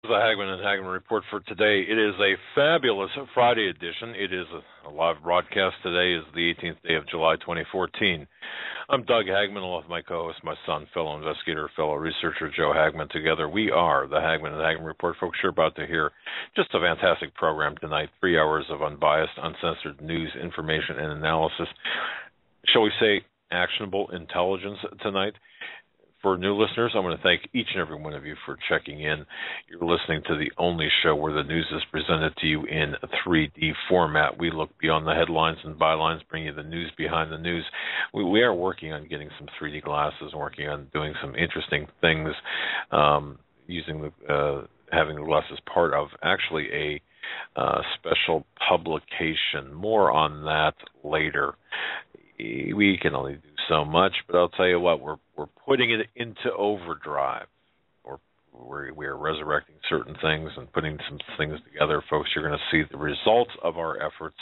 The Hagmann and Hagmann report for today. It is a fabulous Friday edition. It is a live broadcast. Today is the 18th day of July 2014. I'm Doug Hagmann, along with my co-host, my son, fellow investigator, fellow researcher Joe Hagmann. Together we are the Hagmann and Hagmann report. Folks, you're about to hear just a fantastic program tonight. 3 hours of unbiased, uncensored news, information, and analysis. Shall we say actionable intelligence tonight? For new listeners, I want to thank each and every one of you for checking in. You're listening to the only show where the news is presented to you in 3D format. We look beyond the headlines and bylines, bring you the news behind the news. We are working on getting some 3D glasses, working on doing some interesting things, using having the glasses part of actually a special publication. More on that later. We can only do so much, but I'll tell you what, we're putting it into overdrive. We're resurrecting certain things and putting some things together. Folks, you're going to see the results of our efforts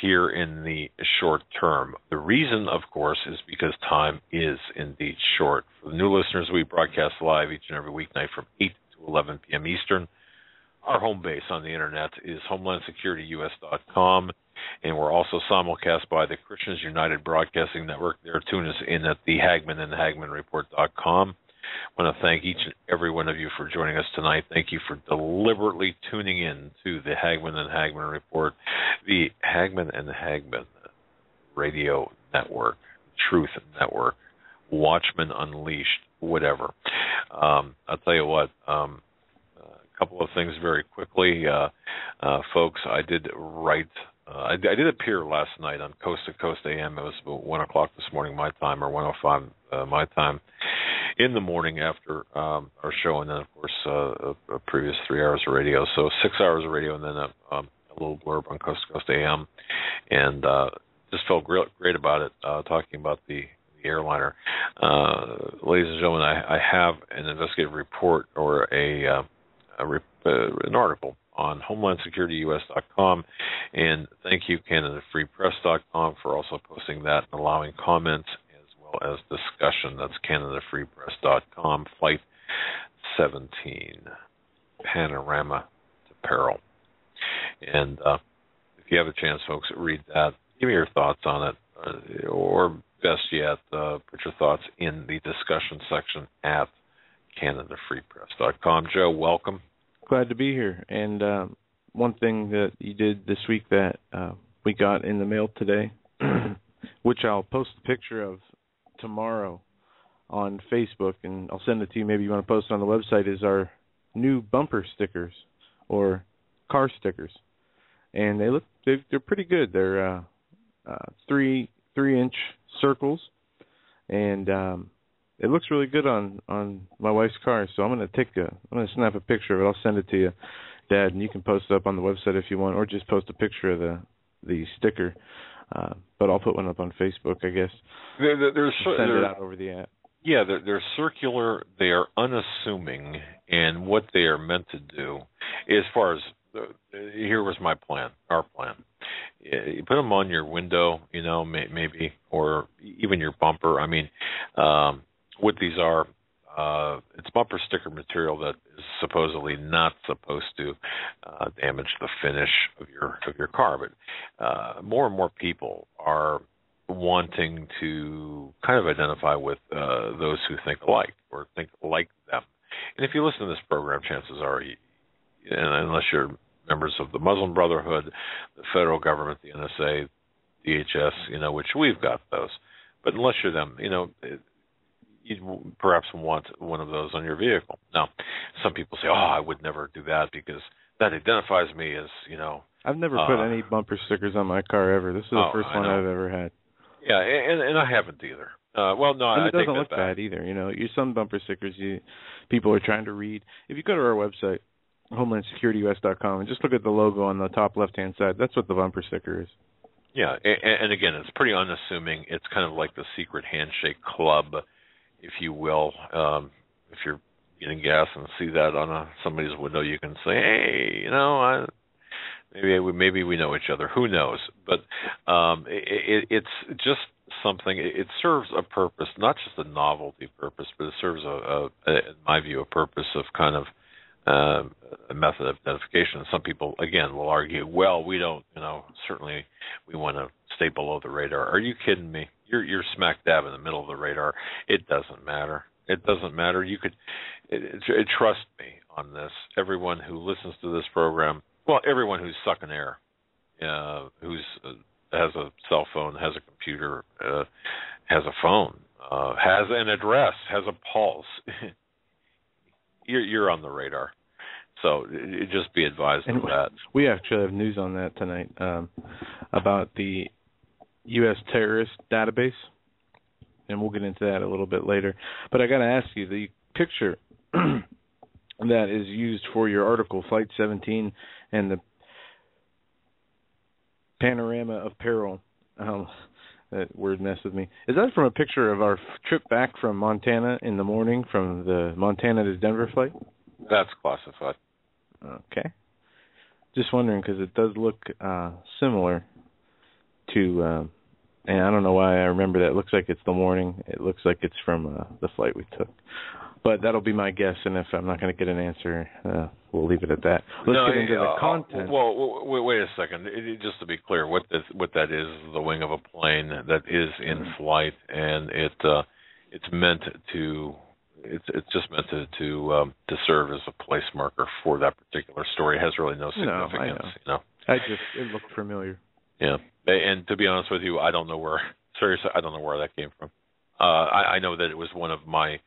here in the short term. The reason, of course, is because time is indeed short. For the new listeners, we broadcast live each and every weeknight from 8 to 11 p.m. Eastern. Our home base on the Internet is HomelandSecurityUS.com, and we're also simulcast by the Christians United Broadcasting Network. There, tune us in at the Hagmann and HagmannReport.com. I want to thank each and every one of you for joining us tonight. Thank you for deliberately tuning in to the Hagmann and Hagmann Report, the Hagmann and Hagmann Radio Network, Truth Network, Watchmen Unleashed, whatever. I'll tell you what, couple of things very quickly, folks. I did write. I did appear last night on Coast to Coast AM. It was about 1 o'clock this morning, my time, or 1:05 my time, in the morning after our show, and then of course a previous 3 hours of radio. So 6 hours of radio, and then a little blurb on Coast to Coast AM, and just felt great about it. Talking about the airliner, ladies and gentlemen, I have an investigative report or an article on HomelandSecurityUS.com, and thank you CanadaFreePress.com for also posting that and allowing comments as well as discussion. That's CanadaFreePress.com, Flight 17, Panorama to Peril. And if you have a chance, folks, read that. Give me your thoughts on it, or best yet, put your thoughts in the discussion section at CanadaFreePress.com. Joe, welcome. Glad to be here. And one thing that you did this week that we got in the mail today, which I'll post a picture of tomorrow on Facebook, and I'll send it to you. Maybe you want to post it on the website, is our new bumper stickers or car stickers. And they're pretty good. They're 3-inch circles, and it looks really good on my wife's car, so I'm gonna snap a picture of it. I'll send it to you, Dad, and you can post it up on the website if you want, or just post a picture of the sticker. But I'll put one up on Facebook, I guess. Send it out over the app. Yeah, they're circular. They are unassuming, and what they are meant to do, as far as here was my plan, our plan. You put them on your window, maybe, or even your bumper. I mean. What these are, it's bumper sticker material that is supposedly not supposed to damage the finish of your car, but more and more people are wanting to kind of identify with those who think alike or think like them. And if you listen to this program, chances are, unless you're members of the Muslim Brotherhood, the federal government, the NSA, DHS, which we've got those, but unless you're them, you perhaps want one of those on your vehicle. Now, some people say, I would never do that because that identifies me as, I've never put any bumper stickers on my car ever. This is the first one I've ever had. Yeah, and I haven't either. Well, no, I take that back. It doesn't look bad either. Some bumper stickers people are trying to read. If you go to our website, HomelandSecurityUS.com, and just look at the logo on the top left-hand side, that's what the bumper sticker is. Yeah, and again, it's pretty unassuming. It's kind of like the secret handshake club, if you will. If you're getting gas and see that on somebody's window, you can say, hey, maybe we know each other. Who knows? But it's just something. It serves a purpose, not just a novelty purpose, but it serves, in my view, a purpose of kind of method of identification. And some people, again, will argue, well, we don't, certainly we want to stay below the radar. Are you kidding me? You're smack dab in the middle of the radar. It doesn't matter. It doesn't matter. You could trust me on this. Everyone who listens to this program, well, everyone who's sucking air, who's has a cell phone, has a computer, has a phone, has an address, has a pulse. You're on the radar. So just be advised of that. We actually have news on that tonight about the U.S. terrorist database, and we'll get into that a little bit later. But I got to ask you, the picture that is used for your article, Flight 17, and the panorama of peril, that word messed with me. Is that from a picture of our trip back from Montana in the morning, from the Montana to Denver flight? That's classified. Okay. Just wondering, because it does look similar to, and I don't know why I remember that. It looks like it's the morning. It looks like it's from the flight we took. But that'll be my guess, and if I'm not going to get an answer, we'll leave it at that. Let's get into the content. Well, wait a second. Just to be clear, what that is the wing of a plane that is in flight, and it's meant to. It's just meant to serve as a place marker for that particular story. It has really no significance. It looked familiar. Yeah, and to be honest with you, I don't know where that came from. I know that it was one of my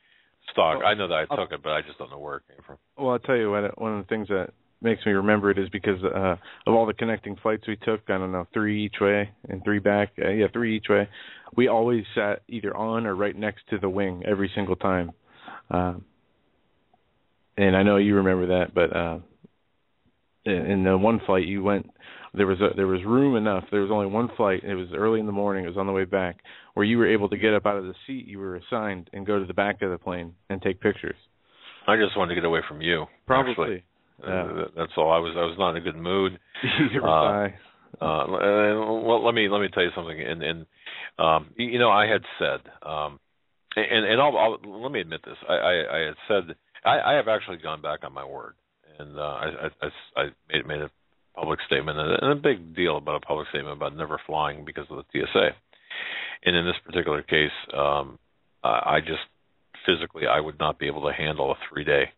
stock. I know that I took it, but I just don't know where it came from. Well, I'll tell you what. One of the things that makes me remember it is because of all the connecting flights we took. I don't know, 3 each way and 3 back. 3 each way. We always sat either on or right next to the wing every single time. And I know you remember that, but in the one flight you went, there was room enough. There was only one flight. It was early in the morning. It was on the way back, where you were able to get up out of the seat you were assigned and go to the back of the plane and take pictures. I just wanted to get away from you. Probably. That's all. I was not in a good mood. Either was I. Well, let me tell you something. And I had said. And let me admit this. I had said I have actually gone back on my word, and I made a public statement and a big deal about a public statement about never flying because of the TSA. And in this particular case, I just physically I would not be able to handle a 3-day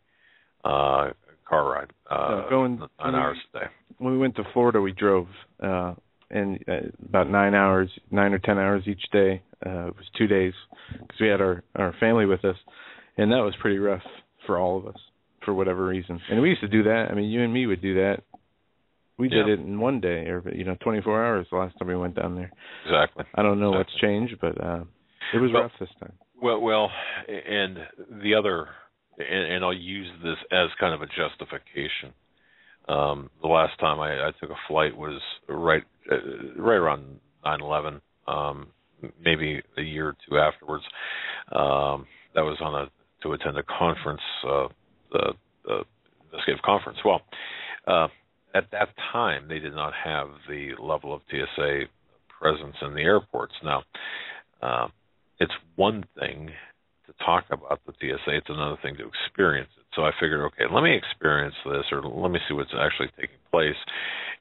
car ride, 9 hours a day. When we went to Florida, we drove. And about 9 or 10 hours each day. It was 2 days because we had our family with us, and that was pretty rough for all of us for whatever reason. And we used to do that. I mean, you and me would do that. We did it in 1 day, or 24 hours the last time we went down there. Exactly. I don't know what's changed, but it was rough this time. Well, and the other, and I'll use this as kind of a justification. The last time I took a flight was right around 9/11, maybe a year or two afterwards. That was to attend a conference, the Escape conference. Well, at that time they did not have the level of TSA presence in the airports. Now, it's one thing to talk about the TSA; it's another thing to experience it. So I figured, okay, let me experience this, or let me see what's actually taking place.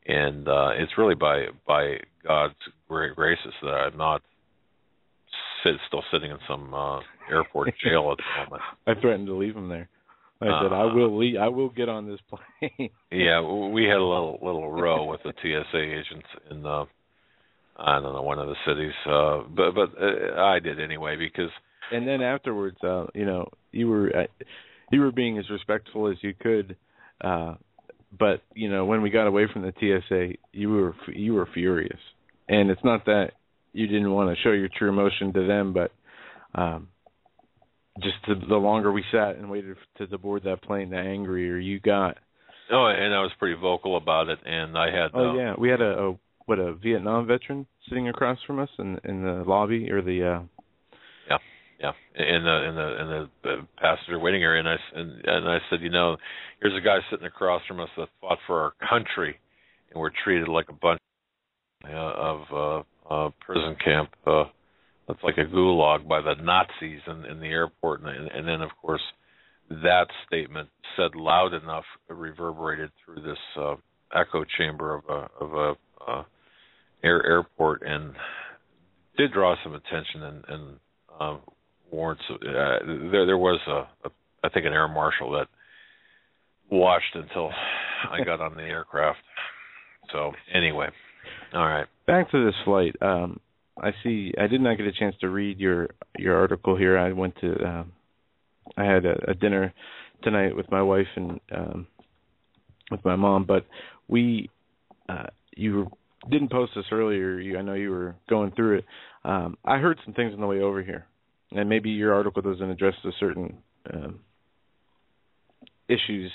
And it's really by God's great graces that I'm not still sitting in some airport jail at the moment. I threatened to leave him there. I said, I will leave. I will get on this plane. Yeah, we had a little row with the TSA agents in I don't know, one of the cities, but I did anyway because. And then afterwards, you were being as respectful as you could, but when we got away from the TSA, you were furious. And it's not that you didn't want to show your true emotion to them, but the longer we sat and waited to board that plane, the angrier you got. Oh, and I was pretty vocal about it, and I had. We had a Vietnam veteran sitting across from us in the lobby or the. Yeah, in the passenger waiting area, and I said, here's a guy sitting across from us that fought for our country, and we're treated like a bunch of prison camp. That's like a gulag by the Nazis in the airport, and then of course that statement said loud enough reverberated through this echo chamber of a airport and did draw some attention and warrants. There was I think an air marshal that watched until I got on the aircraft. So anyway, all right. Back to this flight. I see. I did not get a chance to read your article here. I went to. I had a dinner tonight with my wife and with my mom, but you didn't post this earlier. I know you were going through it. I heard some things on the way over here, and maybe your article doesn't address the certain issues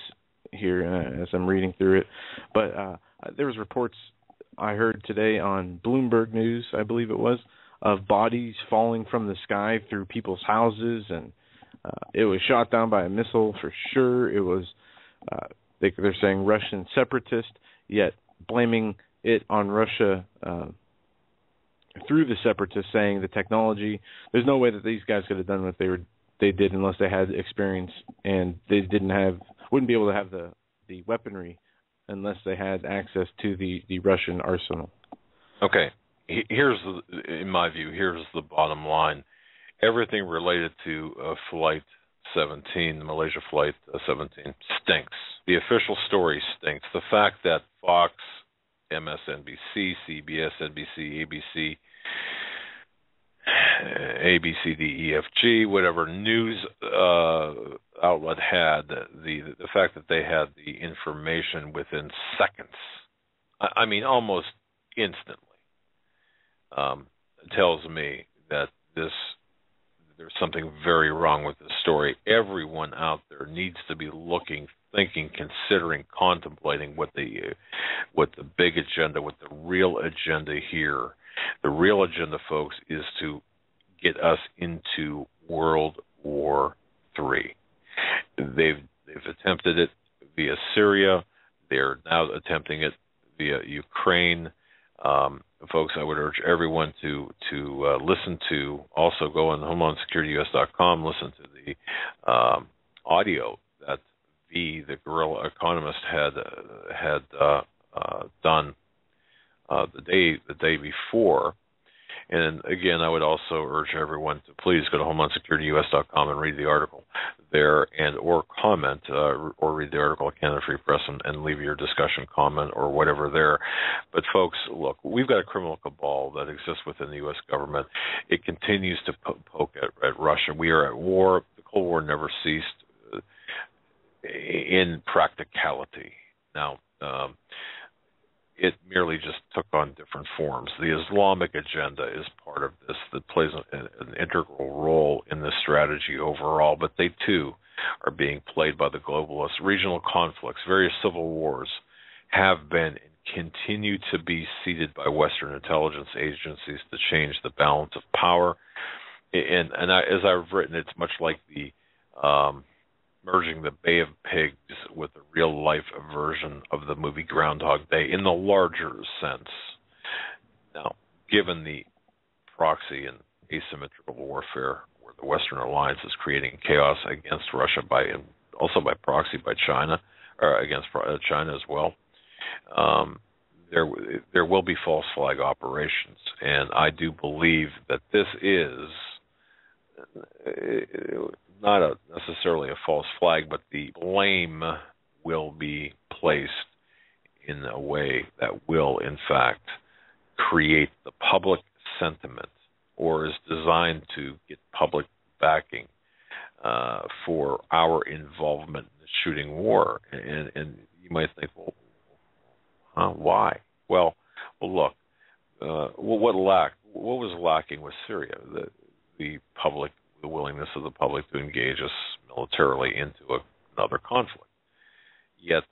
here as I'm reading through it. But there was reports I heard today on Bloomberg News, I believe it was, of bodies falling from the sky through people's houses, and it was shot down by a missile for sure. It was they're saying Russian separatist, yet blaming it on Russia through the separatists, saying the technology. There's no way that these guys could have done what they did unless they had experience, and they wouldn't be able to have the weaponry unless they had access to the Russian arsenal. Okay, in my view, here's the bottom line. Everything related to Flight 17, the Malaysia Flight 17, stinks. The official story stinks. The fact that Fox, MSNBC, CBS, NBC, ABC, ABCDEFG, whatever news outlet had, the fact that they had the information within seconds, I mean almost instantly, tells me that there's something very wrong with this story. Everyone out there needs to be looking, thinking, considering, contemplating what the big agenda, what the real agenda here. The real agenda, folks, is to get us into World War III. They've attempted it via Syria. They're now attempting it via Ukraine. Folks, I would urge everyone to listen to, also go on HomelandSecurityUS.com, listen to the audio that the guerrilla economist had done the day before. And again, I would also urge everyone to please go to HomelandSecurityUS.com and read the article there, or comment, or read the article at Canada Free Press and leave your discussion comment or whatever there. But folks, look, we've got a criminal cabal that exists within the U.S. government. It continues to poke at Russia. We are at war. The Cold War never ceased in practicality. Now, it merely just took on different forms. The Islamic agenda is part of this that plays an integral role in this strategy overall, but they too are being played by the globalists. Regional conflicts, various civil wars have been and continue to be seeded by Western intelligence agencies to change the balance of power. As I've written, it's much like the merging the Bay of Pigs with a real-life version of the movie Groundhog Day in the larger sense. Now, given the proxy and asymmetrical warfare where the Western alliance is creating chaos against Russia and also by proxy by China, or against China as well, there will be false flag operations. And I do believe that this is not necessarily a false flag, but the blame will be placed in a way that will, in fact, create the public sentiment, or is designed to get public backing for our involvement in the shooting war. And you might think, well, why? Well, look, what was lacking with Syria? The willingness of the public to engage us militarily into another conflict. Yet,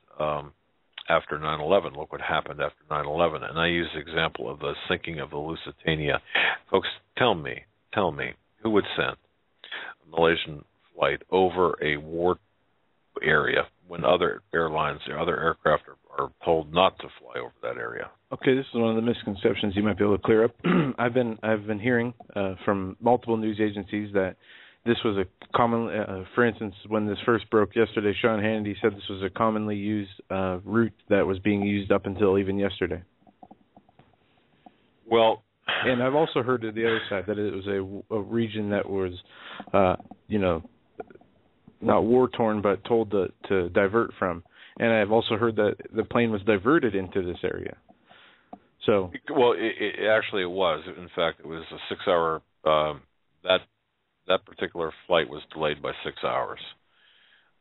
after 9/11, look what happened after 9/11. And I use the example of the sinking of the Lusitania. Folks, tell me, who would send a Malaysian flight over a war area when other airlines or other aircraft are told not to fly over that area? Okay, this is one of the misconceptions you might be able to clear up. I've been hearing from multiple news agencies that this was a common, for instance, when this first broke yesterday, Sean Hannity said this was a commonly used route that was being used up until even yesterday. Well, and I've also heard to the other side that it was a region that was, not war-torn, but told to divert from. And I've also heard that the plane was diverted into this area. So, well, actually it was. In fact, it was a 6-hour. That particular flight was delayed by 6 hours,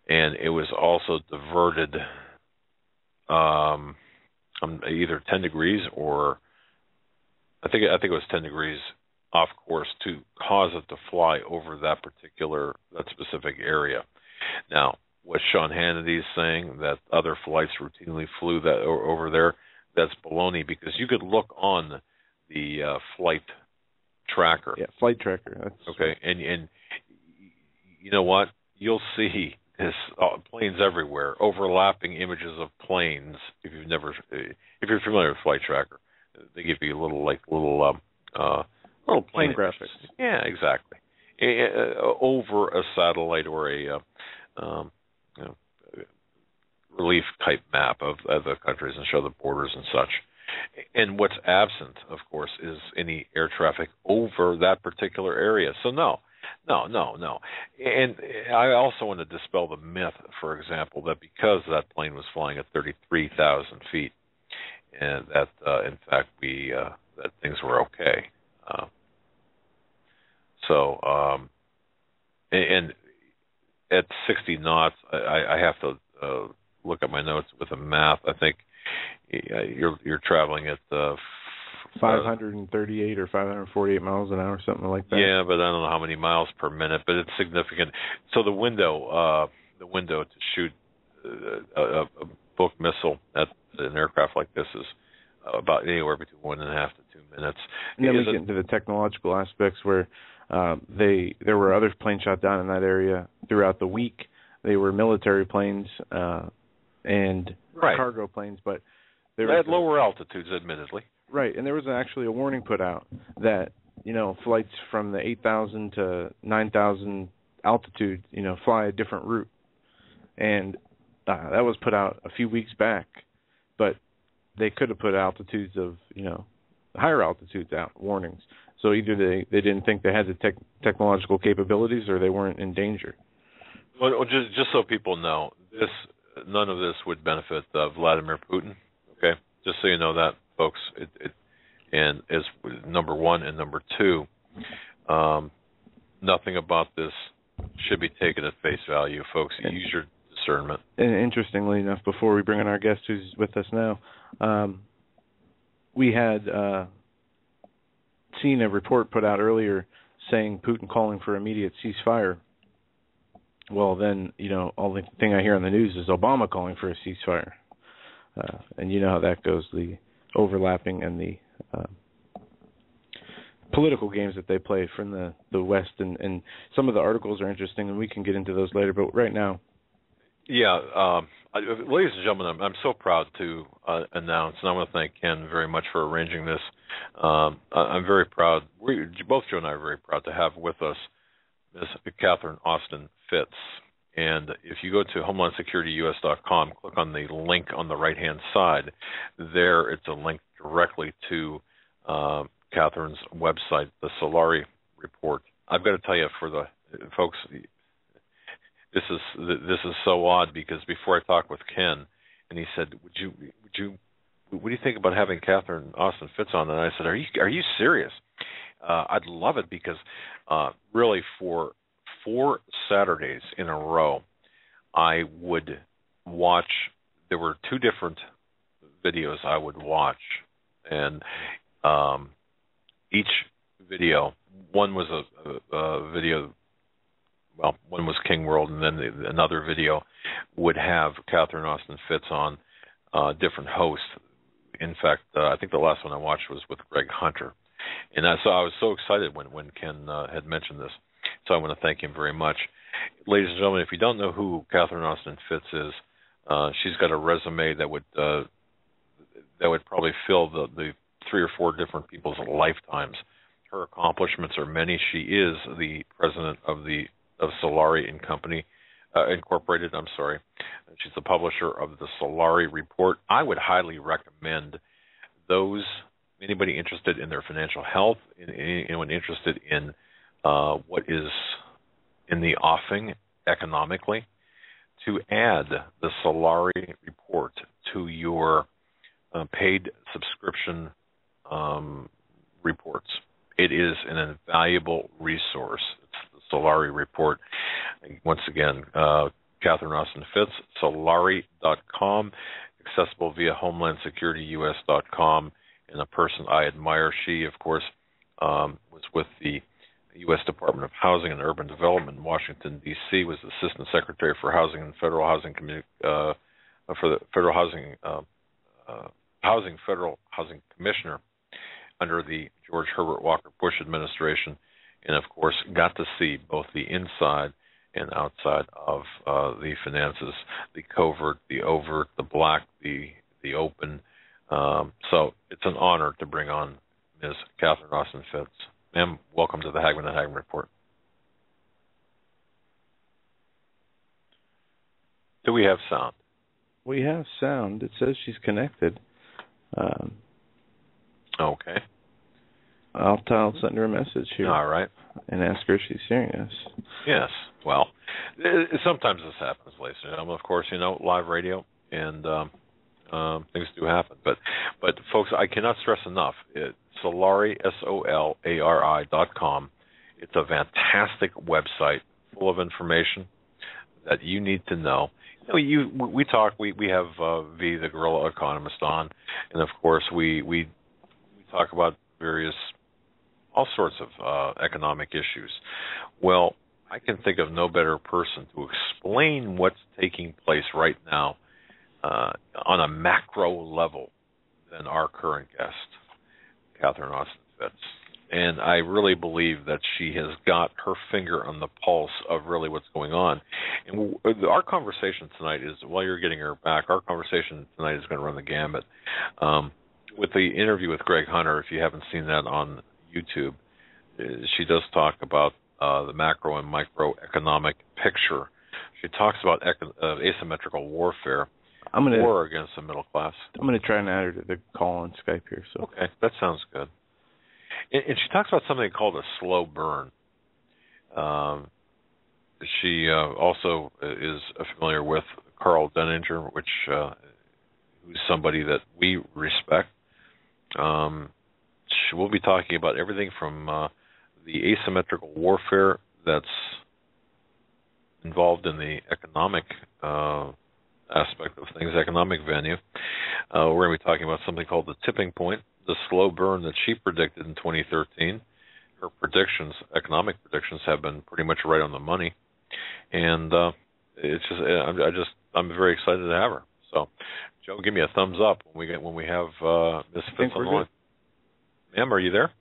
and it was also diverted either 10 degrees or I think it was 10 degrees off course to cause it to fly over that specific area. Now, what Sean Hannity is saying, that other flights routinely flew that over there, that's baloney, because you could look on the flight tracker. Yeah, flight tracker. That's okay, and you know what? You'll see this planes everywhere, overlapping images of planes. If you're familiar with flight tracker, they give you little plane graphics. Yeah, exactly. Over a satellite or a relief type map of the countries and show the borders and such. And what's absent, of course, is any air traffic over that particular area. So no. And I also want to dispel the myth, for example, that because that plane was flying at 33,000 feet, and that in fact that things were okay. And at 60 knots, I have to look at my notes with the math. I think you're traveling at 538 or 548 miles an hour, something like that. Yeah, but I don't know how many miles per minute, but it's significant. So the window to shoot a Book missile at an aircraft like this is about anywhere between 1.5 to 2 minutes. And then we get into the technological aspects where there were other planes shot down in that area throughout the week. They were military planes and cargo planes, but they had lower altitudes, admittedly. Right, and there was actually a warning put out that, flights from the 8,000 to 9,000 altitude, fly a different route. And that was put out a few weeks back, but they could have put altitudes of, higher altitudes out, warnings. So either they didn't think they had the technological capabilities or they weren't in danger. Well, just so people know, none of this would benefit Vladimir Putin, okay? Just so you know that, folks. And as number one, and number two, nothing about this should be taken at face value, folks. Use your discernment. And interestingly enough, before we bring in our guest who's with us now, we had seen a report put out earlier saying Putin calling for immediate ceasefire. Well, then, only thing I hear on the news is Obama calling for a ceasefire. And you know how that goes, the overlapping and the political games that they play from the West. And some of the articles are interesting, and we can get into those later. But right now... Yeah, ladies and gentlemen, I'm so proud to announce, and I want to thank Ken very much for arranging this. I'm very proud. Both Joe and I are very proud to have with us Ms. Catherine Austin Fitts. And if you go to HomelandSecurityUS.com, click on the link on the right-hand side. There, it's a link directly to Catherine's website, the Solari Report. I've got to tell you, for the folks, this is so odd, because before I talked with Ken, and he said, "What do you think about having Catherine Austin Fitts on?" And I said, "Are you serious?" I'd love it, because really for 4 Saturdays in a row, I would watch. There were 2 different videos I would watch, and each video, one was a video. Well, one was King World, and then another video would have Catherine Austin Fitts on, different hosts. In fact, I think the last one I watched was with Greg Hunter. And so I was so excited when Ken had mentioned this. So I want to thank him very much. Ladies and gentlemen, if you don't know who Catherine Austin Fitts is, she's got a resume that would probably fill the 3 or 4 different people's lifetimes. Her accomplishments are many. She is the president of Solari and Company Incorporated. I'm sorry. She's the publisher of the Solari Report. I would highly recommend anybody interested in their financial health, anyone interested in what is in the offing economically, to add the Solari Report to your paid subscription reports. It is an invaluable resource. It's the Solari Report. Once again, Catherine Austin Fitts, Solari.com, accessible via HomelandSecurityUS.com, and a person I admire. She, of course, was with the U.S. Department of Housing and Urban Development in Washington, D.C., was Assistant Secretary for Housing and Federal Housing for the Federal Housing Commissioner under the George Herbert Walker Bush administration, and of course got to see both the inside and outside of the finances, the covert, the overt, the black, the open. So it's an honor to bring on Ms. Catherine Austin Fitts. Ma'am, welcome to the Hagmann and Hagmann Report. Do we have sound? We have sound. It says she's connected. Okay. I'll send her a message here. All right. And ask her if she's hearing us. Yes. Well, sometimes this happens, ladies and gentlemen. Of course, live radio and things do happen. But folks, I cannot stress enough. Solari, SOLARI.com. It's a fantastic website full of information that you need to know. We talk. We have V, the guerrilla economist, on, and of course we talk about all sorts of economic issues. Well, I can think of no better person to explain what's taking place right now on a macro level than our current guest, Catherine Austin Fitts. And I really believe that she has got her finger on the pulse of really what's going on. And our conversation tonight is, while you're getting her back, our conversation tonight is going to run the gambit. With the interview with Greg Hunter, if you haven't seen that on YouTube, she does talk about the macro and microeconomic picture. She talks about asymmetrical warfare, war against the middle class. I'm going to try and add her to the call on Skype here. So. Okay, that sounds good. And she talks about something called a slow burn. She also is familiar with Carl Denninger, who's somebody that we respect. We'll be talking about everything from the asymmetrical warfare that's involved in the economic aspect of things, economic venue. We're going to be talking about something called the tipping point, the slow burn that she predicted in 2013. Her economic predictions, have been pretty much right on the money, and it's just I'm very excited to have her. So, Joe, give me a thumbs up when we have Ms. Fitts on the line. Ma'am, are you there?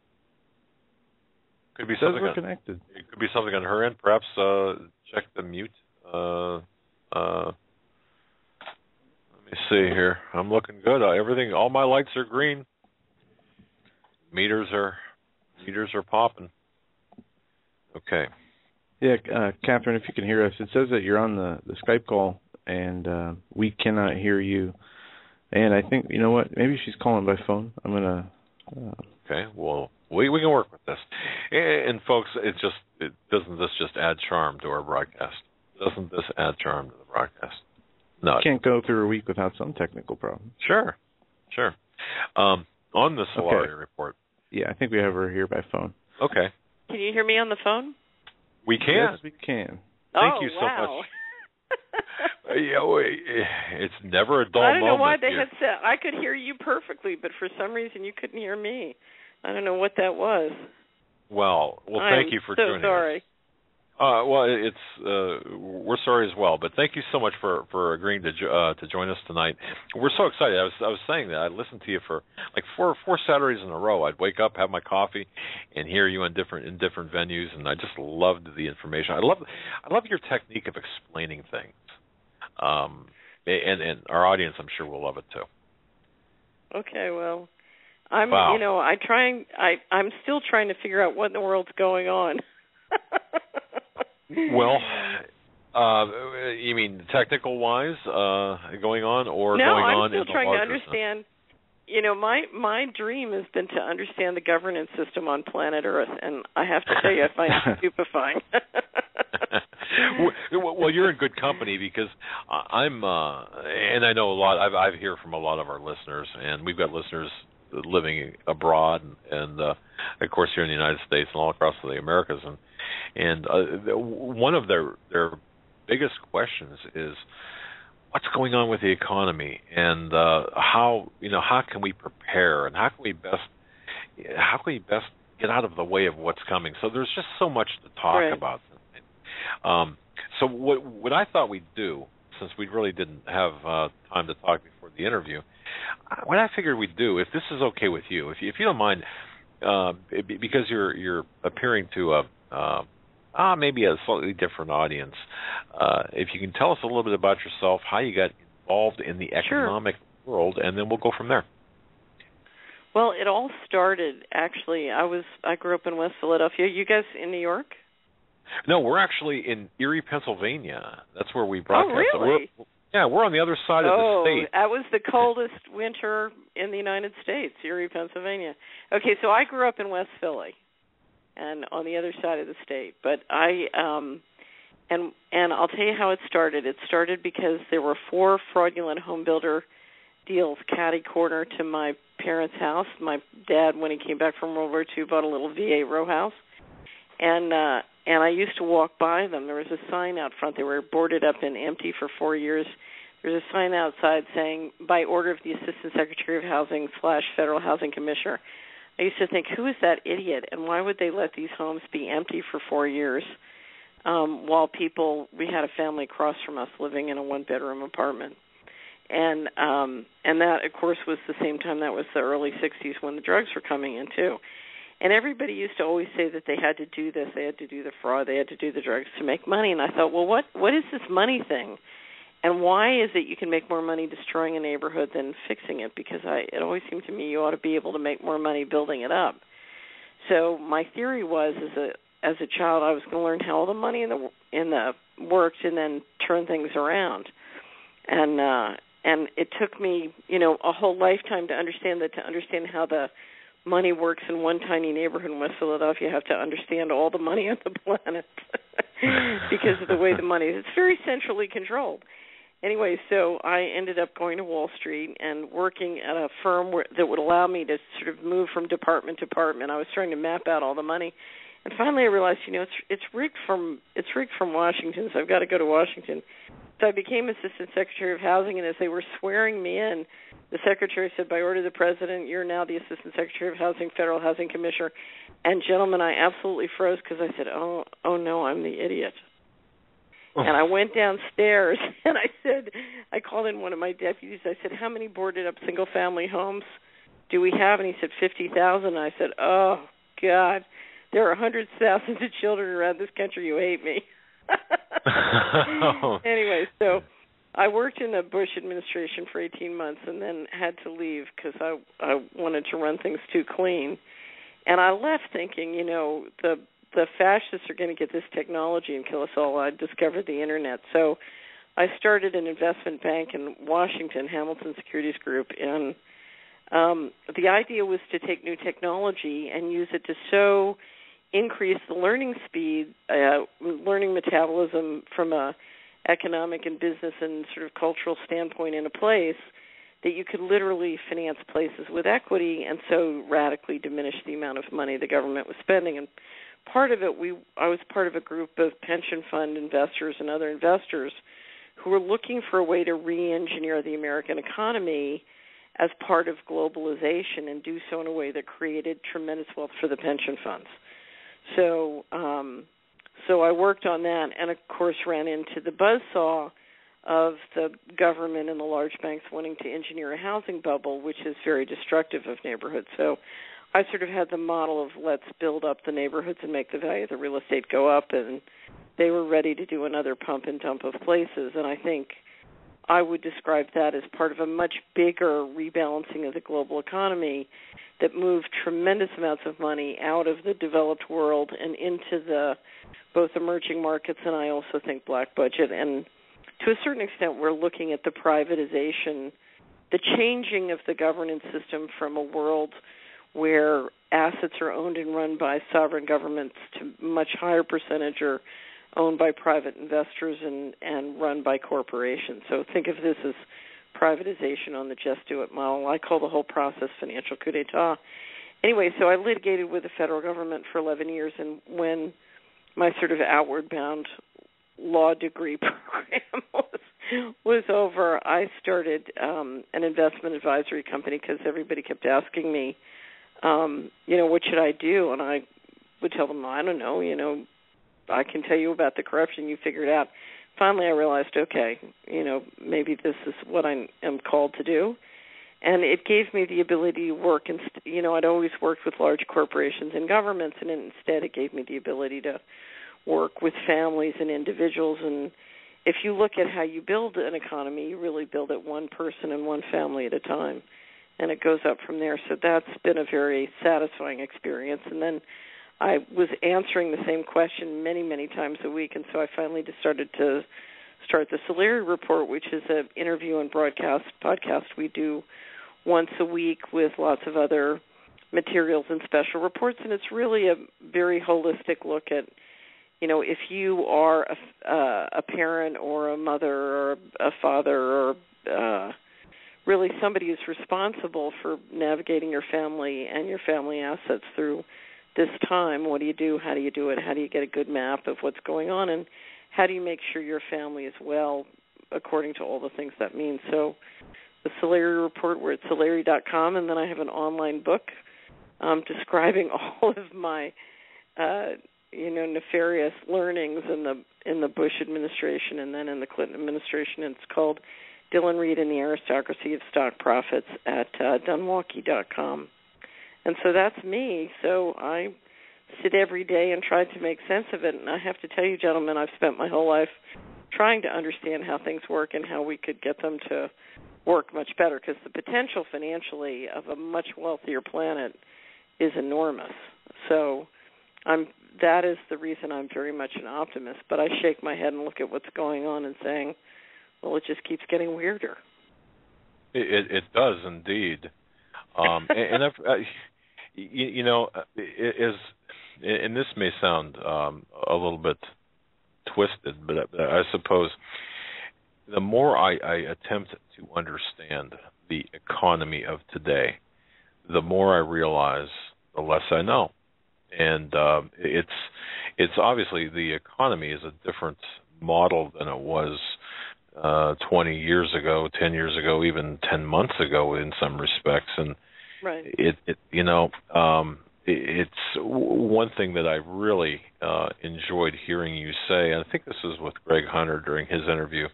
Could be something. We're connected. It could be something on her end. Perhaps check the mute. Let me see here. I'm looking good. Everything, all my lights are green. Meters are popping. Okay. Yeah, Catherine, if you can hear us, it says that you're on the Skype call, and we cannot hear you. And I think, you know what, maybe she's calling by phone. I'm going to... Okay, well, we can work with this. And folks, doesn't this just add charm to our broadcast? Doesn't this add charm to the broadcast? No. You can't go through a week without some technical problem. Sure. On the Solari report. Yeah, I think we have her here by phone. Okay. Can you hear me on the phone? We can. Yes, we can. Thank you so much. It's never a dull moment. I don't know why they had said I could hear you perfectly, but for some reason you couldn't hear me. I don't know what that was. Well, thank you for joining us. I'm so sorry. We're sorry as well, but thank you so much for agreeing to join us tonight. We're so excited. I was saying that I listened to you for like four Saturdays in a row. I'd wake up, have my coffee, and hear you in different venues, and I just loved the information. I love your technique of explaining things, and our audience, I'm sure, will love it too. Okay, well, Wow. I'm still trying to figure out what in the world's going on. Well, you mean technical-wise going on, or no, going I'm on still in the trying to larger understand. My dream has been to understand the governance system on planet Earth, and I have to tell you, I find it stupefying. Well, you're in good company, because I'm, and I know a lot. I hear from a lot of our listeners, and we've got listeners living abroad, and of course here in the United States and all across the Americas, and one of their biggest questions is, what's going on with the economy, and how can we prepare, and how can we best get out of the way of what's coming? So there's just so much to talk about. So what I thought we'd do, since we really didn't have time to talk before the interview, what I figured we'd do, if this is okay with you, if you don't mind, because you're appearing to maybe a slightly different audience, if you can tell us a little bit about yourself, how you got involved in the economic world, and then we'll go from there. Well, it all started, actually, I grew up in West Philadelphia. You guys in New York? No, we're actually in Erie, Pennsylvania. That's where we broadcast. Oh, really? We're on the other side of the state. That was the coldest winter in the United States, Erie, Pennsylvania. Okay, so I grew up in West Philly, and on the other side of the state. But and I'll tell you how it started. It started because there were 4 fraudulent home builder deals catty-corner to my parents' house. My dad, when he came back from World War II, bought a little VA row house. And I used to walk by them. There was a sign out front. They were boarded up and empty for 4 years. There's a sign outside saying, by order of the Assistant Secretary of Housing / Federal Housing Commissioner. I used to think, who is that idiot, and why would they let these homes be empty for 4 years while we had a family across from us living in a 1-bedroom apartment. And that, of course, was the same time. That was the early 60s when the drugs were coming in, too. And everybody used to always say that they had to do this, they had to do the fraud, they had to do the drugs to make money. And I thought, well, what is this money thing? And why is it you can make more money destroying a neighborhood than fixing it? Because it always seemed to me you ought to be able to make more money building it up. So my theory was, as a child, I was going to learn how all the money in the worked and then turn things around. And it took me, a whole lifetime to understand that. To understand how the money works in one tiny neighborhood in West Philadelphia, you have to understand all the money on the planet because of the way the money is. It's very centrally controlled. Anyway, so I ended up going to Wall Street and working at a firm that would allow me to sort of move from department to department. I was trying to map out all the money. And finally I realized, it's rigged from Washington, so I've got to go to Washington. So I became Assistant Secretary of Housing, and as they were swearing me in, the Secretary said, by order of the President, you're now the Assistant Secretary of Housing, Federal Housing Commissioner. And, gentlemen, I absolutely froze because I said, oh, no, I'm the idiot. And I went downstairs, and I called in one of my deputies. I said, how many boarded-up single-family homes do we have? And he said, 50,000. And I said, oh, God, there are hundreds of thousands of children around this country who hate me. Anyway, so I worked in the Bush administration for 18 months and then had to leave because I wanted to run things too clean. And I left thinking, the fascists are going to get this technology and kill us all. I discovered the Internet. So I started an investment bank in Washington, Hamilton Securities Group, and the idea was to take new technology and use it to increase the learning speed, learning metabolism from a economic and business and sort of cultural standpoint in a place that you could literally finance places with equity and so radically diminish the amount of money the government was spending. And part of it, I was part of a group of pension fund investors and other investors who were looking for a way to re-engineer the American economy as part of globalization and do so in a way that created tremendous wealth for the pension funds. So I worked on that and, of course, ran into the buzzsaw of the government and the large banks wanting to engineer a housing bubble, which is very destructive of neighborhoods. So I sort of had the model of let's build up the neighborhoods and make the value of the real estate go up, and they were ready to do another pump and dump of places. And I think I would describe that as part of a much bigger rebalancing of the global economy that moved tremendous amounts of money out of the developed world and into the both emerging markets and I also think black budget. And to a certain extent, we're looking at the privatization, the changing of the governance system from a world where assets are owned and run by sovereign governments to much higher percentage are owned by private investors and run by corporations. So think of this as privatization on the just do it model. I call the whole process financial coup d'etat. Anyway, so I litigated with the federal government for 11 years, and when my sort of outward bound law degree program was over, I started an investment advisory company because everybody kept asking me, what should I do? And I would tell them, I don't know, I can tell you about the corruption, you figure it out. Finally, I realized, okay, maybe this is what I am called to do. And it gave me the ability to work, and I'd always worked with large corporations and governments, and instead it gave me the ability to work with families and individuals. And if you look at how you build an economy, you really build it one person and one family at a time, and it goes up from there. So that's been a very satisfying experience. And then I was answering the same question many, many times a week, and so I finally decided to start the Solari Report, which is an interview and broadcast podcast we do once a week with lots of other materials and special reports, and it's really a very holistic look at, if you are a parent or a mother or a father or really somebody who's responsible for navigating your family and your family assets through this time, what do you do? How do you do it? How do you get a good map of what's going on? And how do you make sure your family is well according to all the things that means? So the Solari Report, we're at Solari.com, and then I have an online book describing all of my, nefarious learnings in the Bush administration and then in the Clinton administration. And it's called Dylan Reed and the Aristocracy of Stock Profits at Dunwalkie.com. And so that's me. So I sit every day and try to make sense of it. And I have to tell you, gentlemen, I've spent my whole life trying to understand how things work and how we could get them to work much better, because the potential financially of a much wealthier planet is enormous. So that is the reason I'm very much an optimist. But I shake my head and look at what's going on and saying, well, it just keeps getting weirder. It does indeed. And and this may sound a little bit twisted, but I suppose the more I attempt to understand the economy of today, the more I realize the less I know. And it's obviously the economy is a different model than it was 20 years ago, 10 years ago, even 10 months ago in some respects. And right. It's one thing that I really enjoyed hearing you say, and I think this is with Greg Hunter during his interview,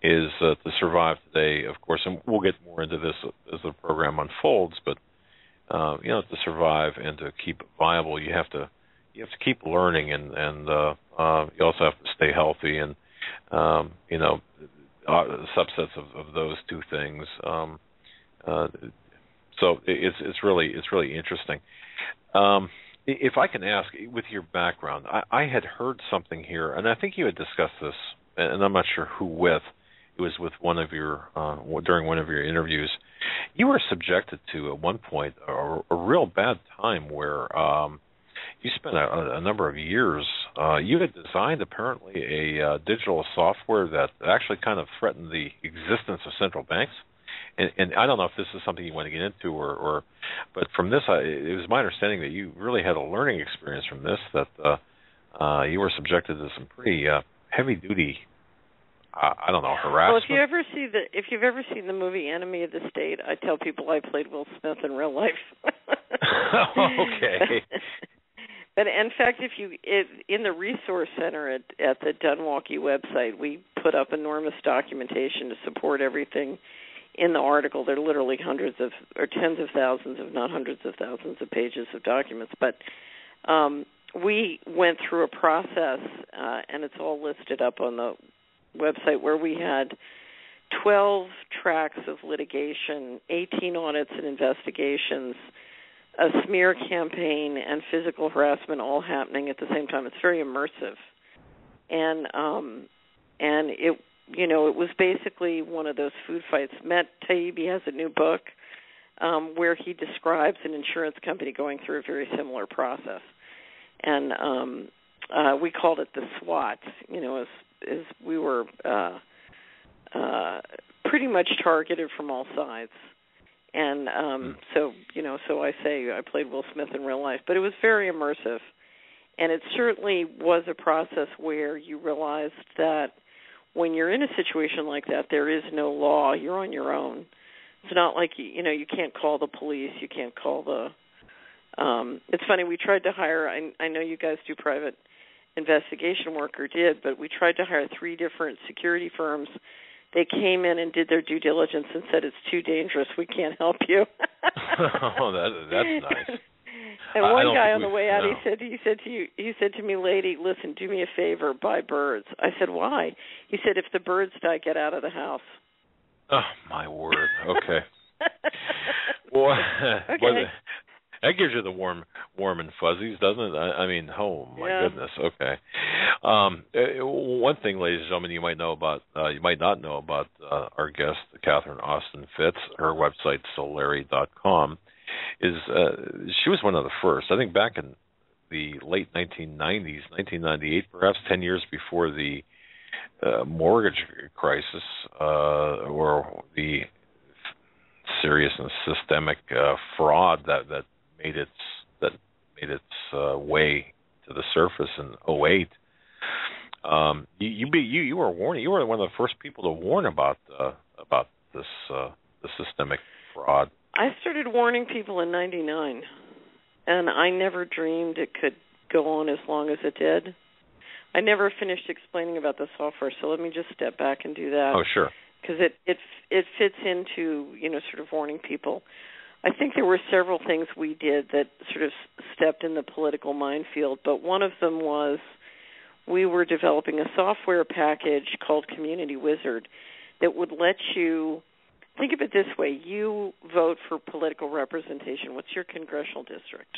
is to survive today, of course, and we'll get more into this as the program unfolds, but to survive and to keep it viable, you have to keep learning, and you also have to stay healthy, and subsets of those two things. So it's really interesting. If I can ask, with your background, I had heard something here, and I think you had discussed this, and I'm not sure who with. It was with one of your during one of your interviews. You were subjected to at one point a real bad time where you spent a number of years. You had designed apparently a digital software that actually kind of threatened the existence of central banks. And I don't know if this is something you want to get into, but from this, it was my understanding that you really had a learning experience from this. That you were subjected to some pretty heavy-duty, I don't know, harassment. Well, if you've ever seen the movie Enemy of the State, I tell people I played Will Smith in real life. Okay. But in fact, in the resource center at the Dunwalkie website, we put up enormous documentation to support everything in the article. There are literally hundreds of, or tens of thousands, if not hundreds of thousands of pages of documents. But we went through a process, and it's all listed up on the website, where we had 12 tracks of litigation, 18 audits and investigations, a smear campaign, and physical harassment all happening at the same time. It's very immersive, and it it was basically one of those food fights. Matt Taibbi has a new book where he describes an insurance company going through a very similar process, and we called it the SWAT. As we were pretty much targeted from all sides. And so I say I played Will Smith in real life, but it was very immersive. And it certainly was a process where you realized that when you're in a situation like that, there is no law. You're on your own. It's not like, you can't call the police. You can't call the it's funny, we tried to hire, I know you guys do private investigation work or did, but we tried to hire 3 different security firms. They came in and did their due diligence and said, it's too dangerous, we can't help you. Oh, that's nice. And one guy on the way out, he said to me, lady, listen, do me a favor, buy birds. I said, why? He said, if the birds die, get out of the house. Oh, my word. Okay. Well, okay. That gives you the warm and fuzzies, doesn't it? I mean, oh my goodness. Okay. One thing, ladies and gentlemen, you might not know about our guest, Catherine Austin Fitts. Her website, Solari.com, is she was one of the first. I think back in the late 1990s, 1998, perhaps 10 years before the mortgage crisis or the serious and systemic fraud that made its way to the surface in 2008. You were warning. You were one of the first people to warn about this the systemic fraud. I started warning people in '99, and I never dreamed it could go on as long as it did. I never finished explaining about the software, so let me just step back and do that. Oh, sure. Because it fits into sort of warning people. I think there were several things we did that sort of stepped in the political minefield, but one of them was we were developing a software package called Community Wizard that would let you, think of it this way, you vote for political representation. What's your congressional district?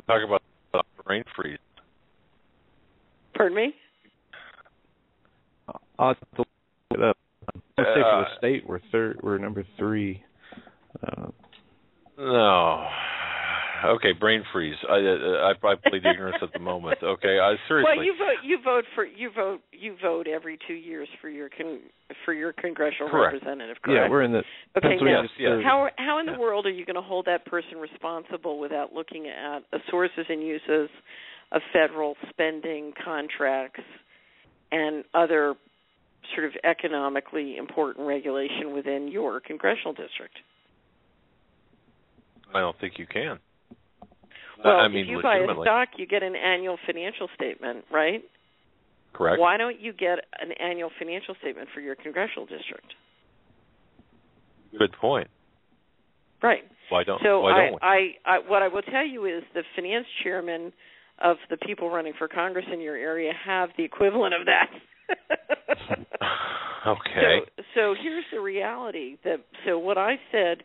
Talk about brain freeze. Pardon me? I'll have to look it up. Let's say for the state, we're number 3. No. Okay, brain freeze. I plead ignorance at the moment. Okay, seriously. Well, you vote every 2 years for your congressional correct. Representative. Correct? Yeah, we're in the. Okay, now, how in the world are you going to hold that person responsible without looking at the sources and uses of federal spending, contracts, and other sort of economically important regulation within your congressional district? I don't think you can. Well, I mean, if you buy a stock, you get an annual financial statement, right? Correct. Why don't you get an annual financial statement for your congressional district? Good point. Right. Why don't we? What I will tell you is the finance chairman of the people running for Congress in your area have the equivalent of that. Okay. So here's the reality. So what I said,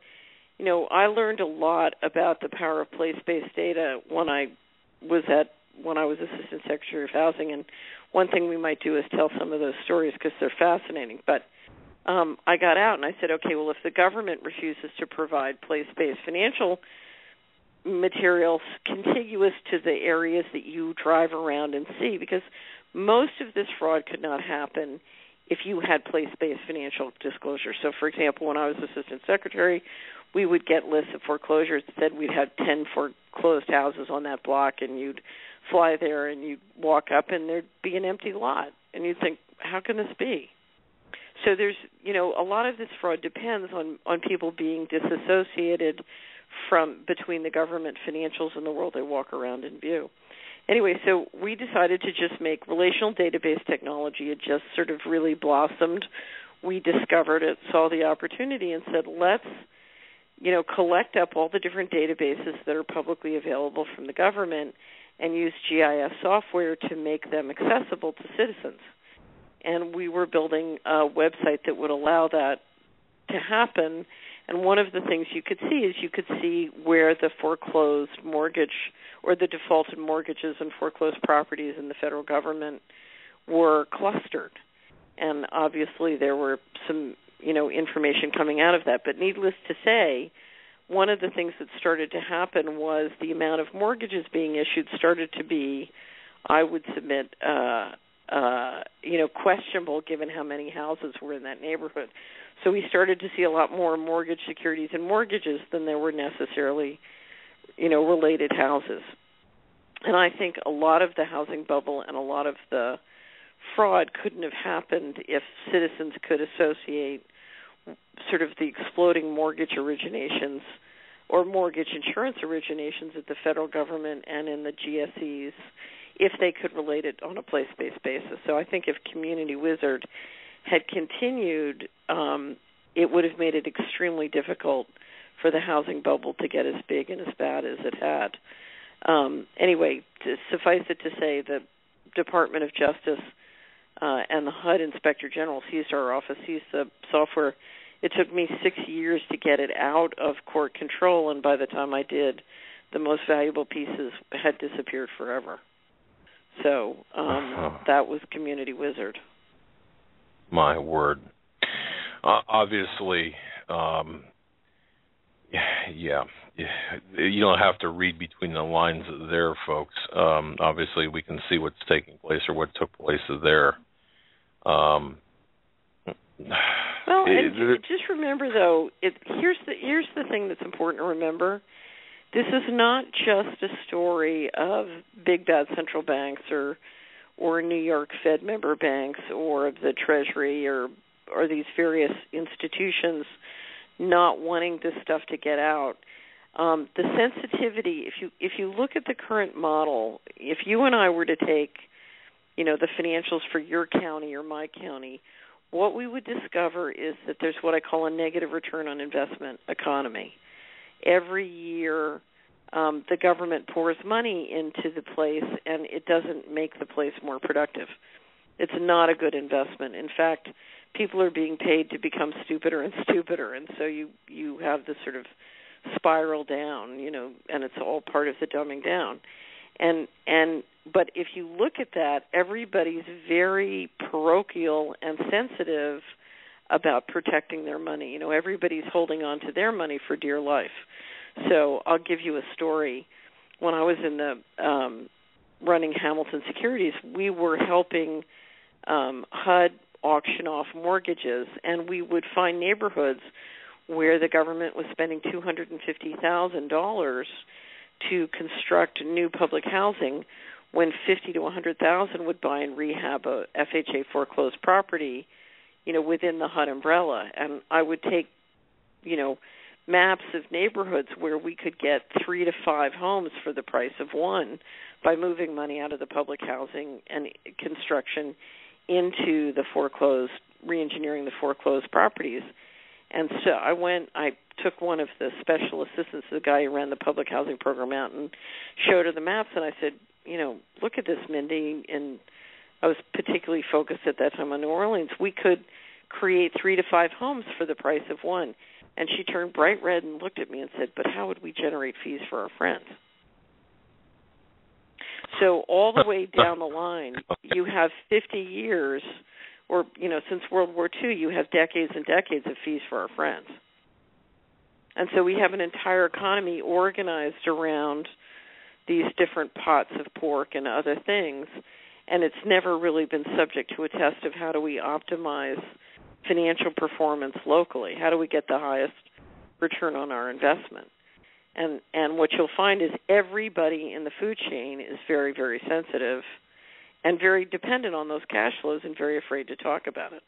I learned a lot about the power of place-based data when I was Assistant Secretary of Housing, and one thing we might do is tell some of those stories because they're fascinating. But I got out and I said, okay, well, if the government refuses to provide place-based financial materials contiguous to the areas that you drive around and see, because most of this fraud could not happen if you had place-based financial disclosure. So, for example, when I was Assistant Secretary, we would get lists of foreclosures that said we'd have 10 foreclosed houses on that block, and you'd fly there and you'd walk up and there'd be an empty lot. And you'd think, how can this be? So there's, a lot of this fraud depends on people being disassociated between the government financials and the world they walk around and view. Anyway, so we decided to just make relational database technology. It just sort of really blossomed. We discovered it, saw the opportunity, and said, let's, collect up all the different databases that are publicly available from the government and use GIS software to make them accessible to citizens. And we were building a website that would allow that to happen. And one of the things you could see is you could see where the foreclosed mortgage or the defaulted mortgages and foreclosed properties in the federal government were clustered. And obviously there were some, information coming out of that. But needless to say, one of the things that started to happen was the amount of mortgages being issued started to be, I would submit, questionable given how many houses were in that neighborhood. So we started to see a lot more mortgage securities and mortgages than there were necessarily, related houses. And I think a lot of the housing bubble and a lot of the fraud couldn't have happened if citizens could associate sort of the exploding mortgage originations or mortgage insurance originations at the federal government and in the GSEs if they could relate it on a place-based basis. So I think if Community Wizard had continued, it would have made it extremely difficult for the housing bubble to get as big and as bad as it had. Anyway, to suffice it to say, the Department of Justice and the HUD Inspector General seized our office, seized the software. It took me 6 years to get it out of court control, and by the time I did, the most valuable pieces had disappeared forever. So that was Community Wizard. My word. Obviously, you don't have to read between the lines there, folks. Obviously, we can see what's taking place or what took place there. Just remember, though, here's the thing that's important to remember. This is not just a story of big bad central banks or New York Fed member banks or the Treasury or these various institutions not wanting this stuff to get out. The sensitivity, if you look at the current model, if you and I were to take, the financials for your county or my county, what we would discover is that there's what I call a negative return on investment economy. Every year, the government pours money into the place, and it doesn't make the place more productive. It's not a good investment. In fact, people are being paid to become stupider and stupider, and so you have this sort of spiral down, and it's all part of the dumbing down. But if you look at that, everybody's very parochial and sensitive about protecting their money. Everybody's holding on to their money for dear life. So I'll give you a story. When I was in the running Hamilton Securities, we were helping HUD auction off mortgages, and we would find neighborhoods where the government was spending $250,000 to construct new public housing when $50,000 to $100,000 would buy and rehab a FHA foreclosed property, within the HUD umbrella. And I would take, maps of neighborhoods where we could get 3 to 5 homes for the price of one by moving money out of the public housing and construction into the foreclosed, re-engineering the foreclosed properties. And so I took one of the special assistants, the guy who ran the public housing program out, and showed her the maps, and I said, look at this, Mindy, and I was particularly focused at that time on New Orleans. We could create 3 to 5 homes for the price of one. And she turned bright red and looked at me and said, but how would we generate fees for our friends? So all the way down the line, you have 50 years, or, since World War II, you have decades and decades of fees for our friends. And so we have an entire economy organized around these different pots of pork and other things, and it's never really been subject to a test of how do we optimize financial performance locally? How do we get the highest return on our investment? And what you'll find is everybody in the food chain is very, very sensitive and very dependent on those cash flows and very afraid to talk about it.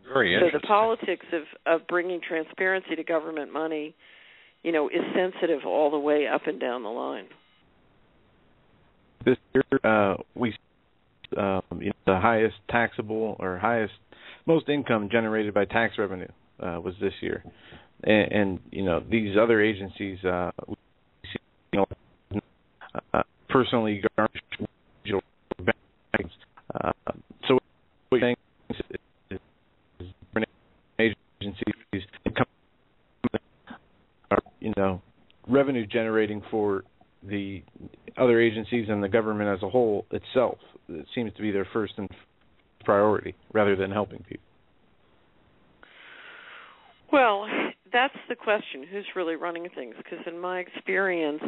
Very interesting. So the politics of bringing transparency to government money, is sensitive all the way up and down the line. This year, we the highest taxable or most income generated by tax revenue was this year, and these other agencies personally garnished digital banks. So what you're saying is different agencies are, revenue generating for the other agencies and the government as a whole itself. It seems to be their first and priority rather than helping people. Well, that's the question. Who's really running things? Because in my experience,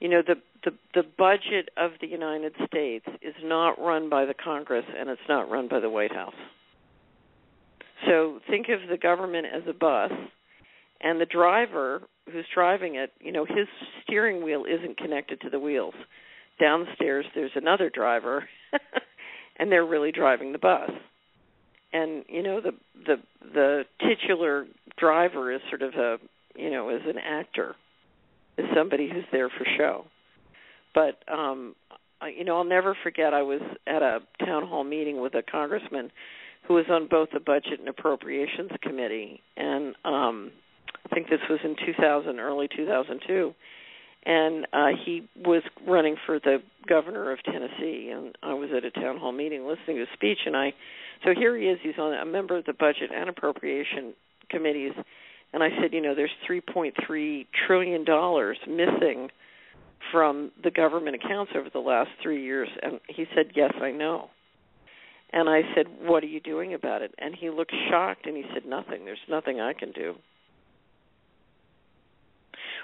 the budget of the United States is not run by the Congress and it's not run by the White House. So think of the government as a bus, and the driver who's driving it, his steering wheel isn't connected to the wheels. Downstairs there's another driver, and they're really driving the bus. And, the titular driver is sort of is an actor, is somebody who's there for show. But, I'll never forget, I was at a town hall meeting with a congressman who was on both the Budget and Appropriations Committee, and I think this was in early 2002, and he was running for the governor of Tennessee, and I was at a town hall meeting listening to his speech, so here he is, he's on a member of the Budget and Appropriation Committees, and I said, there's $3.3 trillion missing from the government accounts over the last 3 years, and he said, yes, I know. And I said, what are you doing about it? And he looked shocked, and he said, nothing. There's nothing I can do.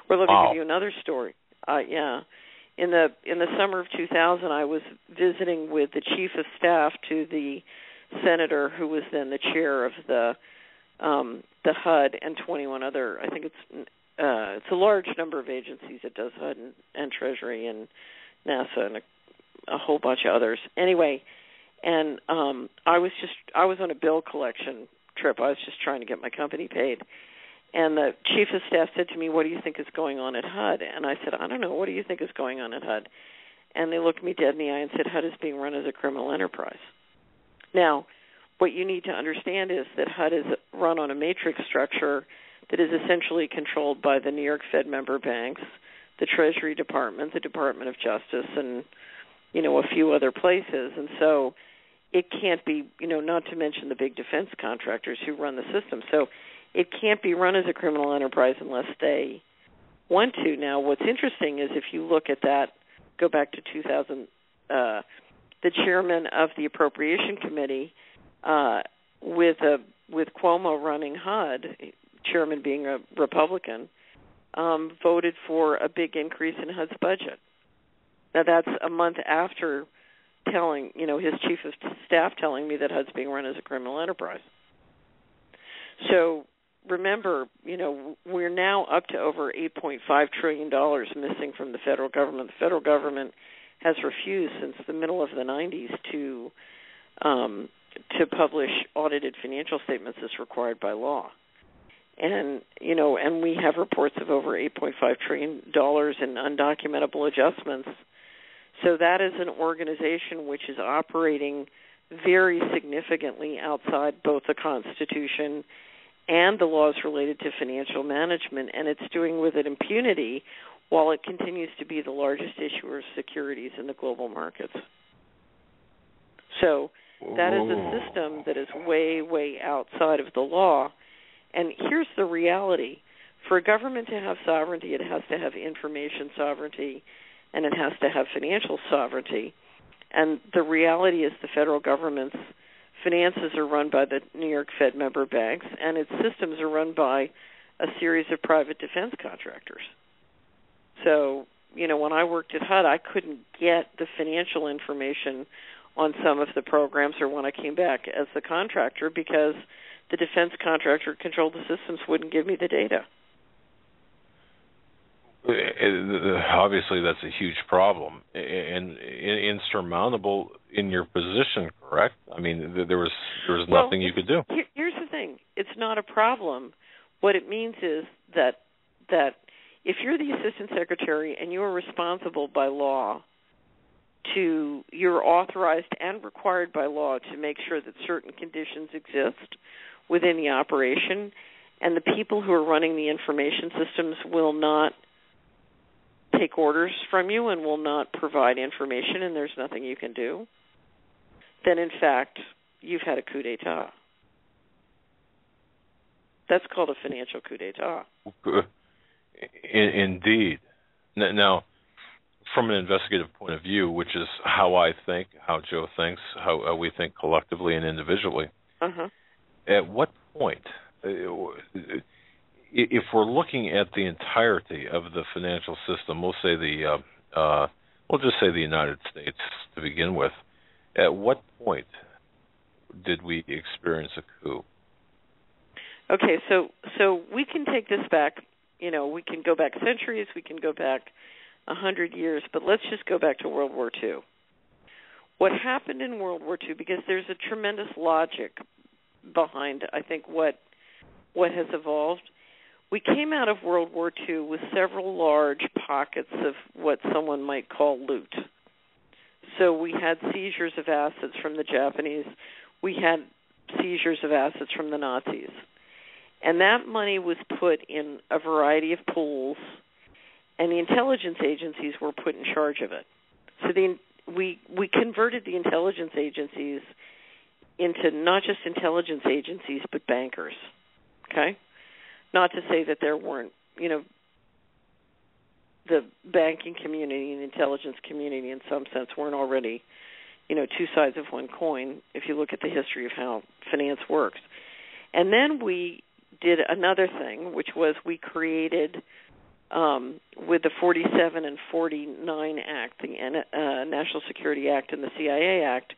Well, let me give you another story. In the summer of 2000, I was visiting with the chief of staff to the senator who was then the chair of the HUD and 21 other. I think it's a large number of agencies that does HUD and Treasury and NASA and a whole bunch of others. Anyway, and I was on a bill collection trip. I was just trying to get my company paid. And the chief of staff said to me, what do you think is going on at HUD? And I said, I don't know. What do you think is going on at HUD? And they looked me dead in the eye and said, HUD is being run as a criminal enterprise. Now, what you need to understand is that HUD is run on a matrix structure that is essentially controlled by the New York Fed member banks, the Treasury Department, the Department of Justice, and, a few other places. And so it can't be, not to mention the big defense contractors who run the system. So it can't be run as a criminal enterprise unless they want to. Now, what's interesting is if you look at that, go back to 2000, the chairman of the Appropriation Committee, with Cuomo running HUD, chairman being a Republican, voted for a big increase in HUD's budget. Now, that's a month after telling, his chief of staff telling me that HUD's being run as a criminal enterprise. So remember, we're now up to over $8.5 trillion missing from the federal government. The federal government has refused since the middle of the 90s to publish audited financial statements as required by law. And, and we have reports of over $8.5 trillion in undocumentable adjustments. So that is an organization which is operating very significantly outside both the Constitution and the laws related to financial management, and it's doing with it impunity while it continues to be the largest issuer of securities in the global markets. So that is a system that is way, way outside of the law. And here's the reality. For a government to have sovereignty, it has to have information sovereignty, and it has to have financial sovereignty. And the reality is the federal government's finances are run by the New York Fed member banks, and its systems are run by a series of private defense contractors. So, when I worked at HUD, I couldn't get the financial information on some of the programs or when I came back as the contractor because the defense contractor controlled the systems, wouldn't give me the data. Obviously, that's a huge problem and insurmountable in your position, correct? I mean, there was nothing you could do. Here's the thing: it's not a problem. What it means is that if you're the assistant secretary and you are responsible by law you're authorized and required by law to make sure that certain conditions exist within the operation, and the people who are running the information systems will not take orders from you and will not provide information and there's nothing you can do, then in fact you've had a coup d'etat. That's called a financial coup d'etat. Indeed. Now, from an investigative point of view, which is how I think, how Joe thinks, how we think collectively and individually, at what point, if we're looking at the entirety of the financial system, we'll just say the United States to begin with, at what point did we experience a coup? Okay, so we can take this back. We can go back centuries, we can go back 100 years, but let's just go back to World War II. What happened in World War II, because there's a tremendous logic behind, I think, what has evolved. We came out of World War II with several large pockets of what someone might call loot. So we had seizures of assets from the Japanese. We had seizures of assets from the Nazis. And that money was put in a variety of pools, and the intelligence agencies were put in charge of it. So we converted the intelligence agencies into not just intelligence agencies, but bankers, okay? Not to say that there weren't, the banking community and intelligence community in some sense weren't already, two sides of one coin if you look at the history of how finance works. And then we did another thing, which was we created, with the 47 and 49 Act, the National Security Act and the CIA Act,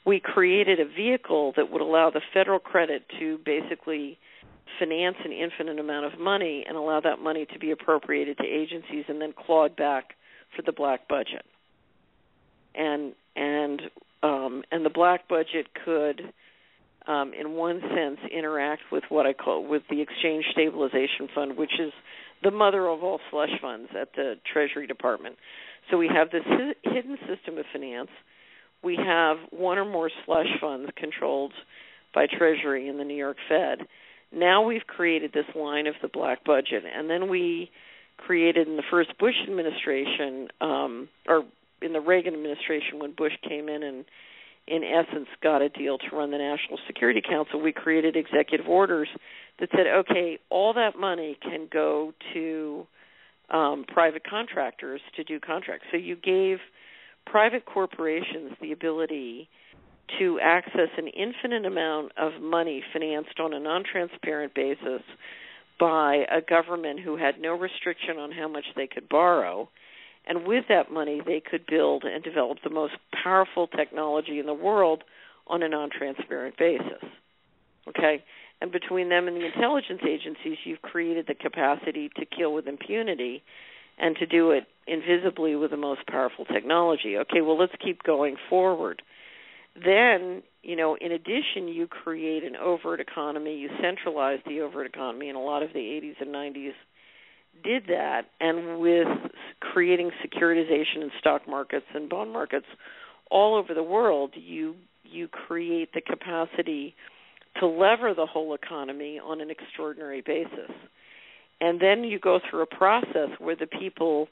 we created a vehicle that would allow the federal credit to basically finance an infinite amount of money and allow that money to be appropriated to agencies and then clawed back for the black budget. And the black budget could, in one sense, interact with what I call with the Exchange Stabilization Fund, which is the mother of all slush funds at the Treasury Department. So we have this hidden system of finance. We have one or more slush funds controlled by Treasury and the New York Fed. Now we've created this line of the black budget, and then we created in the first Bush administration, or in the Reagan administration when Bush came in essence got a deal to run the National Security Council, we created executive orders that said, okay, all that money can go to private contractors to do contracts. So you gave private corporations the ability to access an infinite amount of money financed on a non-transparent basis by a government who had no restriction on how much they could borrow. And with that money, they could build and develop the most powerful technology in the world on a non-transparent basis. Okay? And between them and the intelligence agencies, you've created the capacity to kill with impunity and to do it invisibly with the most powerful technology. Okay, well, let's keep going forward. Then, in addition, you create an overt economy. You centralize the overt economy, and a lot of the 80s and 90s did that. And with creating securitization in stock markets and bond markets all over the world, you create the capacity to lever the whole economy on an extraordinary basis. And then you go through a process where the people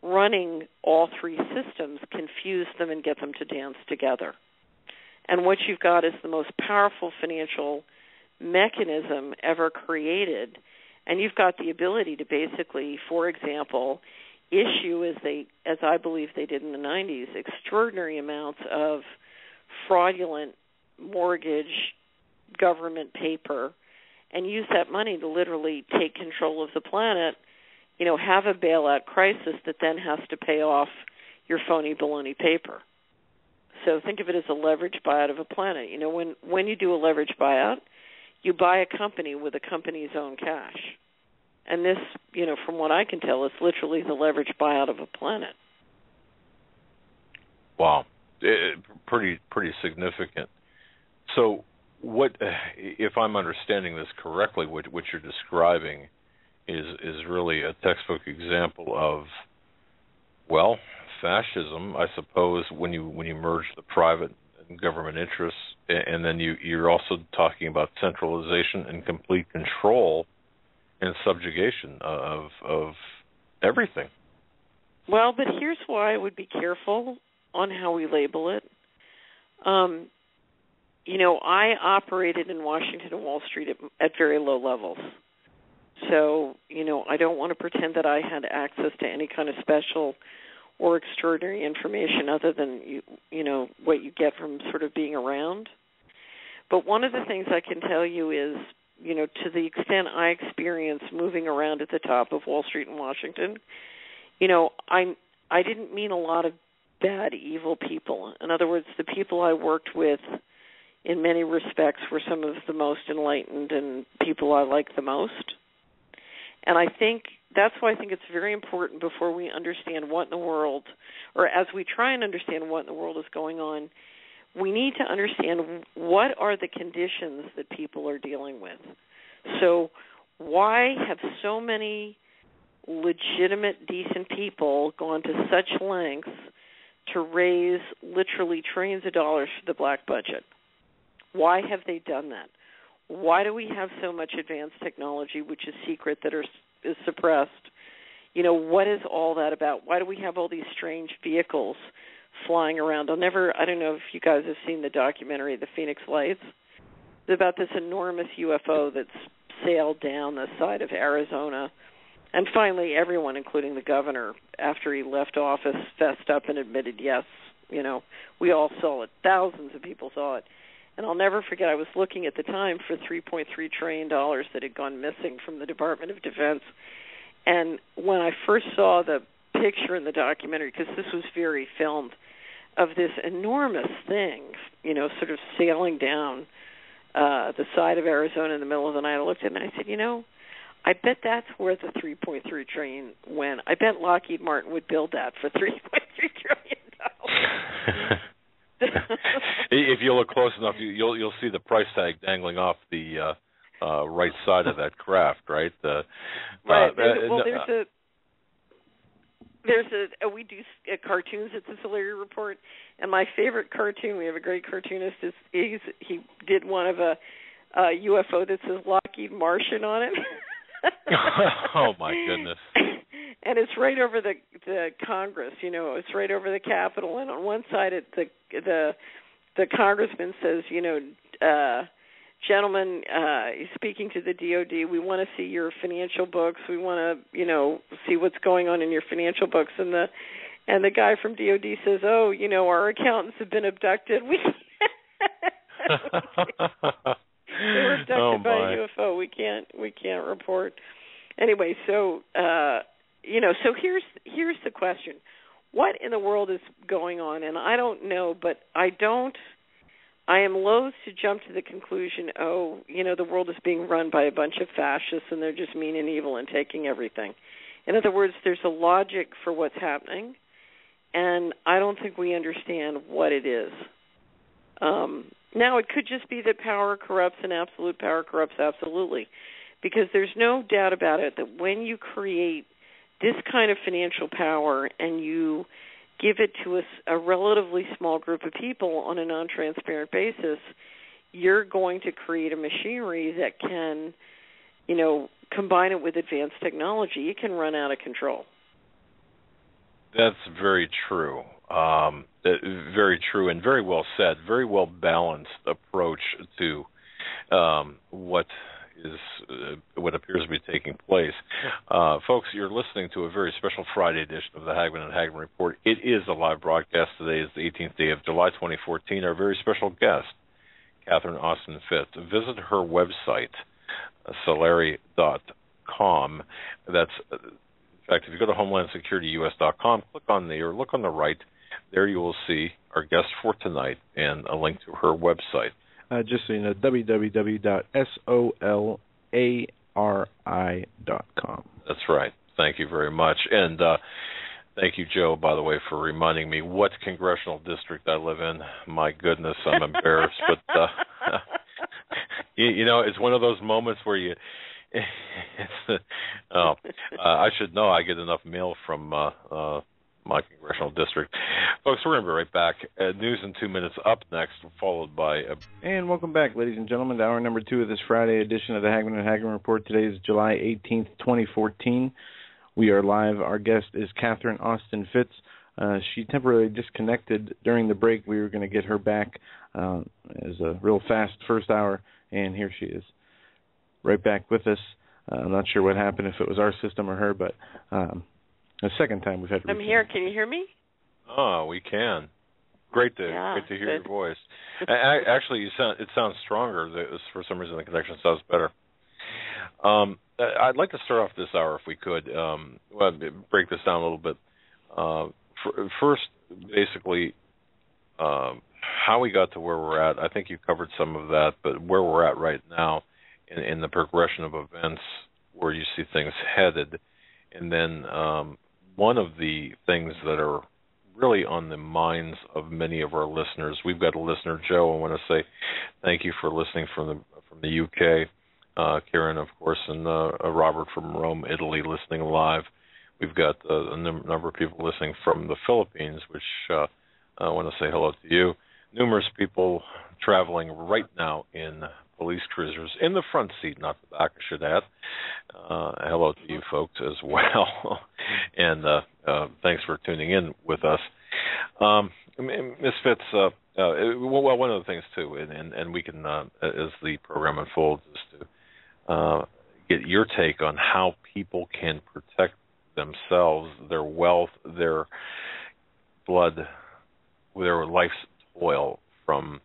running all three systems confuse them and get them to dance together. And what you've got is the most powerful financial mechanism ever created. And you've got the ability to basically, for example, issue, as I believe they did in the 90s, extraordinary amounts of fraudulent mortgage government paper and use that money to literally take control of the planet, have a bailout crisis that then has to pay off your phony baloney paper. So think of it as a leverage buyout of a planet. When you do a leverage buyout, you buy a company with a company's own cash. And this, from what I can tell, is literally the leverage buyout of a planet. Wow. Pretty significant. So what, if I'm understanding this correctly, what you're describing is really a textbook example of, well, fascism, I suppose, when you merge the private and government interests, and then you're also talking about centralization and complete control and subjugation of everything. Well, but here's why I would be careful on how we label it. I operated in Washington and Wall Street at very low levels. So, I don't want to pretend that I had access to any kind of special or extraordinary information other than, what you get from sort of being around. But one of the things I can tell you is, to the extent I experienced moving around at the top of Wall Street in Washington, I didn't meet a lot of bad, evil people. In other words, the people I worked with in many respects were some of the most enlightened and people I like the most. And I think that's why I think it's very important before we understand what in the world, or as we try and understand what in the world is going on, we need to understand what are the conditions that people are dealing with. So why have so many legitimate, decent people gone to such lengths to raise literally trillions of dollars for the black budget? Why have they done that? Why do we have so much advanced technology which is secret that is suppressed? What is all that about? Why do we have all these strange vehicles flying around? I don't know if you guys have seen the documentary, The Phoenix Lights. It's about this enormous UFO that's sailed down the side of Arizona. And finally, everyone, including the governor, after he left office, fessed up and admitted, yes, we all saw it. Thousands of people saw it. And I'll never forget, I was looking at the time for $3.3 trillion that had gone missing from the Department of Defense. And when I first saw the picture in the documentary, because this was very filmed, of this enormous thing, sort of sailing down the side of Arizona in the middle of the night, I looked at it and I said, I bet that's where the $3.3 trillion went. I bet Lockheed Martin would build that for $3.3 trillion. If you look close enough, you'll see the price tag dangling off the right side of that craft, right? Right. We do cartoons at the Celery Report, and my favorite cartoon, we have a great cartoonist, he did one of a UFO that says Lockheed Martian on it. Oh my goodness. And it's right over the Congress, it's right over the Capitol, and on one side the congressman says, gentlemen, speaking to the DOD, we want to see your financial books. We want to, see what's going on in your financial books. And the guy from DOD says, oh, our accountants have been abducted. They were abducted by a UFO. We can't report. Anyway, so so here's the question: what in the world is going on? And I don't know, but I am loath to jump to the conclusion, the world is being run by a bunch of fascists and they're just mean and evil and taking everything. In other words, there's a logic for what's happening, and I don't think we understand what it is. Now, it could just be that power corrupts and absolute power corrupts absolutely, because there's no doubt about it that when you create this kind of financial power and you give it to a relatively small group of people on a non-transparent basis, you're going to create a machinery that can, combine it with advanced technology. It can run out of control. That's very true. Very true and very well said. Very well balanced approach to what appears to be taking place. Folks, you're listening to a very special Friday edition of the Hagmann and Hagmann Report. It is a live broadcast. Today is the 18th day of July 2014. Our very special guest, Catherine Austin Fitz. Visit her website, Solari.com. That's, in fact, if you go to HomelandSecurityUS.com, click on look on the right. There you will see our guest for tonight and a link to her website. Just so you know, www.solari.com. That's right. Thank you very much. And thank you, Joe, by the way, for reminding me what congressional district I live in. My goodness, I'm embarrassed. But, it's one of those moments where I should know. I get enough mail from my congressional district. Folks, we're going to be right back. News in 2 minutes up next, followed by... And welcome back, ladies and gentlemen, to hour number 2 of this Friday edition of the Hagmann and Hagmann Report. Today is July 18th, 2014. We are live. Our guest is Catherine Austin Fitts. She temporarily disconnected during the break. We were going to get her back as a real fast first hour, and here she is, right back with us. I'm not sure what happened, if it was our system or her, but the second time we've had to. I'm here. Can you hear me? Oh, we can. Great to hear your voice. Actually, it sounds stronger. For some reason, the connection sounds better. I'd like to start off this hour, if we could, break this down a little bit. First, basically, how we got to where we're at. I think you covered some of that, but where we're at right now in the progression of events, where you see things headed. And then one of the things that are really on the minds of many of our listeners, we've got a listener, Joe. I want to say thank you for listening from the UK. Karen, of course, and Robert from Rome, Italy, listening live. We've got a number of people listening from the Philippines, which I want to say hello to you. Numerous people traveling right now in police cruisers, in the front seat, not the back, I should add. Hello to you folks as well. And thanks for tuning in with us. Ms. Fitts, one of the things, too, and we can, as the program unfolds, is to get your take on how people can protect themselves, their wealth, their blood, their life's toil from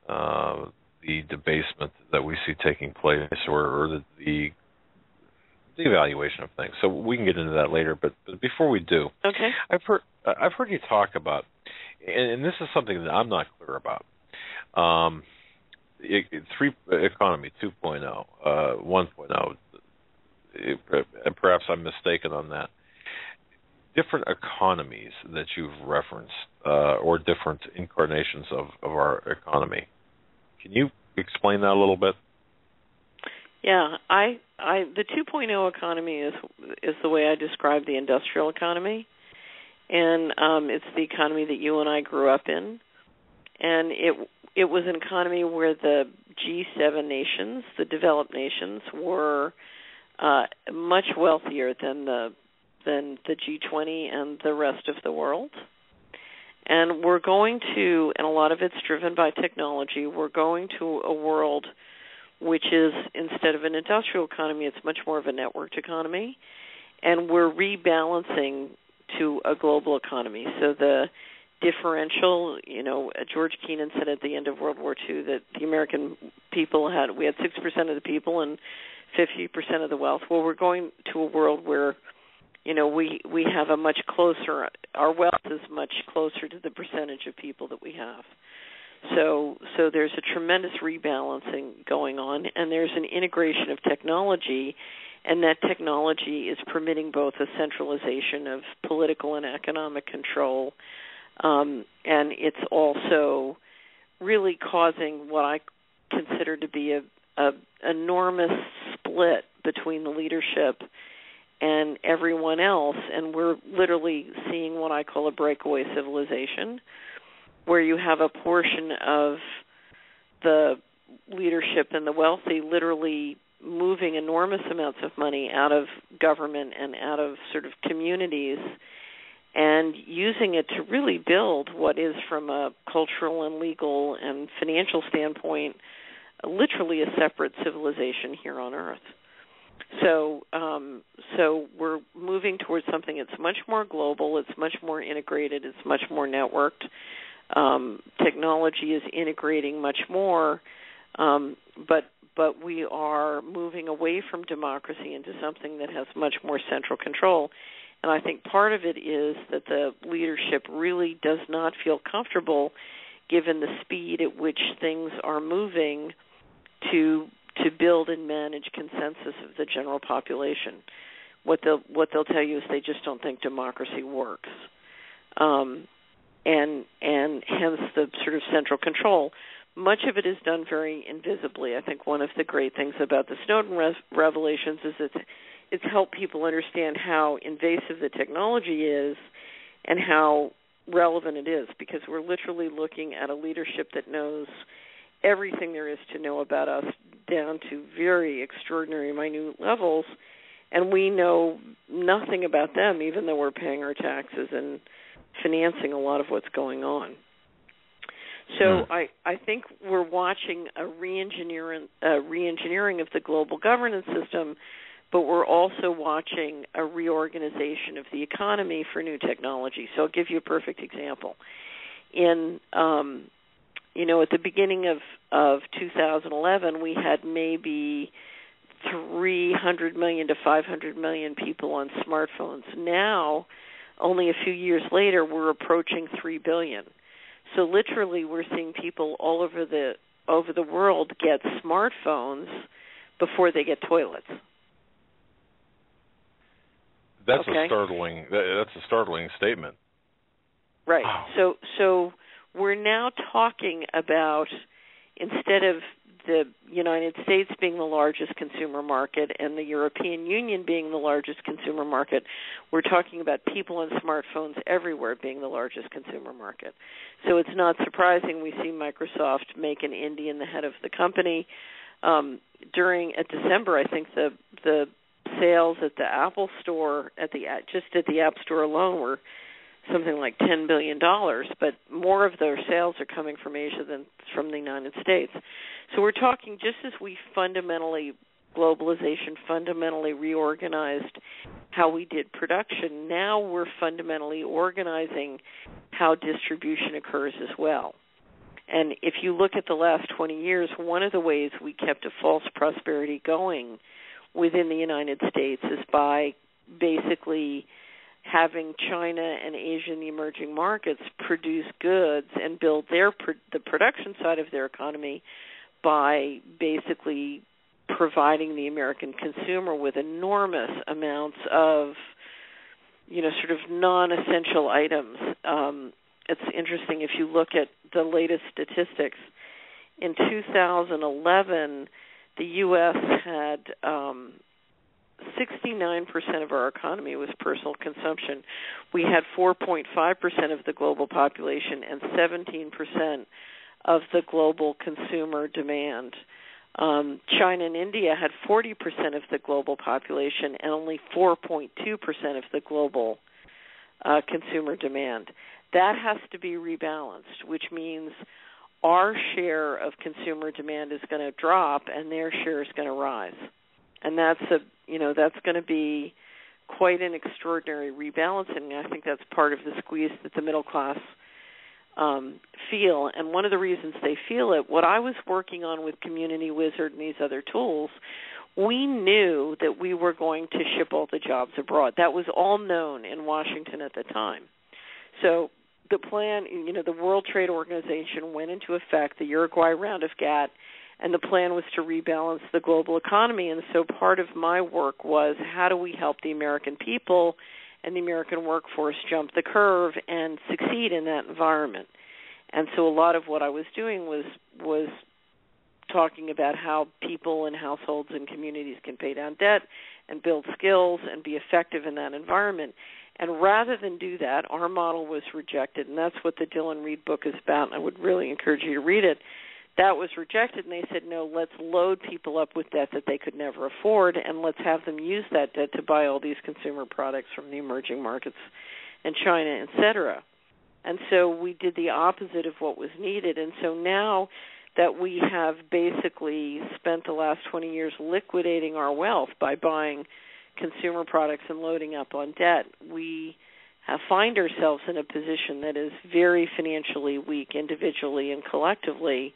the debasement that we see taking place, or the evaluation of things. So we can get into that later. But before we do, okay, I've heard you talk about, and this is something that I'm not clear about. Economy 2.0, 1.0. Perhaps I'm mistaken on that. Different economies that you've referenced, or different incarnations of our economy. Can you explain that a little bit? Yeah, the 2.0 economy is the way I describe the industrial economy, and it's the economy that you and I grew up in, and it was an economy where the G7 nations, the developed nations, were much wealthier than the G20 and the rest of the world. And we're going to, and a lot of it's driven by technology, we're going to a world which is, instead of an industrial economy, it's much more of a networked economy. And we're rebalancing to a global economy. So the differential, George Kennan said at the end of World War II that the American people we had 6% of the people and 50% of the wealth. Well, we're going to a world where we have a much closer, our wealth is much closer to the percentage of people that we have. So there's a tremendous rebalancing going on, and there's an integration of technology, and that technology is permitting both a centralization of political and economic control, and it's also really causing what I consider to be a enormous split between the leadership and everyone else, and we're literally seeing what I call a breakaway civilization, where you have a portion of the leadership and the wealthy literally moving enormous amounts of money out of government and out of sort of communities and using it to really build what is, from a cultural and legal and financial standpoint, literally a separate civilization here on Earth. So we're moving towards something that's much more global, it's much more integrated, it's much more networked. Technology is integrating much more, but we are moving away from democracy into something that has much more central control. And I think part of it is that the leadership really does not feel comfortable, given the speed at which things are moving, to build and manage consensus of the general population. What they'll tell you is they just don't think democracy works, and hence the sort of central control. Much of it is done very invisibly. I think one of the great things about the Snowden revelations is it's helped people understand how invasive the technology is and how relevant it is, because we're literally looking at a leadership that knows everything there is to know about us, down to very extraordinary minute levels, And we know nothing about them, even though we're paying our taxes and financing a lot of what's going on. So I think we're watching a re-engineering of the global governance system, but we're also watching a reorganization of the economy for new technology. So I'll give you a perfect example. In at the beginning of 2011, we had maybe 300 million to 500 million people on smartphones. Now, only a few years later, we're approaching 3 billion. So literally, we're seeing people all over the world get smartphones before they get toilets. That's a startling statement. Right. Wow. So we're now talking about, instead of the United States being the largest consumer market and the European Union being the largest consumer market, we're talking about people and smartphones everywhere being the largest consumer market. So it's not surprising we see Microsoft make an Indian the head of the company. At December, I think the sales at the Apple Store, just at the App Store alone, were something like $10 billion, but more of their sales are coming from Asia than from the United States. So we're talking, just as globalization fundamentally reorganized how we did production, now we're fundamentally organizing how distribution occurs as well. And if you look at the last 20 years, one of the ways we kept a false prosperity going within the United States is by basically having China and Asia and the emerging markets produce goods and build the production side of their economy by basically providing the American consumer with enormous amounts of, sort of non-essential items. It's interesting, if you look at the latest statistics, in 2011, the U.S. had 69% of our economy was personal consumption. We had 4.5% of the global population and 17% of the global consumer demand. China and India had 40% of the global population and only 4.2% of the global consumer demand. That has to be rebalanced, which means our share of consumer demand is going to drop and their share is going to rise. And that's going to be quite an extraordinary rebalancing. I think that's part of the squeeze that the middle class feel. And one of the reasons they feel it, what I was working on with Community Wizard and these other tools, we knew that we were going to ship all the jobs abroad. That was all known in Washington at the time. So the plan, the World Trade Organization went into effect, the Uruguay round of GATT, and the plan was to rebalance the global economy. And so part of my work was, how do we help the American people and the American workforce jump the curve and succeed in that environment? And so a lot of what I was doing was talking about how people and households and communities can pay down debt and build skills and be effective in that environment. And rather than do that, our model was rejected, and that's what the Dylan Reed book is about, and I would really encourage you to read it. That was rejected, and they said, no, let's load people up with debt that they could never afford, and let's have them use that debt to buy all these consumer products from the emerging markets and China, et cetera. And so we did the opposite of what was needed. And so now that we have basically spent the last 20 years liquidating our wealth by buying consumer products and loading up on debt, we find ourselves in a position that is very financially weak individually and collectively,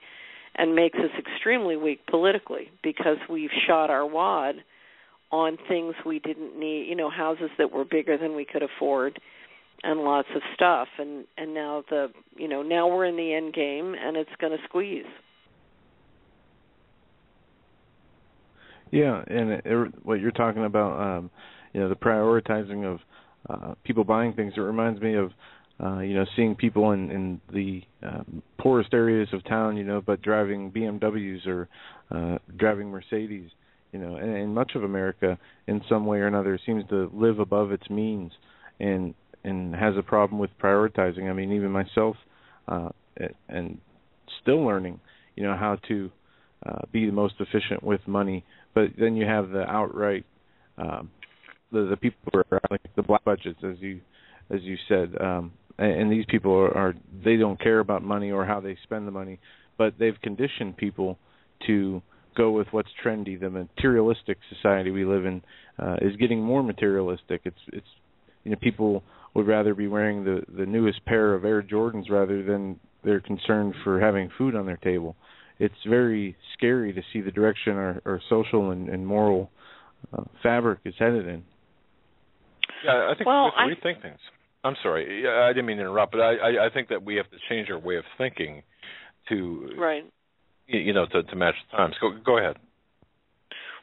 and makes us extremely weak politically, because we've shot our wad on things we didn't need, houses that were bigger than we could afford and lots of stuff. And now now we're in the end game, and it's going to squeeze. Yeah, and what you're talking about, the prioritizing of people buying things, it reminds me of seeing people in the poorest areas of town, but driving BMWs or driving Mercedes, and much of America in some way or another seems to live above its means and has a problem with prioritizing. I mean, even myself, and still learning, how to be the most efficient with money. But then you have the outright the people who are like the black budgets, as you said, and these people are they don't care about money or how they spend the money, but they've conditioned people to go with what's trendy. The materialistic society we live in is getting more materialistic. It's people would rather be wearing the newest pair of Air Jordans rather than they're concerned for having food on their table. It's very scary to see the direction our social and moral fabric is headed in. Yeah, I think we have to rethink things. I'm sorry, I didn't mean to interrupt, but I think that we have to change our way of thinking to to match the times. Go ahead.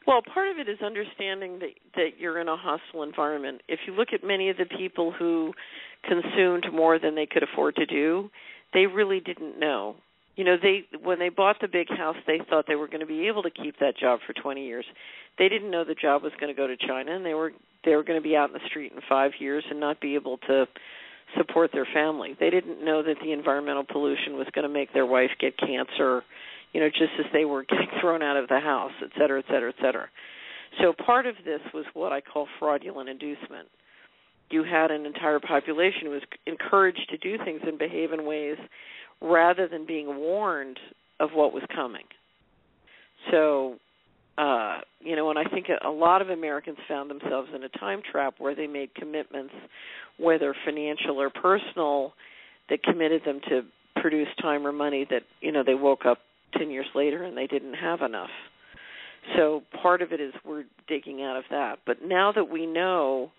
Well, part of it is understanding that you're in a hostile environment. If you look at many of the people who consumed more than they could afford to do, they really didn't know. When they bought the big house, they thought they were going to be able to keep that job for 20 years. They didn't know the job was going to go to China, and they were going to be out in the street in 5 years and not be able to support their family. They didn't know that the environmental pollution was going to make their wife get cancer, just as they were getting thrown out of the house, et cetera, et cetera, et cetera. So part of this was what I call fraudulent inducement. You had an entire population who was encouraged to do things and behave in ways rather than being warned of what was coming. So, and I think a lot of Americans found themselves in a time trap where they made commitments, whether financial or personal, that committed them to produce time or money that, they woke up 10 years later and they didn't have enough. So part of it is we're digging out of that. But now that we know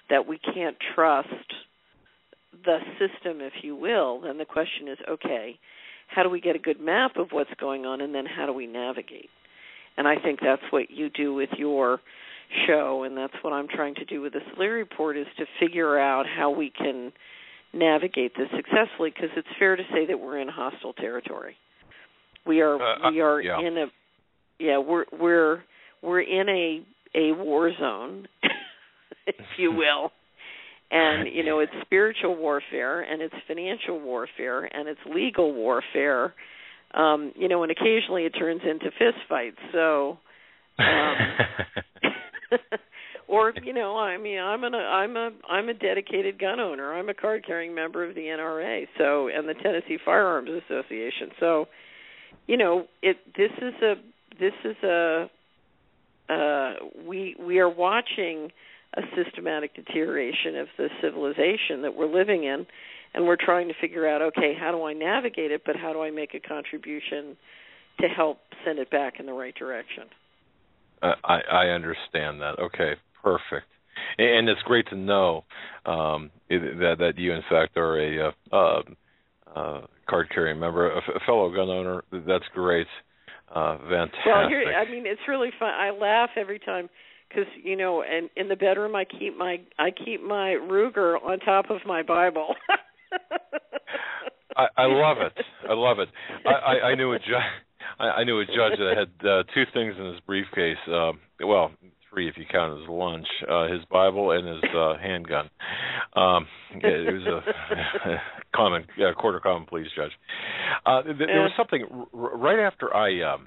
that we can't trust the system, if you will, then the question is, okay, how do we get a good map of what's going on, and then how do we navigate? And I think that's what you do with your show, and that's what I'm trying to do with this Leary Report, is to figure out how we can navigate this successfully, because it's fair to say that we're in hostile territory. We're in a war zone, if you will. And, it's spiritual warfare, and it's financial warfare, and it's legal warfare, and occasionally it turns into fist fights. So, or, I'm a dedicated gun owner. I'm a card-carrying member of the NRA, and the Tennessee Firearms Association. So, we are watching a systematic deterioration of the civilization that we're living in, and we're trying to figure out, okay, how do I navigate it, but how do I make a contribution to help send it back in the right direction? I understand that. Okay, perfect. And it's great to know that you, in fact, are a card-carrying member, a fellow gun owner. That's great. Fantastic. Well, it's really fun. I laugh every time. Because and in the bedroom I keep my Ruger on top of my Bible. I love it. I love it. I knew a judge that had two things in his briefcase. Well, three if you count his lunch, his Bible and his handgun. It was a quarter common pleas judge. There was something right after I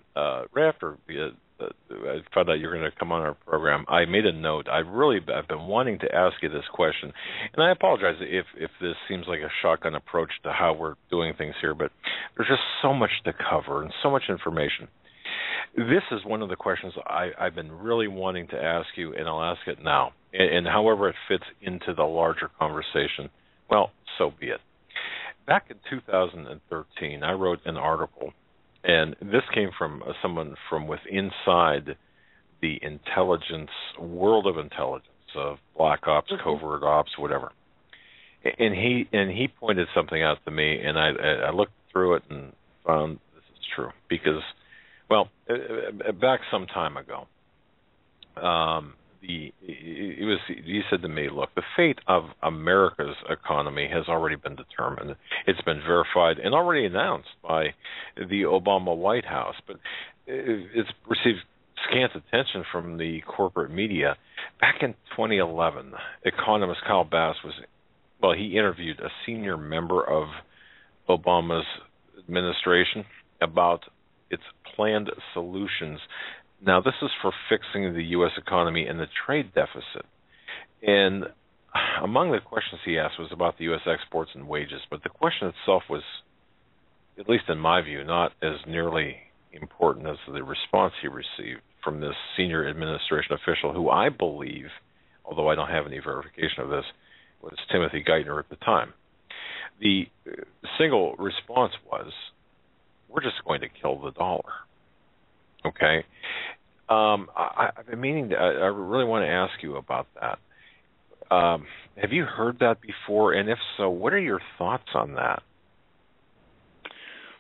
found out you're going to come on our program. I made a note. I've been wanting to ask you this question, and I apologize if this seems like a shotgun approach to how we're doing things here, but there's just so much to cover and so much information. This is one of the questions I've been really wanting to ask you, and I'll ask it now. And however it fits into the larger conversation, well, so be it. Back in 2013, I wrote an article, and this came from someone from inside the world of intelligence, of black ops, covert ops, whatever. And he pointed something out to me, and I looked through it and found this is true because, well, back some time ago, he said to me, look, the fate of America's economy has already been determined. It's been verified and already announced by the Obama White House, but it's received scant attention from the corporate media. Back in 2011, economist Kyle Bass he interviewed a senior member of Obama's administration about its planned solutions. Now, this is for fixing the U.S. economy and the trade deficit. And among the questions he asked was about the U.S. exports and wages, but the question itself was, at least in my view, not as nearly important as the response he received from this senior administration official who I believe, although I don't have any verification of this, was Timothy Geithner at the time. The single response was, we're just going to kill the dollar. Okay? I've been meaning to, I really want to ask you about that. Have you heard that before? And if so, what are your thoughts on that?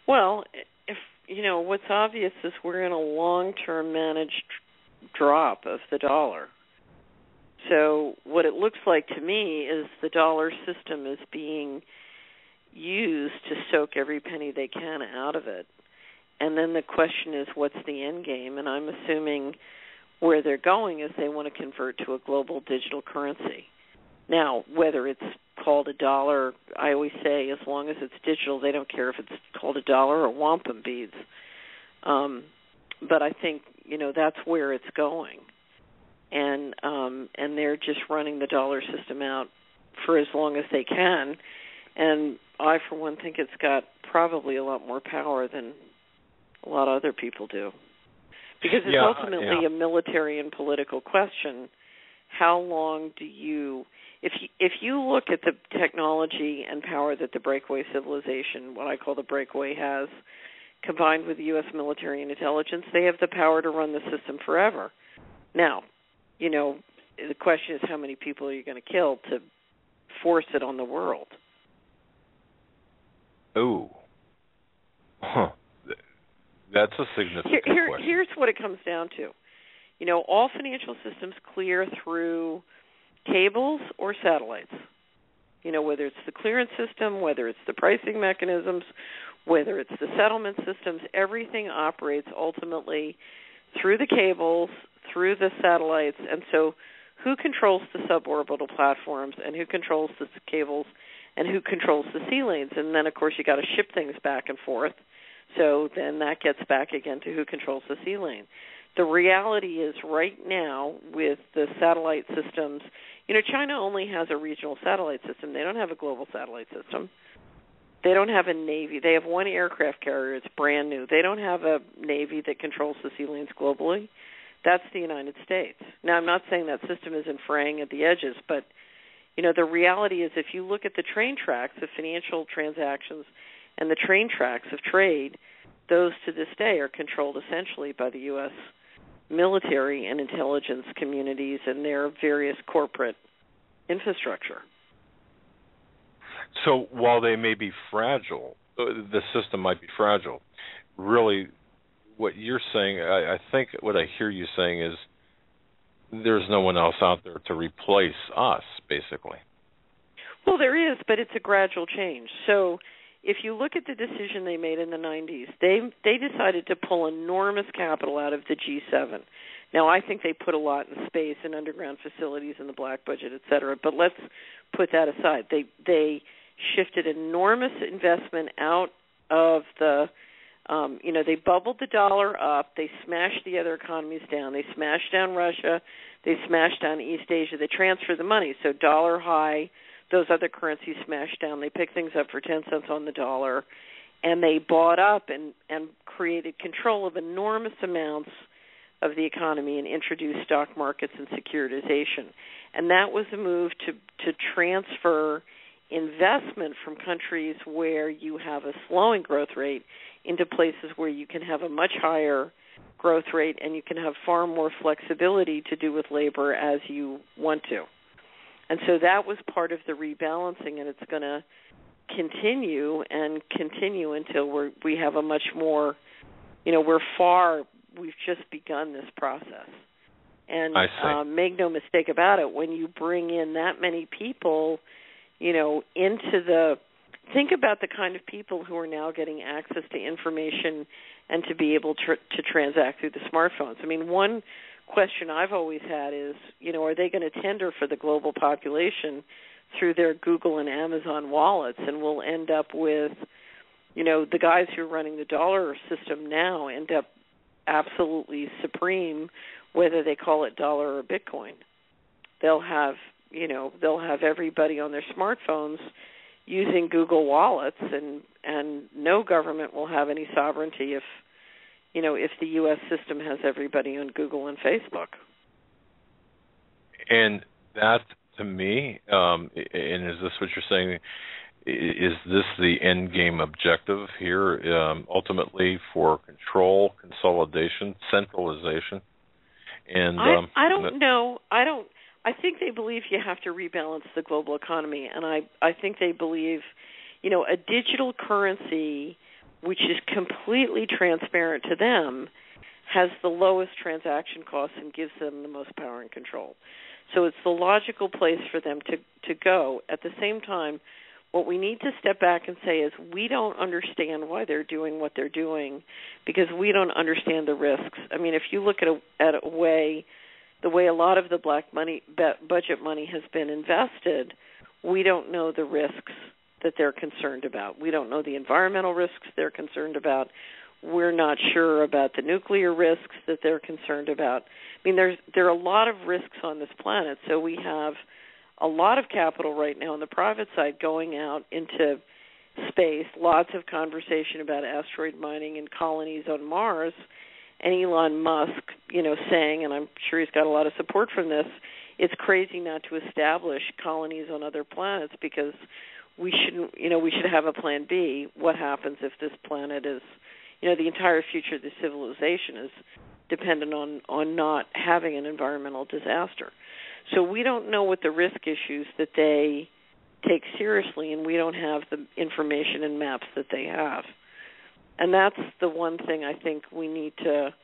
Well, if what's obvious is we're in a long-term managed drop of the dollar. So what it looks like to me is the dollar system is being used to soak every penny they can out of it. And then the question is, what's the end game? And I'm assuming where they're going is they want to convert to a global digital currency. Now, whether it's called a dollar, I always say as long as it's digital, they don't care if it's called a dollar or wampum beads. But I think, that's where it's going. And they're just running the dollar system out for as long as they can. And I, for one, think it's got probably a lot more power than a lot of other people do. Because it's ultimately a military and political question. How long do you... If you look at the technology and power that the breakaway civilization, what I call the breakaway, has, combined with the U.S. military and intelligence, they have the power to run the system forever. Now, the question is how many people are you going to kill to force it on the world? Oh. Huh. That's a significant question. Here's what it comes down to. All financial systems clear through cables or satellites. Whether it's the clearance system, whether it's the pricing mechanisms, whether it's the settlement systems, everything operates ultimately through the cables, through the satellites. And so who controls the suborbital platforms and who controls the cables and who controls the sea lanes? And then, of course, you got to ship things back and forth. So then that gets back again to who controls the sea lane. The reality is right now with the satellite systems, China only has a regional satellite system. They don't have a global satellite system. They don't have a Navy. They have one aircraft carrier. It's brand new. They don't have a Navy that controls the sea lanes globally. That's the United States. Now, I'm not saying that system isn't fraying at the edges, but, the reality is if you look at the train tracks of financial transactions and the train tracks of trade, those to this day are controlled essentially by the U.S. military and intelligence communities and their various corporate infrastructure. So while they may be fragile, the system might be fragile, really what you're saying, I think what I hear you saying is there's no one else out there to replace us, basically. Well, there is, but it's a gradual change. So if you look at the decision they made in the 90s, they decided to pull enormous capital out of the G7. Now, I think they put a lot in space and underground facilities and the black budget, et cetera, but let's put that aside. They shifted enormous investment out of the, they bubbled the dollar up. They smashed the other economies down. They smashed down Russia. They smashed down East Asia. They transferred the money. So dollar high, those other currencies smashed down. They picked things up for 10 cents on the dollar, and they bought up and created control of enormous amounts of the economy and introduced stock markets and securitization. And that was a move to transfer investment from countries where you have a slowing growth rate into places where you can have a much higher growth rate and you can have far more flexibility to do with labor as you want to. And so that was part of the rebalancing, and it's going to continue until we have a much more, we've just begun this process. And make no mistake about it, when you bring in that many people, think about the kind of people who are now getting access to information and to be able to transact through the smartphones. I mean, one question I've always had is, are they going to tender for the global population through their Google and Amazon wallets, and we'll end up with, the guys who are running the dollar system now end up absolutely supreme, whether they call it dollar or Bitcoin. They'll have they'll have everybody on their smartphones using Google Wallets, and no government will have any sovereignty if the U.S. system has everybody on Google and Facebook. And that, to me, and is this what you're saying? Is this the end game objective here, ultimately, for control, consolidation, centralization? And I don't know. I think they believe you have to rebalance the global economy, and I think they believe, a digital currency which is completely transparent to them has the lowest transaction costs and gives them the most power and control. So it's the logical place for them to go. At the same time, what we need to step back and say is we don't understand why they're doing what they're doing because we don't understand the risks. I mean, if you look at the way a lot of the black money, budget money has been invested, we don't know the risks that they're concerned about. We don't know the environmental risks they're concerned about. We're not sure about the nuclear risks that they're concerned about. I mean, there are a lot of risks on this planet, so we have a lot of capital right now on the private side going out into space, lots of conversation about asteroid mining and colonies on Mars, and Elon Musk, saying, and I'm sure he's got a lot of support from this, it's crazy not to establish colonies on other planets because we should have a plan B. What happens if this planet is, the entire future of the civilization is dependent on not having an environmental disaster. So we don't know what the risk issues that they take seriously, and we don't have the information and maps that they have. And that's the one thing I think we need to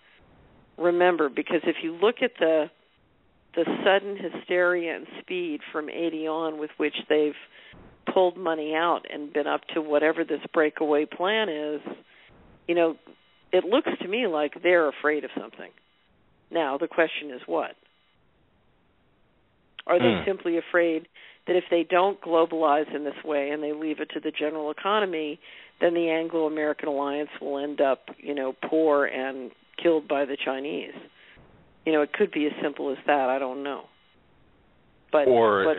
remember, because if you look at the sudden hysteria and speed from 80 on with which they've pulled money out and been up to whatever this breakaway plan is, it looks to me like they're afraid of something. Now, the question is what? Are they simply afraid that if they don't globalize in this way and they leave it to the general economy, then the Anglo-American alliance will end up, poor and killed by the Chinese? It could be as simple as that. I don't know. But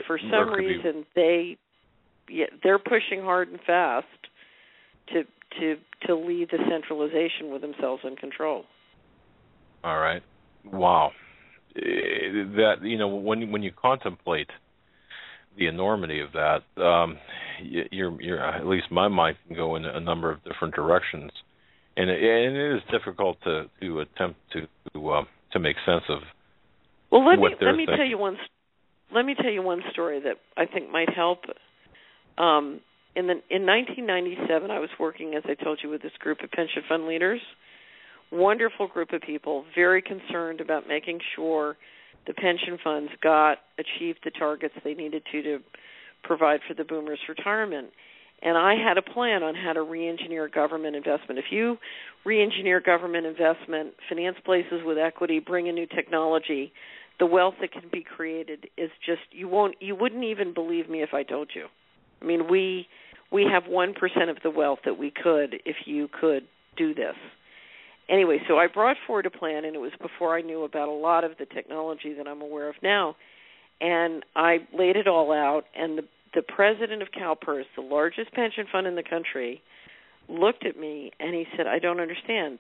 for some reason, they're pushing hard and fast to lead the centralization with themselves in control. All right. Wow. That when you contemplate the enormity of that, you're at least my mind can go in a number of different directions, and it is difficult to attempt to make sense of. Well, let me tell you one story that I think might help. In 1997, I was working, as I told you, with this group of pension fund leaders. Wonderful group of people, very concerned about making sure the pension funds achieved the targets they needed to provide for the boomers' retirement. And I had a plan on how to re-engineer government investment. If you re-engineer government investment, finance places with equity, bring in new technology, the wealth that can be created is just, you wouldn't even believe me if I told you. I mean, we have 1% of the wealth that we could if you could do this. Anyway, so I brought forward a plan, and it was before I knew about a lot of the technology that I'm aware of now. And I laid it all out, and the president of CalPERS, the largest pension fund in the country, looked at me, and he said, I don't understand.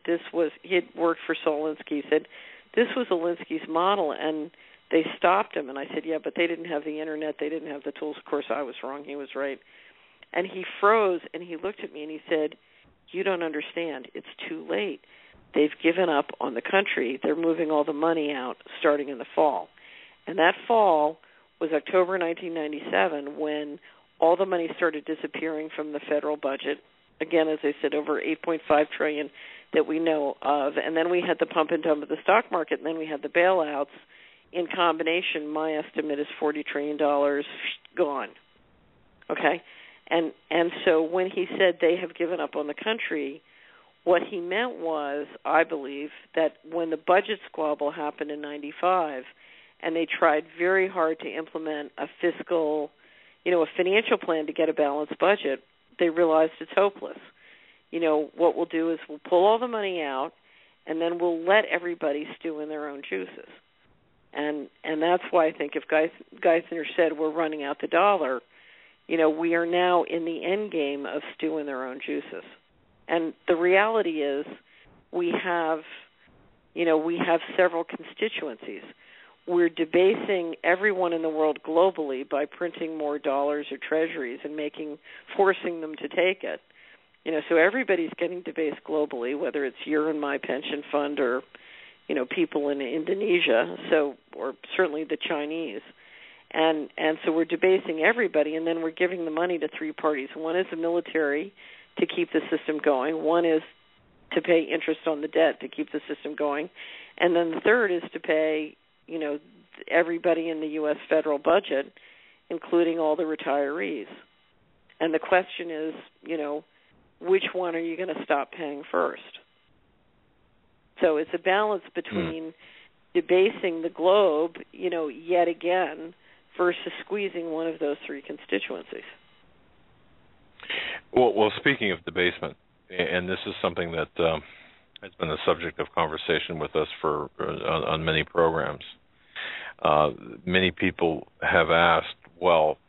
He had worked for Saul Alinsky. He said, this was Alinsky's model, and they stopped him. And I said, yeah, but they didn't have the Internet. They didn't have the tools. Of course, I was wrong. He was right. And he froze, and he looked at me, and he said, you don't understand. It's too late. They've given up on the country. They're moving all the money out starting in the fall. And that fall was October 1997 when all the money started disappearing from the federal budget. Again, as I said, over $8.5 trillion that we know of. And then we had the pump and dump of the stock market, and then we had the bailouts. In combination, my estimate is $40 trillion gone. Okay? And so when he said they have given up on the country, what he meant was, I believe, that when the budget squabble happened in 95 and they tried very hard to implement a financial plan to get a balanced budget, they realized it's hopeless. What we'll do is we'll pull all the money out and then we'll let everybody stew in their own juices. And that's why I think if Geithner said we're running out the dollar, we are now in the end game of stewing their own juices. And the reality is we have several constituencies. We're debasing everyone in the world globally by printing more dollars or treasuries and forcing them to take it. So everybody's getting debased globally, whether it's your and my pension fund or, people in Indonesia, or certainly the Chinese. And so we're debasing everybody, and then we're giving the money to three parties. One is the military to keep the system going. One is to pay interest on the debt to keep the system going. And then the third is to pay, everybody in the U.S. federal budget, including all the retirees. And the question is, which one are you going to stop paying first? So it's a balance between debasing the globe, yet again, versus squeezing one of those three constituencies. Well, speaking of debasement, and this is something that has been a subject of conversation with us on many programs. Many people have asked, well,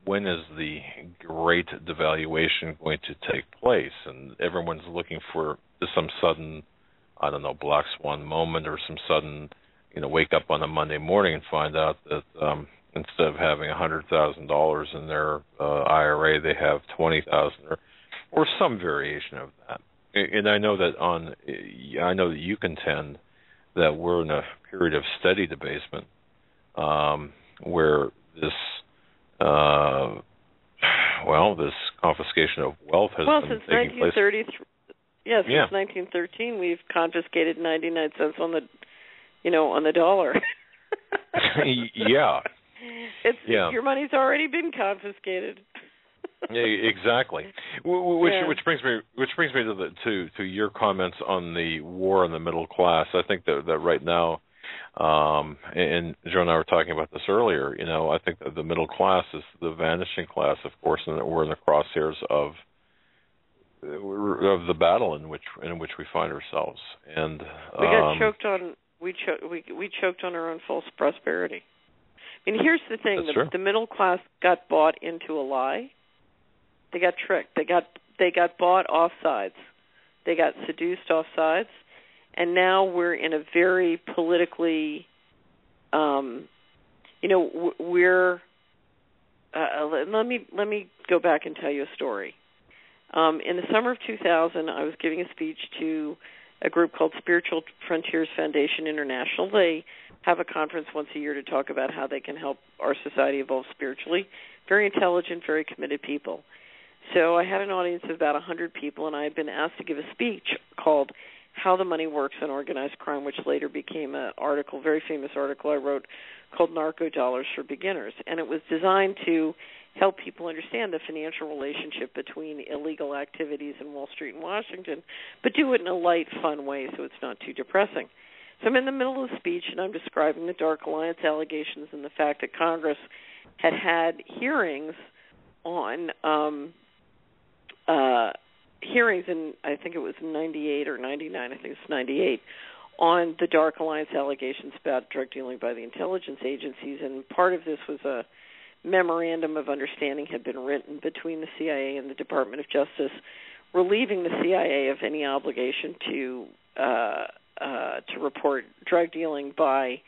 when is the great devaluation going to take place? And everyone's looking for some sudden, black swan moment, or some sudden, wake up on a Monday morning and find out that instead of having $100,000 in their IRA, they have $20,000 or some variation of that. And I know that you contend that we're in a period of steady debasement, where this confiscation of wealth has been taking place. Since 1913, we've confiscated 99 cents on the dollar. Yeah. Your money's already been confiscated. Yeah, exactly. Which brings me to your comments on the war on the middle class. I think that right now, and Joe and I were talking about this earlier. I think that the middle class is the vanishing class, of course, and that we're in the crosshairs of the battle in which we find ourselves. And we got choked on. We choked on our own false prosperity. I mean, here's the thing: the middle class got bought into a lie. They got tricked. They got bought off sides. They got seduced off sides, and now we're in a very politically, we're. Let me go back and tell you a story. In the summer of 2000, I was giving a speech to a group called Spiritual Frontiers Foundation International. They have a conference once a year to talk about how they can help our society evolve spiritually. Very intelligent, very committed people. So I had an audience of about 100 people, and I had been asked to give a speech called How the Money Works in Organized Crime, which later became an article, very famous article I wrote called Narco Dollars for Beginners. And it was designed to help people understand the financial relationship between illegal activities in Wall Street and Washington, but do it in a light, fun way so it's not too depressing. So I'm in the middle of the speech, and I'm describing the Dark Alliance allegations and the fact that Congress had hearings on hearings in, I think it was 98 or 99, I think it's 98, on the Dark Alliance allegations about drug dealing by the intelligence agencies, and part of this was a memorandum of understanding had been written between the CIA and the Department of Justice, relieving the CIA of any obligation to report drug dealing by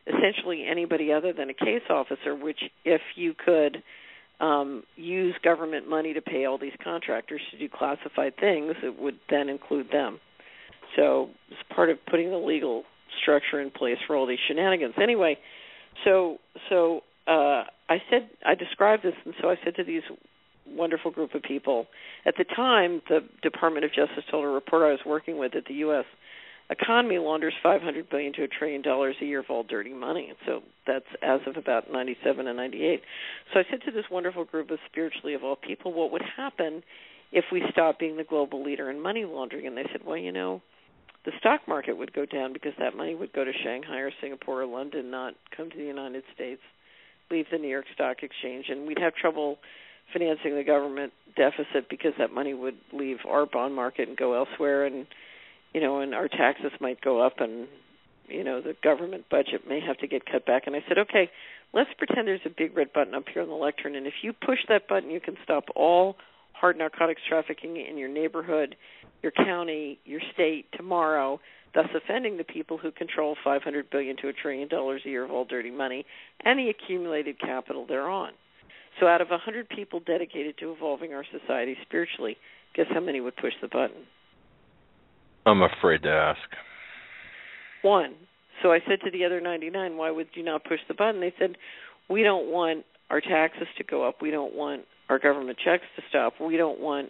essentially anybody other than a case officer, which if you could use government money to pay all these contractors to do classified things, it would then include them. So it's part of putting the legal structure in place for all these shenanigans. Anyway, so I described this, and so I said to these wonderful group of people, at the time, the Department of Justice told a reporter I was working with that the U.S. economy launders $500 billion to $1 trillion a year of all dirty money. So that's as of about 97 and 98. So I said to this wonderful group of spiritually evolved people, what would happen if we stopped being the global leader in money laundering? And they said, well, the stock market would go down because that money would go to Shanghai or Singapore or London, not come to the United States, leave the New York Stock Exchange, and we'd have trouble financing the government deficit because that money would leave our bond market and go elsewhere, and and our taxes might go up, and the government budget may have to get cut back. And I said, okay, let's pretend there's a big red button up here on the lectern, and if you push that button, you can stop all hard narcotics trafficking in your neighborhood, your county, your state tomorrow, thus offending the people who control $500 billion to $1 trillion a year of all dirty money and the accumulated capital thereon. So out of 100 people dedicated to evolving our society spiritually, guess how many would push the button? I'm afraid to ask. One. So I said to the other 99, why would you not push the button? They said, we don't want our taxes to go up. We don't want our government checks to stop. We don't want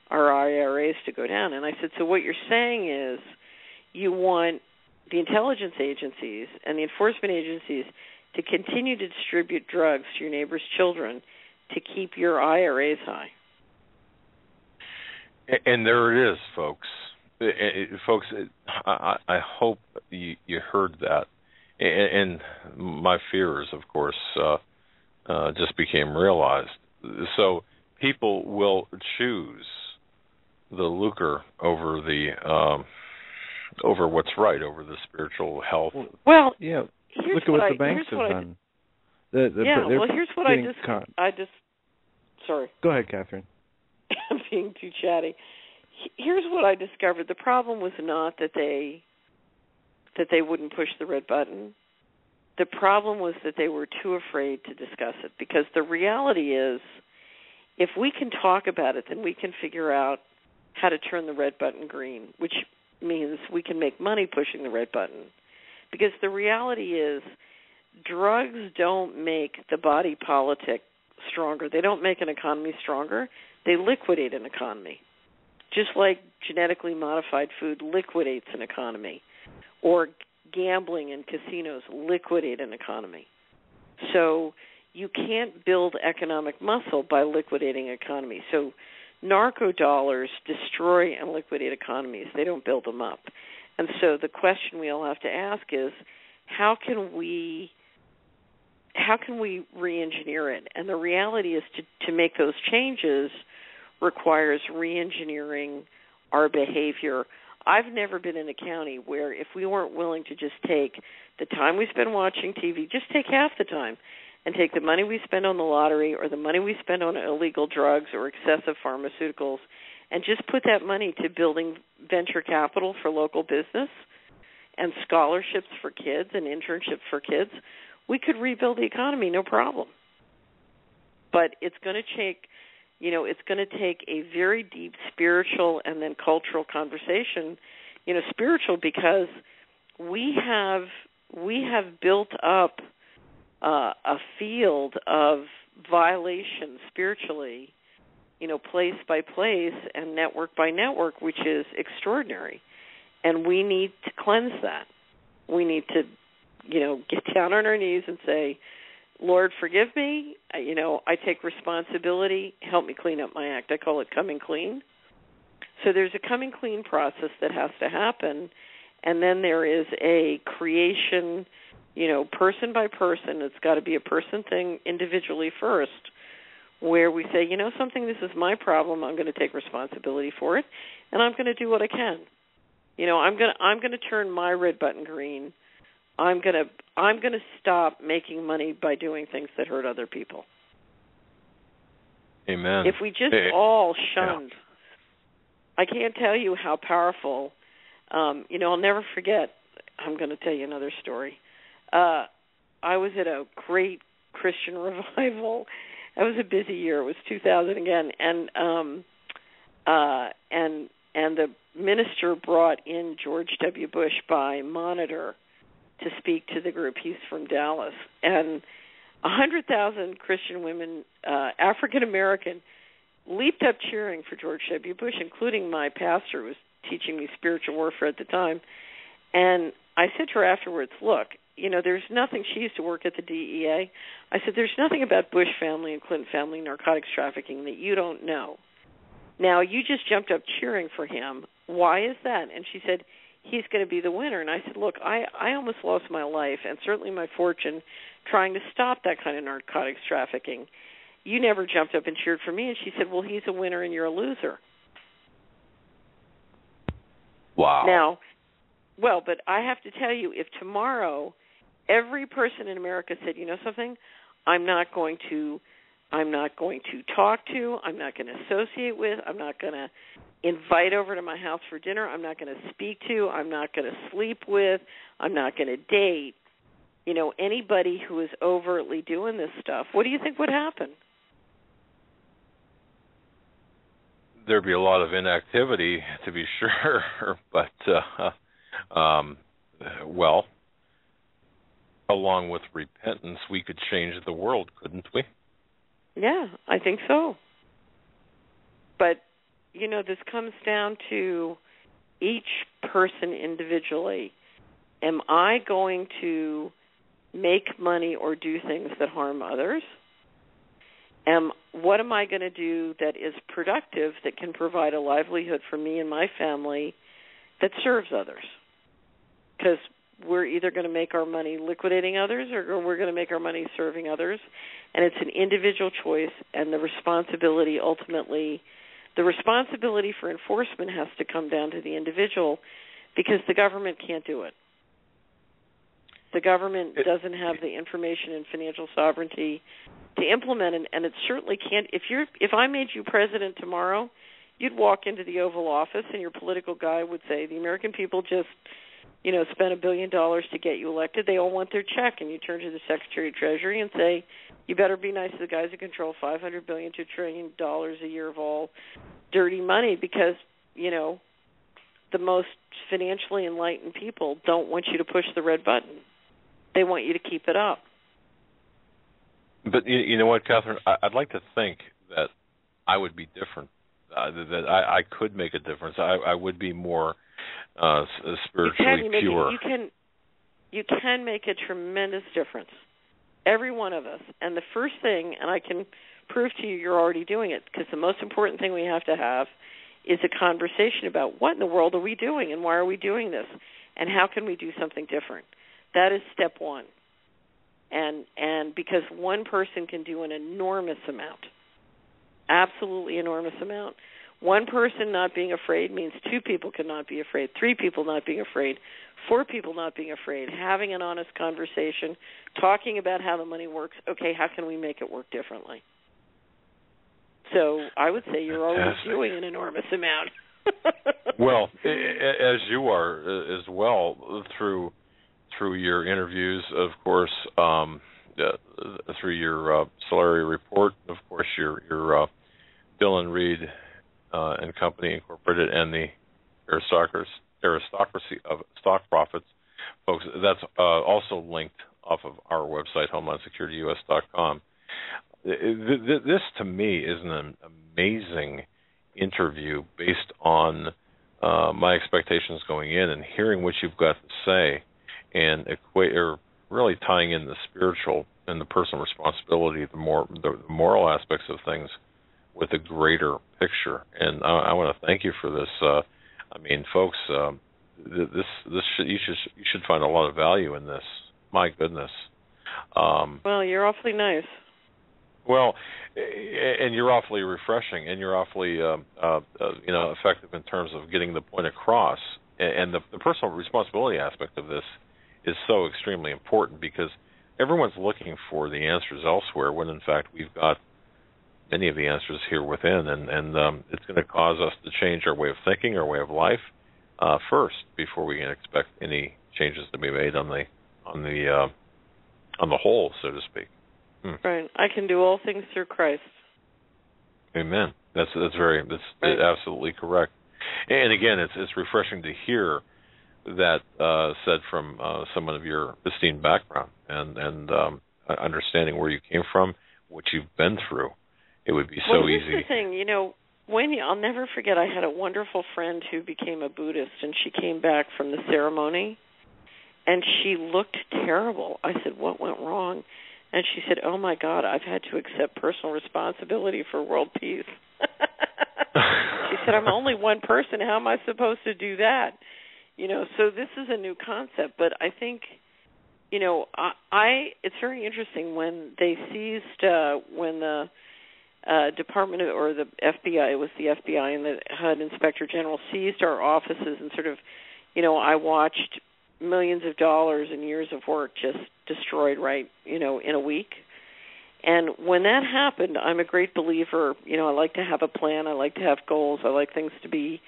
our IRAs to go down. And I said, so what you're saying is you want the intelligence agencies and the enforcement agencies to continue to distribute drugs to your neighbor's children to keep your IRAs high. And there it is, folks. Folks, I hope you heard that. And my fears, of course, just became realized. So people will choose the lucre over the over what's right, over the spiritual health. Well, yeah. Look at what the banks have done. Here's what I just. Sorry. Go ahead, Catherine. I'm being too chatty. Here's what I discovered. The problem was not that they wouldn't push the red button. The problem was that they were too afraid to discuss it, because the reality is, if we can talk about it, then we can figure out how to turn the red button green, which means we can make money pushing the red button. Because the reality is, drugs don't make the body politic stronger. They don't make an economy stronger. They liquidate an economy. Just like genetically modified food liquidates an economy, or gambling and casinos liquidate an economy. So you can't build economic muscle by liquidating an economy. So narco dollars destroy and liquidate economies. They don't build them up. And so the question we all have to ask is, how can we re-engineer it? And the reality is to make those changes requires re-engineering our behavior. I've never been in a county where if we weren't willing to just take the time we spend watching TV, just take half the time, and take the money we spend on the lottery or the money we spend on illegal drugs or excessive pharmaceuticals, and just put that money to building venture capital for local business and scholarships for kids and internships for kids, we could rebuild the economy, no problem. But it's going to take, it's going to take a very deep spiritual and then cultural conversation. Spiritual because we have built up a field of violation spiritually, place by place and network by network, which is extraordinary. And we need to cleanse that. We need to, get down on our knees and say, Lord, forgive me. I take responsibility. Help me clean up my act. I call it coming clean. So there's a coming clean process that has to happen. And then there is a creation, person by person. It's got to be a person thing individually first, where we say, something, this is my problem. I'm going to take responsibility for it, and I'm going to do what I can. I'm going to turn my red button green. I'm going to stop making money by doing things that hurt other people. Amen. If we just all shunned, I can't tell you how powerful. I'll never forget. I'm going to tell you another story. I was at a great Christian revival. It was a busy year. It was 2000 again, and the minister brought in George W. Bush by monitor to speak to the group. He's from Dallas, and 100,000 Christian women, African American, leaped up cheering for George W. Bush, including my pastor, who was teaching me spiritual warfare at the time. And I said to her afterwards, look, there's nothing. She used to work at the DEA. I said, there's nothing about Bush family and Clinton family narcotics trafficking that you don't know. Now, you just jumped up cheering for him. Why is that? And she said, he's going to be the winner. And I said, look, I almost lost my life and certainly my fortune trying to stop that kind of narcotics trafficking. You never jumped up and cheered for me. And she said, well, he's a winner and you're a loser. Wow. Well, but I have to tell you, if tomorrow every person in America said, you know something, I'm not going to talk to, I'm not going to associate with, I'm not going to invite over to my house for dinner, I'm not going to speak to, I'm not going to sleep with, I'm not going to date, anybody who is overtly doing this stuff, what do you think would happen? There'd be a lot of inactivity, to be sure, but, well, along with repentance, we could change the world, couldn't we? Yeah, I think so. But, this comes down to each person individually. Am I going to make money or do things that harm others? What am I going to do that is productive, that can provide a livelihood for me and my family that serves others? Because we're either going to make our money liquidating others or we're going to make our money serving others. And it's an individual choice, and the responsibility for enforcement has to come down to the individual, because the government can't do it. The government doesn't have the information and financial sovereignty to implement it, and it certainly can't. If I made you president tomorrow, you'd walk into the Oval Office and your political guy would say, the American people just spent $1 billion to get you elected. They all want their check. And you turn to the Secretary of Treasury and say, you better be nice to the guys who control $500 billion to $1 trillion a year of all dirty money, because, the most financially enlightened people don't want you to push the red button. They want you to keep it up. But you know what, Catherine? I'd like to think that I would be different, that I could make a difference. I would be more spiritually pure. You can make a tremendous difference, every one of us. And the first thing, and I can prove to you you're already doing it, because the most important thing we have to have is a conversation about what in the world are we doing and why are we doing this and how can we do something different. That is step one. And because one person can do an enormous amount, absolutely enormous amount. One person not being afraid means two people cannot be afraid, three people not being afraid, four people not being afraid, having an honest conversation, talking about how the money works. Okay, how can we make it work differently? So I would say you're already doing an enormous amount. Well, as you are as well, through your interviews, of course, through your Solari report, of course, your Dylan Reed and Company Incorporated, and the aristocracy of stock profits, folks. That's also linked off of our website, HomelandSecurityUS.com. This, to me, is an amazing interview based on my expectations going in, and hearing what you've got to say, and really tying in the spiritual and the personal responsibility, the moral aspects of things, with a greater picture. And I want to thank you for this. Folks, you should find a lot of value in this. My goodness. Well, you're awfully nice. Well, and you're awfully refreshing, and you're awfully effective in terms of getting the point across. And the personal responsibility aspect of this is so extremely important, because everyone's looking for the answers elsewhere, when in fact we've got many of the answers here within, and it's going to cause us to change our way of thinking, our way of life, first, before we can expect any changes to be made on the whole, so to speak. Right. I can do all things through Christ. Amen. That's absolutely correct. And again, it's refreshing to hear that said from someone of your esteemed background, and understanding where you came from, what you've been through. It would be so easy. Here's the thing, I'll never forget, I had a wonderful friend who became a Buddhist, and she came back from the ceremony, and she looked terrible. I said, what went wrong? And she said, oh, my God, I've had to accept personal responsibility for world peace. She said, I'm only one person. How am I supposed to do that? So this is a new concept. But I think, it's very interesting when they seized, when the Department or the FBI, it was the FBI and the HUD Inspector General seized our offices and sort of, I watched millions of dollars and years of work just destroyed in a week. And when that happened, I'm a great believer, I like to have a plan, I like to have goals, I like things to be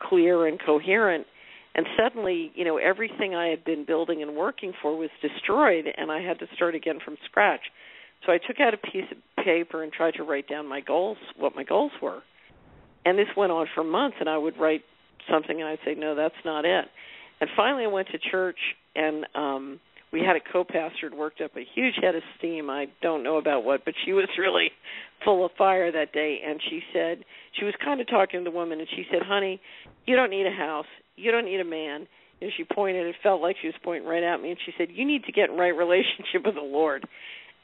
clear and coherent. And suddenly, everything I had been building and working for was destroyed, and I had to start again from scratch. So I took out a piece of paper and tried to write down my goals, what my goals were. And this went on for months, and I would write something, and I'd say, no, that's not it. And finally I went to church, and we had a co-pastor who worked up a huge head of steam. I don't know about what, but she was really full of fire that day. And she said, she was kind of talking to the woman, and she said, honey, you don't need a house. You don't need a man. And she pointed, it felt like she was pointing right at me, and she said, you need to get in right relationship with the Lord.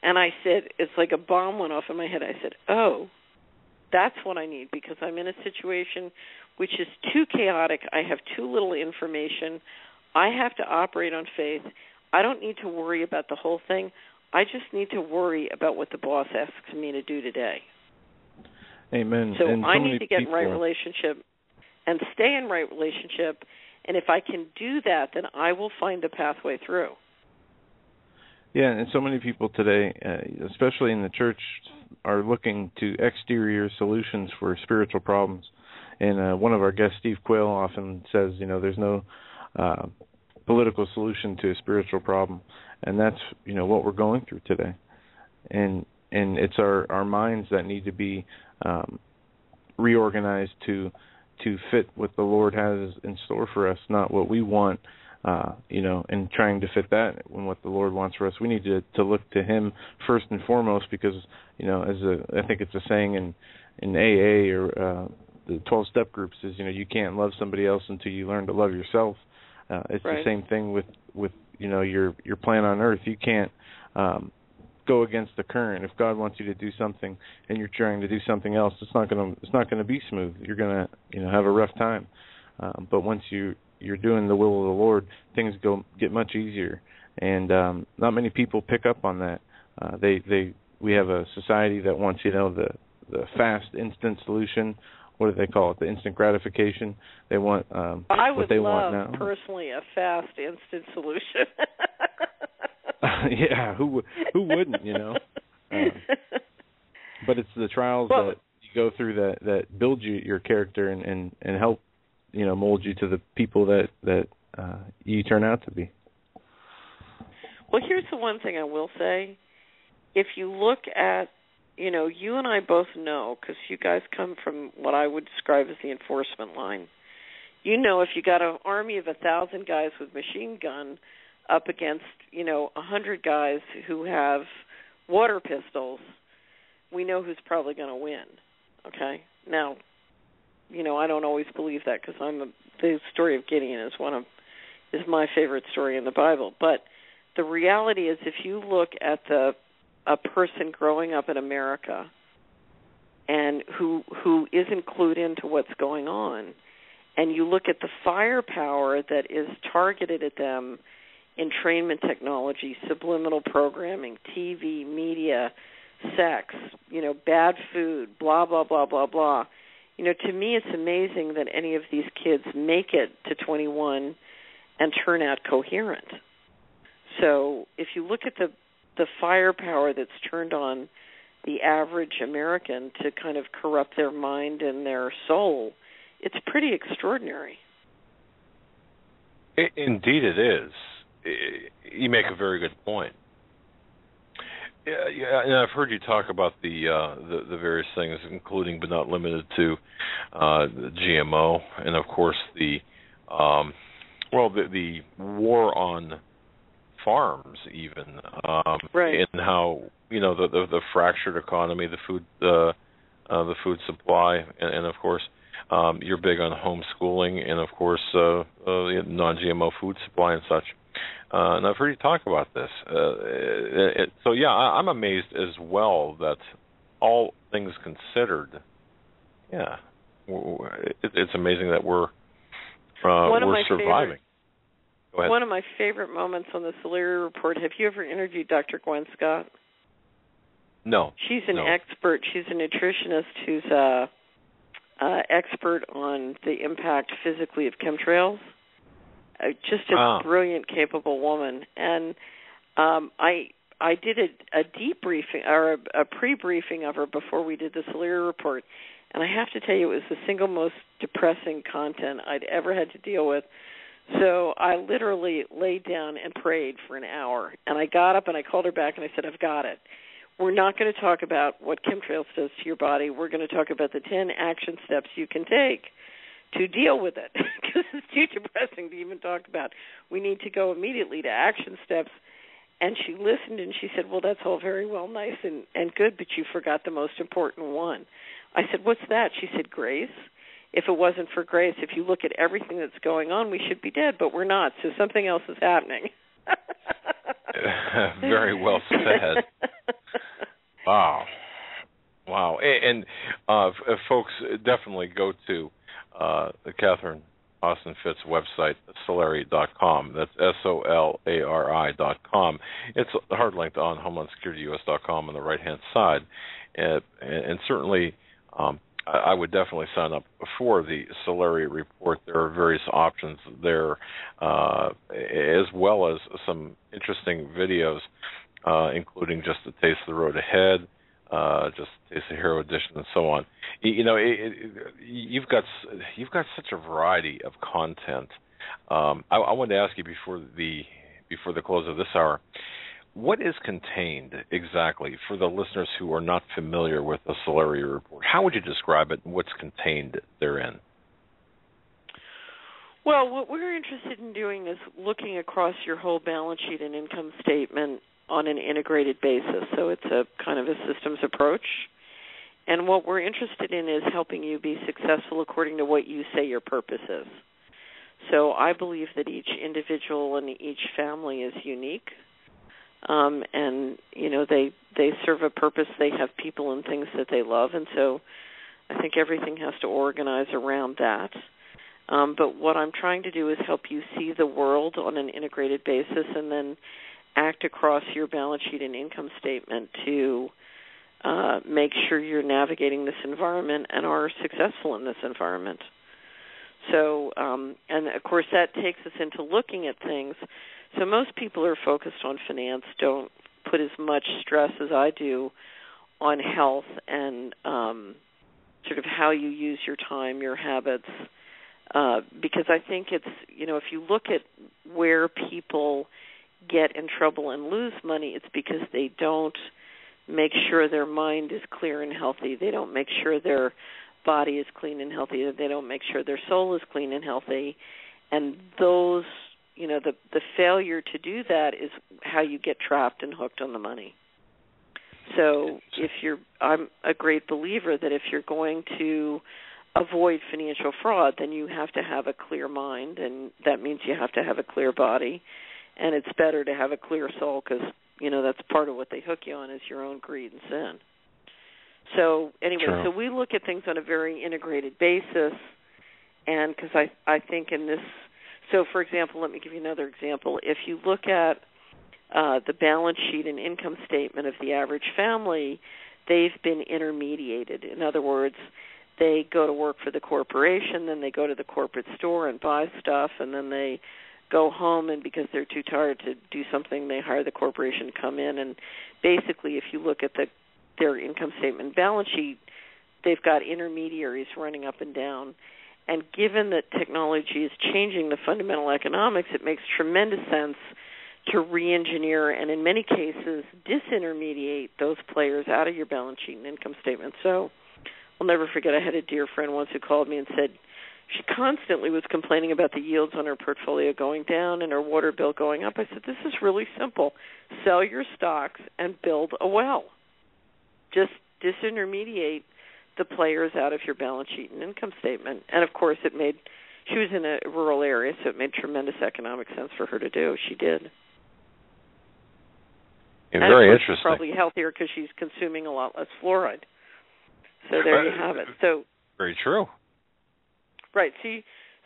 And I said, it's like a bomb went off in my head. I said, oh, that's what I need, because I'm in a situation which is too chaotic. I have too little information. I have to operate on faith. I don't need to worry about the whole thing. I just need to worry about what the boss asks me to do today. Amen. So I need to get in right relationship and stay in right relationship, and if I can do that, then I will find the pathway through. Yeah, and so many people today, especially in the church, are looking to exterior solutions for spiritual problems. And one of our guests, Steve Quayle, often says, there's no political solution to a spiritual problem. And that's, what we're going through today. And it's our minds that need to be reorganized to fit what the Lord has in store for us, not what we want, and trying to fit that in what the Lord wants for us. We need to look to Him first and foremost, because, I think it's a saying in AA or the 12-step groups is, you can't love somebody else until you learn to love yourself. It's right. The same thing with your plan on earth. You can't go against the current. If God wants you to do something and you're trying to do something else, it's not gonna be smooth. You're gonna have a rough time. But once you're doing the will of the Lord, things get much easier. And not many people pick up on that. We have a society that wants the fast, instant solution. What do they call it? The instant gratification. They want what they want now. I would love, personally, a fast, instant solution. Yeah, who wouldn't, But it's the trials that you go through that build your character and help, mold you to the people that you turn out to be. Well, here's the one thing I will say. If you look at, you and I both know, because you guys come from what I would describe as the enforcement line. If you got an army of 1,000 guys with machine gun up against, 100 guys who have water pistols, we know who's probably going to win, okay? Now, I don't always believe that, because the story of Gideon is my favorite story in the Bible. But the reality is, if you look at a person growing up in America and who isn't clued into what's going on, and you look at the firepower that is targeted at them, entrainment technology, subliminal programming, TV, media, sex, bad food, blah, blah, blah, blah, blah. To me it's amazing that any of these kids make it to 21 and turn out coherent. So if you look at the firepower that's turned on the average American to kind of corrupt their mind and their soul, it's pretty extraordinary. Indeed it is. You make a very good point. Yeah, and I've heard you talk about the various things, including but not limited to the GMO, and of course the war on farms, even, right. And how the fractured economy, the food supply, and of course you're big on homeschooling, and of course non-GMO food supply and such. And I've heard you talk about this. So, yeah, I'm amazed as well that all things considered, yeah, it's amazing that we're surviving. Go ahead. One of my favorite moments on the Solari Report, have you ever interviewed Dr. Gwen Scott? No. She's an expert. She's a nutritionist who's expert on the impact physically of chemtrails. just a brilliant, capable woman. And I did a debriefing or a pre-briefing of her before we did the Solari report, and I have to tell you, it was the single most depressing content I'd ever had to deal with. So I literally laid down and prayed for an hour, and I got up and I called her back and I said, I've got it. We're not going to talk about what chemtrails does to your body. We're going to talk about the 10 action steps you can take to deal with it, because it's too depressing to even talk about. We need to go immediately to action steps. And she listened and she said, well, that's all very well, nice and good, but you forgot the most important one. I said, what's that? She said, grace. If it wasn't for grace, if you look at everything that's going on, we should be dead, but we're not, so something else is happening. Very well said. Wow. And folks, definitely go to Catherine Austin Fitts' website, Solari.com. That's SOLARI.com. It's a hard link on HomelandSecurityUS.com on the right-hand side. And certainly, I would definitely sign up for the Solari report. There are various options there, as well as some interesting videos, including just the Taste of the Road Ahead, just Taste the Hero Edition, and so on. You know, you've got such a variety of content. I wanted to ask you before the close of this hour, what is contained exactly for the listeners who are not familiar with the Solari report? How would you describe it, and what's contained therein? Well, what we're interested in doing is looking across your whole balance sheet and income statement on an integrated basis. So it's a kind of a systems approach. And what we're interested in is helping you be successful according to what you say your purpose is. So I believe that each individual and each family is unique. And, you know, they serve a purpose. They have people and things that they love. And so I think everything has to organize around that. But what I'm trying to do is help you see the world on an integrated basis and then act across your balance sheet and income statement to make sure you're navigating this environment and are successful in this environment. So, and of course that takes us into looking at things. So most people are focused on finance, don't put as much stress as I do on health and sort of how you use your time, your habits, because I think it's, you know, if you look at where people get in trouble and lose money, it's because they don't make sure their mind is clear and healthy. They don't make sure their body is clean and healthy. They don't make sure their soul is clean and healthy. And those, you know, the failure to do that is how you get trapped and hooked on the money. So I'm a great believer that if you're going to avoid financial fraud, then you have to have a clear mind, and that means you have to have a clear body. And it's better to have a clear soul because, you know, that's part of what they hook you on is your own greed and sin. So anyway, True. So we look at things on a very integrated basis, and because I think in this, so for example, let me give you another example. If you look at the balance sheet and income statement of the average family, they've been intermediated. In other words, they go to work for the corporation, then they go to the corporate store and buy stuff, and then they go home, and because they're too tired to do something, they hire the corporation to come in. And basically, if you look at their income statement balance sheet, they've got intermediaries running up and down. And given that technology is changing the fundamental economics, it makes tremendous sense to re-engineer and, in many cases, disintermediate those players out of your balance sheet and income statement. So I'll never forget, I had a dear friend once who called me and said she constantly was complaining about the yields on her portfolio going down and her water bill going up. I said, this is really simple. Sell your stocks and build a well. Just disintermediate the players out of your balance sheet and income statement. And, of course, she was in a rural area, so it made tremendous economic sense for her to do. She did. Yeah, very interesting. She's probably healthier because she's consuming a lot less fluoride. So there you have it. So very true. Right.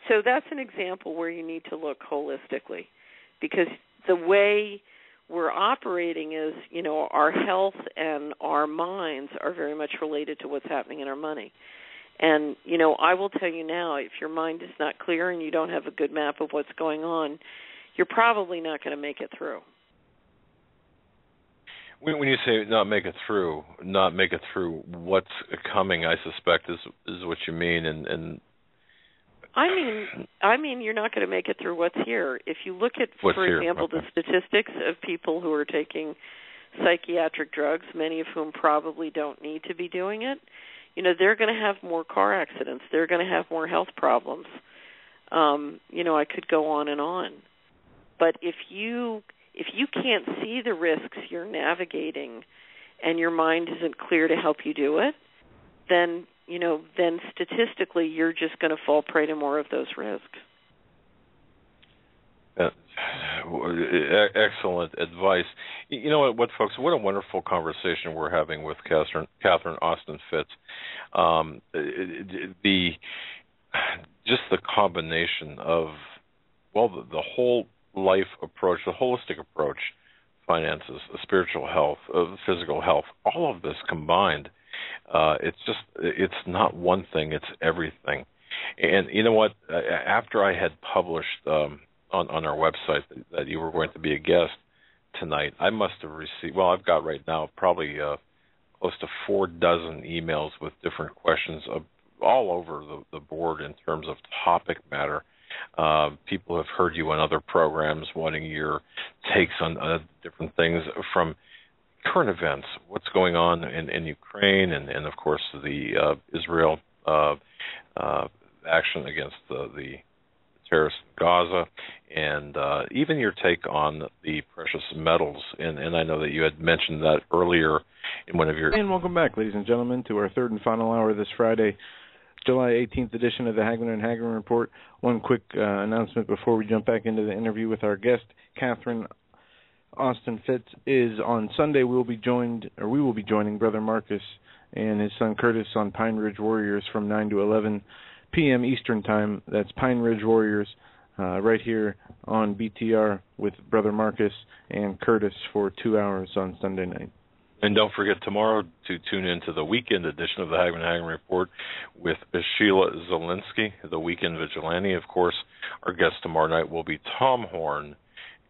So that's an example where you need to look holistically, because the way we're operating is, you know, our health and our minds are very much related to what's happening in our money. And, I will tell you now, if your mind is not clear and you don't have a good map of what's going on, you're probably not going to make it through. When you say not make it through what's coming, I suspect is what you mean. And I mean, you're not going to make it through what's here. If you look at, for example, the statistics of people who are taking psychiatric drugs, many of whom probably don't need to be doing it, they're going to have more car accidents. They're going to have more health problems. I could go on and on. But if you can't see the risks you're navigating and your mind isn't clear to help you do it, then statistically you're just going to fall prey to more of those risks. Excellent advice. You know what, folks? What a wonderful conversation we're having with Catherine Austin Fitts. Just the combination of the whole life approach, the holistic approach, finances, spiritual health, physical health, all of this combined. It's not one thing; it's everything. And you know what? After I had published on our website that you were going to be a guest tonight, I must have received, I've got right now probably close to 4 dozen emails with different questions all over the board in terms of topic matter. People have heard you on other programs wanting your takes on different things, from current events, what's going on in Ukraine, and of course the Israel action against the terrorists in Gaza, and even your take on the precious metals. And I know that you had mentioned that earlier in one of your... And welcome back, ladies and gentlemen, to our third and final hour this Friday, July 18th edition of the Hagmann and Hagmann Report. One quick announcement before we jump back into the interview with our guest, Catherine Austin Fitts. Is on Sunday we will be joining Brother Marcus and his son Curtis on Pine Ridge Warriors from 9 to 11 p.m. Eastern Time. That's Pine Ridge Warriors right here on BTR with Brother Marcus and Curtis for 2 hours on Sunday night. And don't forget tomorrow to tune in to the weekend edition of the Hagmann and Hagmann Report with Sheila Zielinski, the Weekend Vigilante. Of course, our guest tomorrow night will be Tom Horn,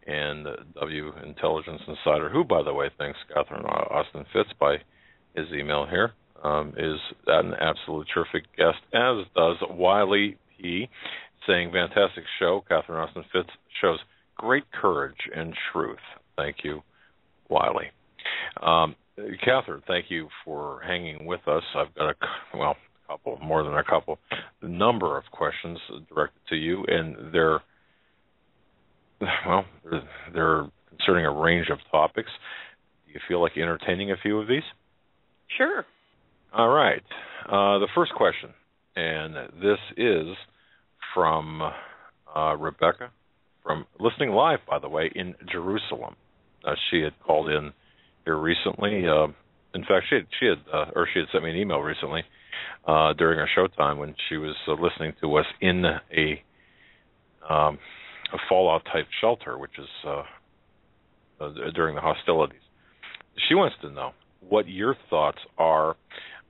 and W Intelligence Insider, who, by the way, thanks Catherine Austin Fitts by his email here, is an absolute terrific guest, as does Wiley P., saying, fantastic show. Catherine Austin Fitts shows great courage and truth. Thank you, Wiley. Catherine, thank you for hanging with us. I've got a number of questions directed to you, and they're concerning a range of topics. Do you feel like entertaining a few of these? Sure. All right. The first question, and this is from Rebecca, from listening live, by the way, in Jerusalem. She had called in here recently. In fact, she had sent me an email recently during our showtime when she was listening to us in a fallout type shelter, which is during the hostilities. She wants to know what your thoughts are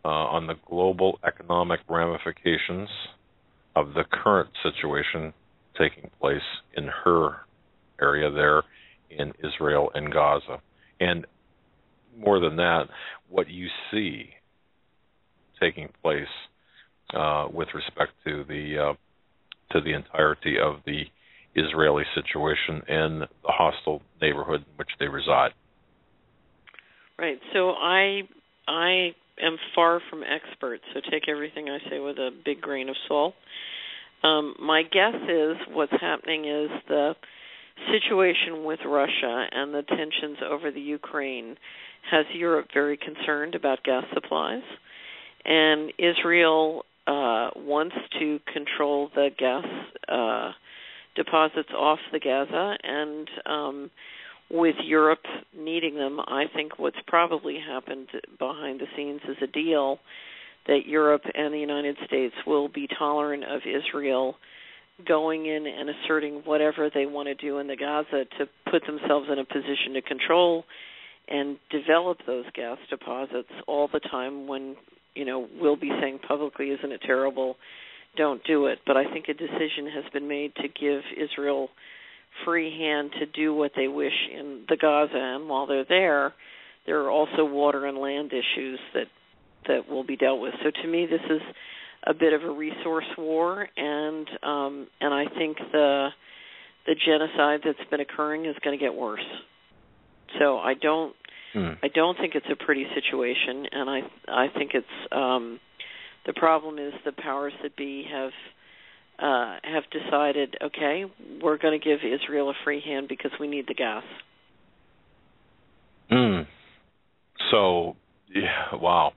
on the global economic ramifications of the current situation taking place in her area there in Israel and Gaza, and more than that, what you see taking place with respect to the entirety of the Israeli situation and the hostile neighborhood in which they reside. Right. So I am far from expert, so take everything I say with a big grain of salt. My guess is what's happening is the situation with Russia and the tensions over the Ukraine has Europe very concerned about gas supplies, and Israel wants to control the gas deposits off the Gaza, and with Europe needing them, I think what's probably happened behind the scenes is a deal that Europe and the United States will be tolerant of Israel going in and asserting whatever they want to do in the Gaza to put themselves in a position to control and develop those gas deposits all the time when will be saying publicly, isn't it terrible? Don't do it. But I think a decision has been made to give Israel free hand to do what they wish in the Gaza, and while they're there are also water and land issues that will be dealt with. So to me, this is a bit of a resource war, and I think the genocide that's been occurring is going to get worse. So I don't think it's a pretty situation, and I think it's the problem is the powers that be have decided, okay, we're going to give Israel a free hand because we need the gas. So, yeah, wow.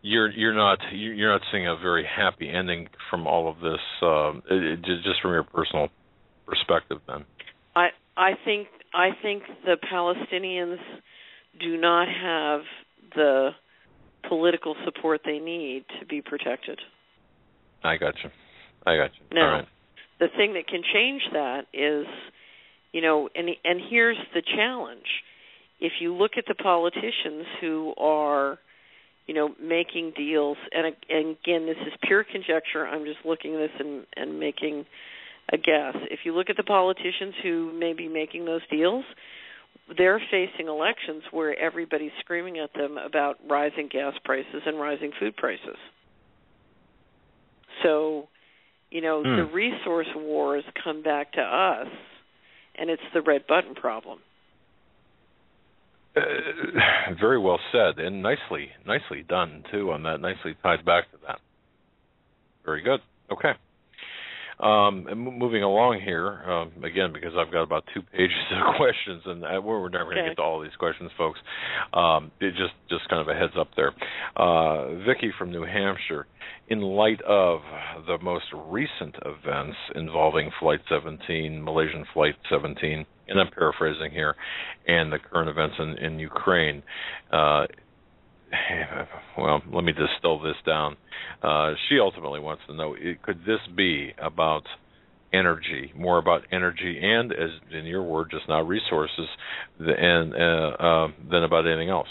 You're not seeing a very happy ending from all of this, just from your personal perspective, then. I think the Palestinians do not have the political support they need to be protected. I got you. Now, all right. The thing that can change that is, and here's the challenge. If you look at the politicians who are, making deals, and again, this is pure conjecture. I'm just looking at this and making a guess. If you look at the politicians who may be making those deals, they're facing elections where everybody's screaming at them about rising gas prices and rising food prices. So, the resource wars come back to us, and it's the red button problem. Very well said, and nicely done, too, on that. Nicely tied back to that. Very good. Okay. And moving along here, again, because I've got about 2 pages of questions, and we're never going to get to all these questions, folks. It just kind of a heads up there. Vicki from New Hampshire, in light of the most recent events involving Flight 17, Malaysian Flight 17, and I'm paraphrasing here, and the current events in Ukraine, well, let me distill this down. She ultimately wants to know, could this be about energy, more about energy and, as in your word just now, resources, than about anything else?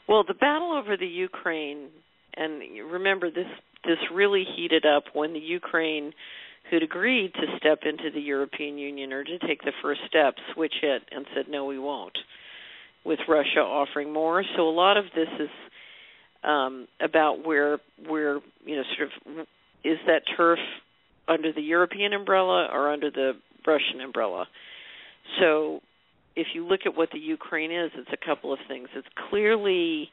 Well, the battle over the Ukraine, and remember this really heated up when the Ukraine, who'd agreed to step into the European Union or to take the first step, switch it and said, no, we won't, with Russia offering more. So a lot of this is about where sort of, is that turf under the European umbrella or under the Russian umbrella? So if you look at what the Ukraine is, it's a couple of things. It's clearly,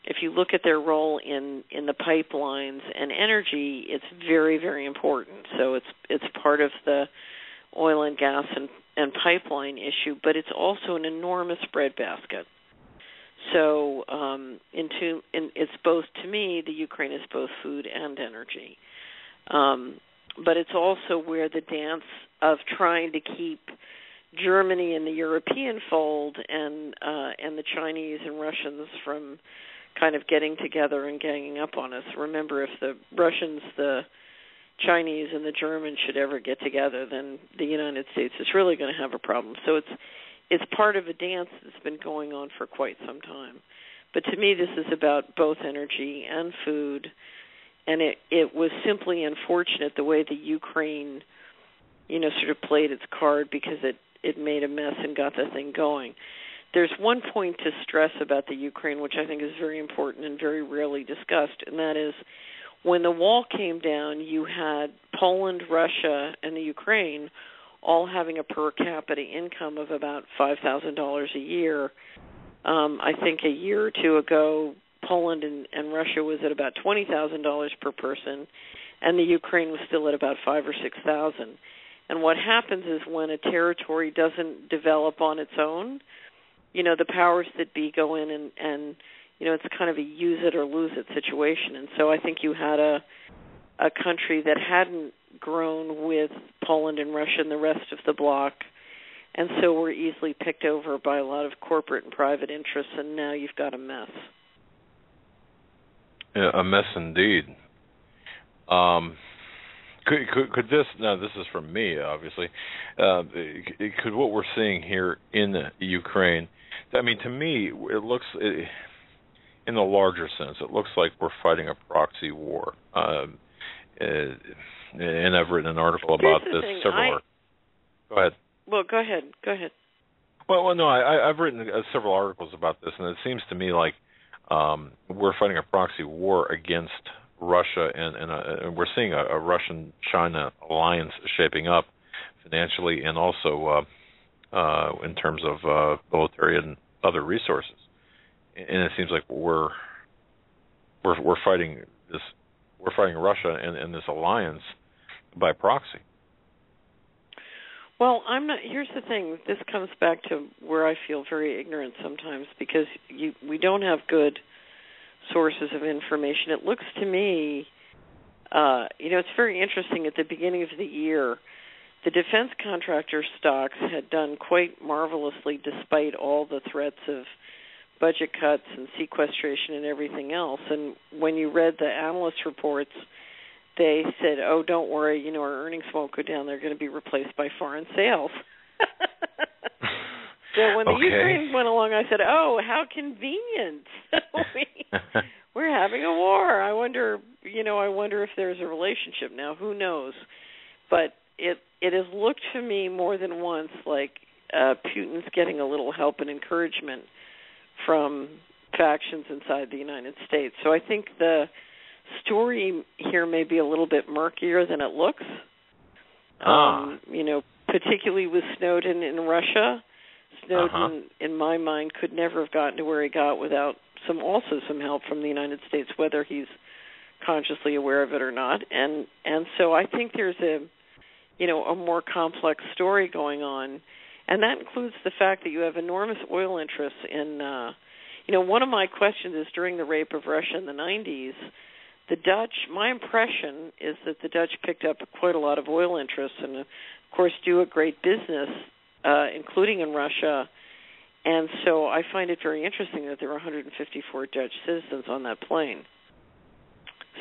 if you look at their role in the pipelines and energy, it's very, very important. So it's part of the oil and gas and pipeline issue, but it's also an enormous breadbasket. So it's both, to me, the Ukraine is both food and energy. But it's also where the dance of trying to keep Germany in the European fold and the Chinese and Russians from kind of getting together and ganging up on us. Remember, if the Russians, the Chinese, and the Germans should ever get together, then the United States is really going to have a problem. So it's part of a dance that's been going on for quite some time. But to me, this is about both energy and food, and it was simply unfortunate the way the Ukraine, sort of played its card because it made a mess and got the thing going. There's one point to stress about the Ukraine, which I think is very important and very rarely discussed, and that is when the wall came down, you had Poland, Russia, and the Ukraine all having a per capita income of about $5,000 a year. I think a year or two ago, Poland and Russia was at about $20,000 per person, and the Ukraine was still at about $5,000 or $6,000. And what happens is when a territory doesn't develop on its own, the powers that be go in and it's kind of a use it or lose it situation. And so I think you had a country that hadn't grown with Poland and Russia and the rest of the bloc, and so were easily picked over by a lot of corporate and private interests, and now you've got a mess. Yeah, a mess indeed. Could this, now this is from me, obviously, could what we're seeing here in Ukraine, I mean, to me, it looks, and in the larger sense, it looks like we're fighting a proxy war. And I've written an article about this several. Go ahead. Well, go ahead. Well, no, I've written several articles about this, and it seems to me like we're fighting a proxy war against Russia, and we're seeing a Russian-China alliance shaping up financially and also in terms of military and other resources. And it seems like we're fighting this. We're fighting Russia and this alliance by proxy. Well, I'm not. Here's the thing. This comes back to where I feel very ignorant sometimes because we don't have good sources of information. It looks to me, it's very interesting. At the beginning of the year, the defense contractor stocks had done quite marvelously despite all the threats of budget cuts and sequestration and everything else. And when you read the analyst reports, they said, oh, don't worry, our earnings won't go down. They're going to be replaced by foreign sales. So when the Ukraine went along, I said, oh, how convenient. We're having a war. I wonder if there's a relationship now. Who knows? But it has looked to me more than once like Putin's getting a little help and encouragement from factions inside the United States. So I think the story here may be a little bit murkier than it looks. Particularly with Snowden in Russia. Snowden, in my mind, could never have gotten to where he got without some help from the United States, whether he's consciously aware of it or not. And so I think there's a more complex story going on. And that includes the fact that you have enormous oil interests in, one of my questions is during the rape of Russia in the 90s, the Dutch, my impression is that the Dutch picked up quite a lot of oil interests and, of course, do a great business, including in Russia. And so I find it very interesting that there were 154 Dutch citizens on that plane.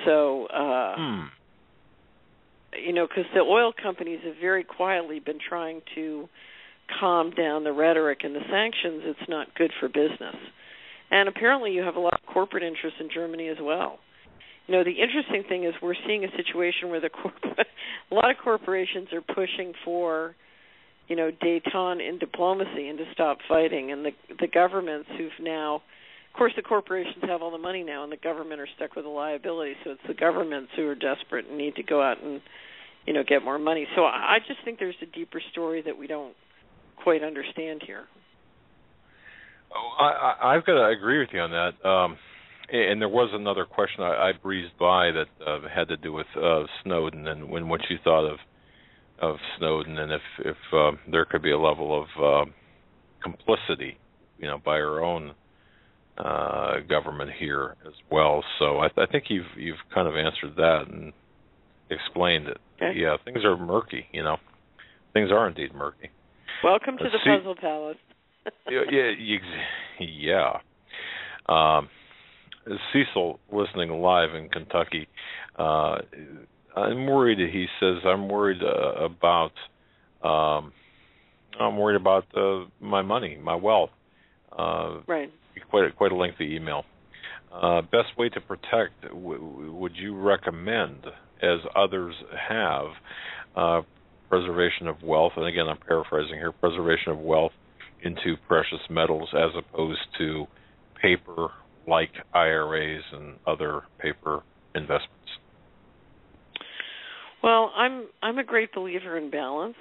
So, because the oil companies have very quietly been trying to calm down the rhetoric and the sanctions. It's not good for business. And apparently you have a lot of corporate interests in Germany as well. The interesting thing is we're seeing a situation where a lot of corporations are pushing for, détente in diplomacy and to stop fighting. And the governments who've now, of course, the corporations have all the money now, and the government are stuck with a liability. So it's the governments who are desperate and need to go out and, get more money. So I just think there's a deeper story that we don't quite understand here. I've got to agree with you on that. And there was another question I breezed by that had to do with Snowden and what you thought of Snowden, and if there could be a level of complicity, by our own government here as well. So I think you've kind of answered that and explained it. Okay. Yeah, things are murky. Things are indeed murky. Welcome to the Puzzle Palace. Yeah. Cecil, listening live in Kentucky, I'm worried. He says, I'm worried about my money, my wealth. Right. Quite a lengthy email. Best way to protect, would you recommend, as others have, preservation of wealth? And again, I'm paraphrasing here, preservation of wealth into precious metals as opposed to paper like IRAs and other paper investments? Well, I'm a great believer in balance.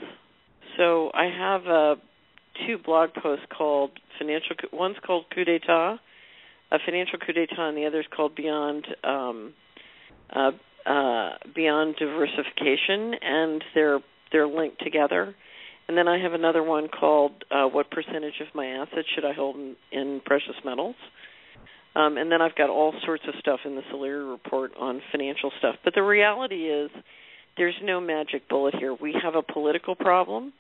So I have two blog posts called one's called Coup d'etat, a financial coup d'etat, and the other is called Beyond Diversification, and they're linked together. And then I have another one called What Percentage of My Assets Should I Hold in Precious Metals? And then I've got all sorts of stuff in the Solari report on financial stuff. But the reality is there's no magic bullet here. We have a political problem.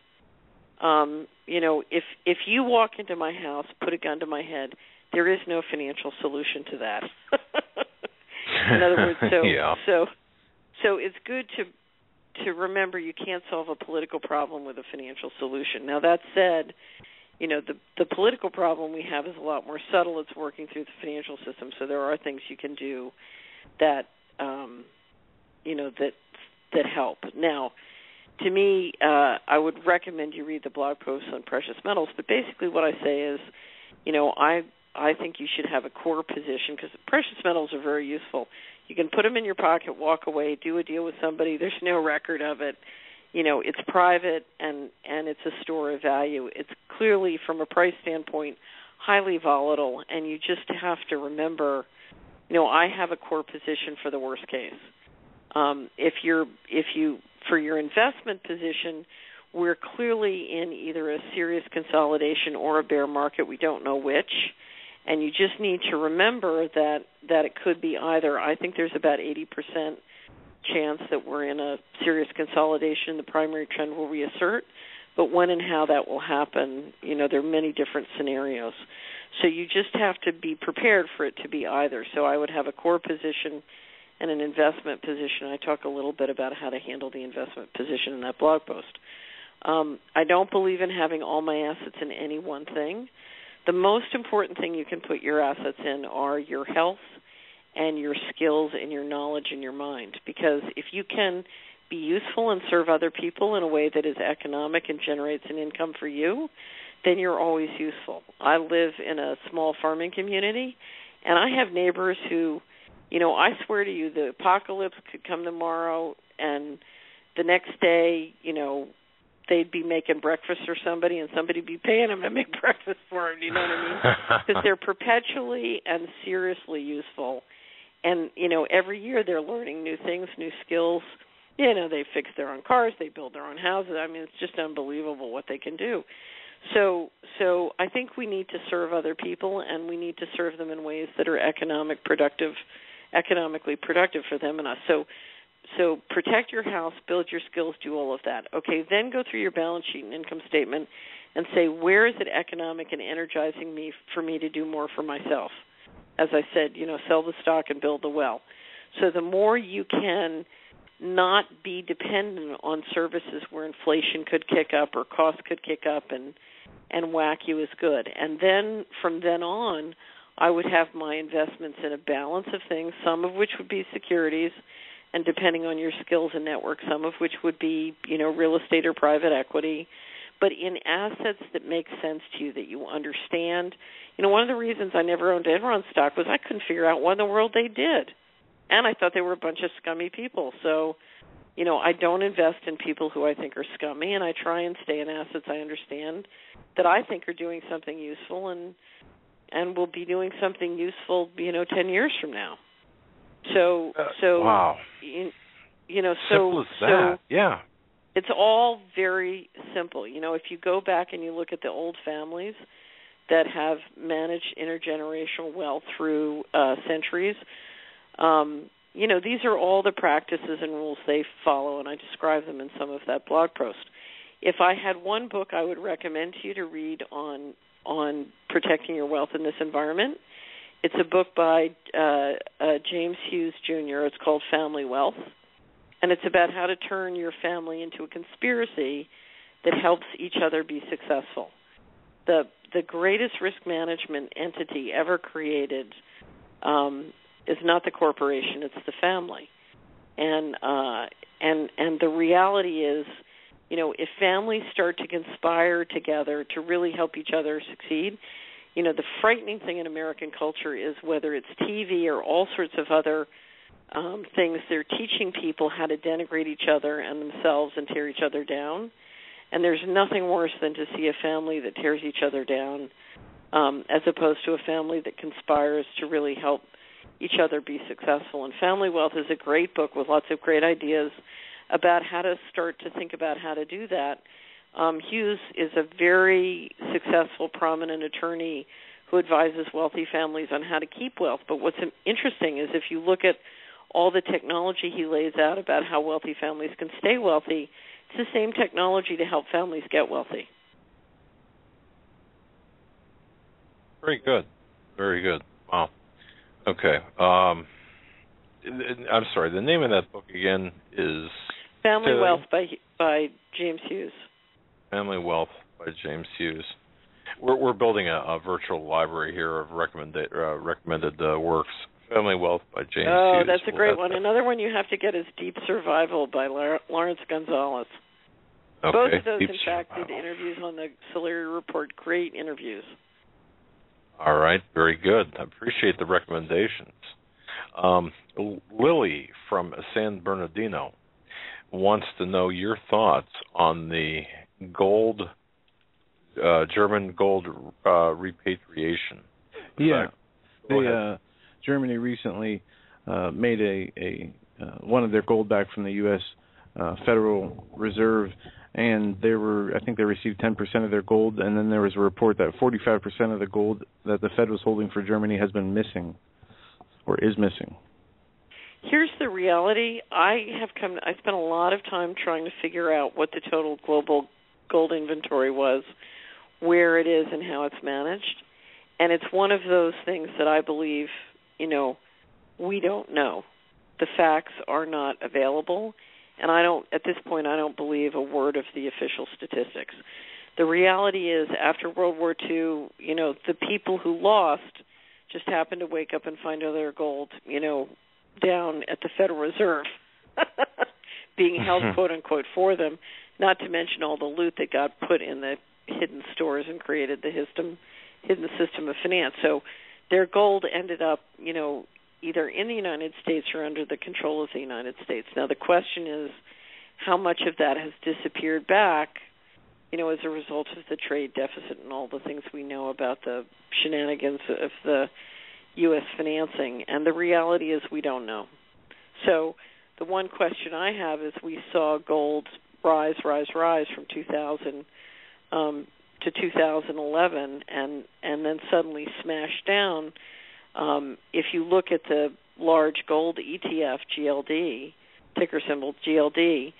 If you walk into my house, put a gun to my head, there is no financial solution to that. In other words, so it's good to remember you can't solve a political problem with a financial solution. Now, that said, the political problem we have is a lot more subtle. It's working through the financial system. So there are things you can do that that help. Now, to me, I would recommend you read the blog posts on precious metals. But basically, what I say is, I think you should have a core position because precious metals are very useful. You can put them in your pocket, walk away, do a deal with somebody. There's no record of it. It's private and it's a store of value. It's clearly, from a price standpoint, highly volatile, and you just have to remember, I have a core position for the worst case. If you for your investment position, we're clearly in either a serious consolidation or a bear market. We don't know which. And you just need to remember that it could be either. I think there's about 80% chance that we're in a serious consolidation. The primary trend will reassert. But when and how that will happen, there are many different scenarios. So you just have to be prepared for it to be either. So I would have a core position and an investment position. I talk a little bit about how to handle the investment position in that blog post. I don't believe in having all my assets in any one thing. The most important thing you can put your assets in are your health and your skills and your knowledge and your mind. Because if you can be useful and serve other people in a way that is economic and generates an income for you, then you're always useful. I live in a small farming community, and I have neighbors who, I swear to you, the apocalypse could come tomorrow, and the next day, they'd be making breakfast for somebody, and somebody would be paying them to make breakfast for them. Do you know what I mean? Because they're perpetually and seriously useful. And, every year they're learning new things, new skills. They fix their own cars, they build their own houses. I mean, it's just unbelievable what they can do. So I think we need to serve other people, and we need to serve them in ways that are economically productive for them and us. So protect your house, build your skills, do all of that. Okay, then go through your balance sheet and income statement and say, where is it economic and energizing me for me to do more for myself? As I said, sell the stock and build the well. So the more you can not be dependent on services where inflation could kick up or costs could kick up and whack you is good. And then from then on, I would have my investments in a balance of things, some of which would be securities, and depending on your skills and network, some of which would be, real estate or private equity, but in assets that make sense to you, that you understand. One of the reasons I never owned Enron stock was I couldn't figure out what in the world they did. And I thought they were a bunch of scummy people. So, I don't invest in people who I think are scummy, and I try and stay in assets I understand that I think are doing something useful and will be doing something useful, 10 years from now. So wow. Simple as that. Yeah. It's all very simple. If you go back and you look at the old families that have managed intergenerational wealth through centuries, these are all the practices and rules they follow, and I describe them in some of that blog post. If I had one book I would recommend to you to read on protecting your wealth in this environment, it's a book by James Hughes Jr. It's called Family Wealth, and it's about how to turn your family into a conspiracy that helps each other be successful. The greatest risk management entity ever created is not the corporation; it's the family. And the reality is, if families start to conspire together to really help each other succeed. The frightening thing in American culture is whether it's TV or all sorts of other things, they're teaching people how to denigrate each other and themselves and tear each other down. And there's nothing worse than to see a family that tears each other down as opposed to a family that conspires to really help each other be successful. And Family Wealth is a great book with lots of great ideas about how to start to think about how to do that. Hughes is a very successful, prominent attorney who advises wealthy families on how to keep wealth. But what's interesting is if you look at all the technology he lays out about how wealthy families can stay wealthy, it's the same technology to help families get wealthy. Very good. Very good. Wow. Okay. I'm sorry. The name of that book again is Family Wealth by James Hughes. Family Wealth by James Hughes. we're building a virtual library here of recommended works. Family Wealth by James Hughes. That's a great one. Another one you have to get is Deep Survival by Lawrence Gonzalez. Okay. Both of those, Deep in fact, Survival. did interviews on the Solari Report. Great interviews. All right, very good. I appreciate the recommendations. Lily from San Bernardino wants to know your thoughts on the German gold repatriation. Yeah, Germany recently made one of their gold back from the U.S. Federal Reserve, and I think they received 10% of their gold, and then there was a report that 45% of the gold that the Fed was holding for Germany has been missing, or is missing. Here's the reality. I spent a lot of time trying to figure out what the total global gold inventory was, where it is, and how it's managed. And it's one of those things that I believe, we don't know. The facts are not available, and at this point, I don't believe a word of the official statistics. The reality is, after World War II, the people who lost just happened to wake up and find all their gold, down at the Federal Reserve, being held, quote unquote, for them, not to mention all the loot that got put in the hidden stores and created the hidden system of finance. So their gold ended up, either in the United States or under the control of the United States. Now the question is, how much of that has disappeared back, as a result of the trade deficit and all the things we know about the shenanigans of the U.S. financing, and the reality is we don't know. So the one question I have is, we saw gold rise from 2000 to 2011, and then suddenly smash down. If you look at the large gold ETF, GLD, ticker symbol GLD,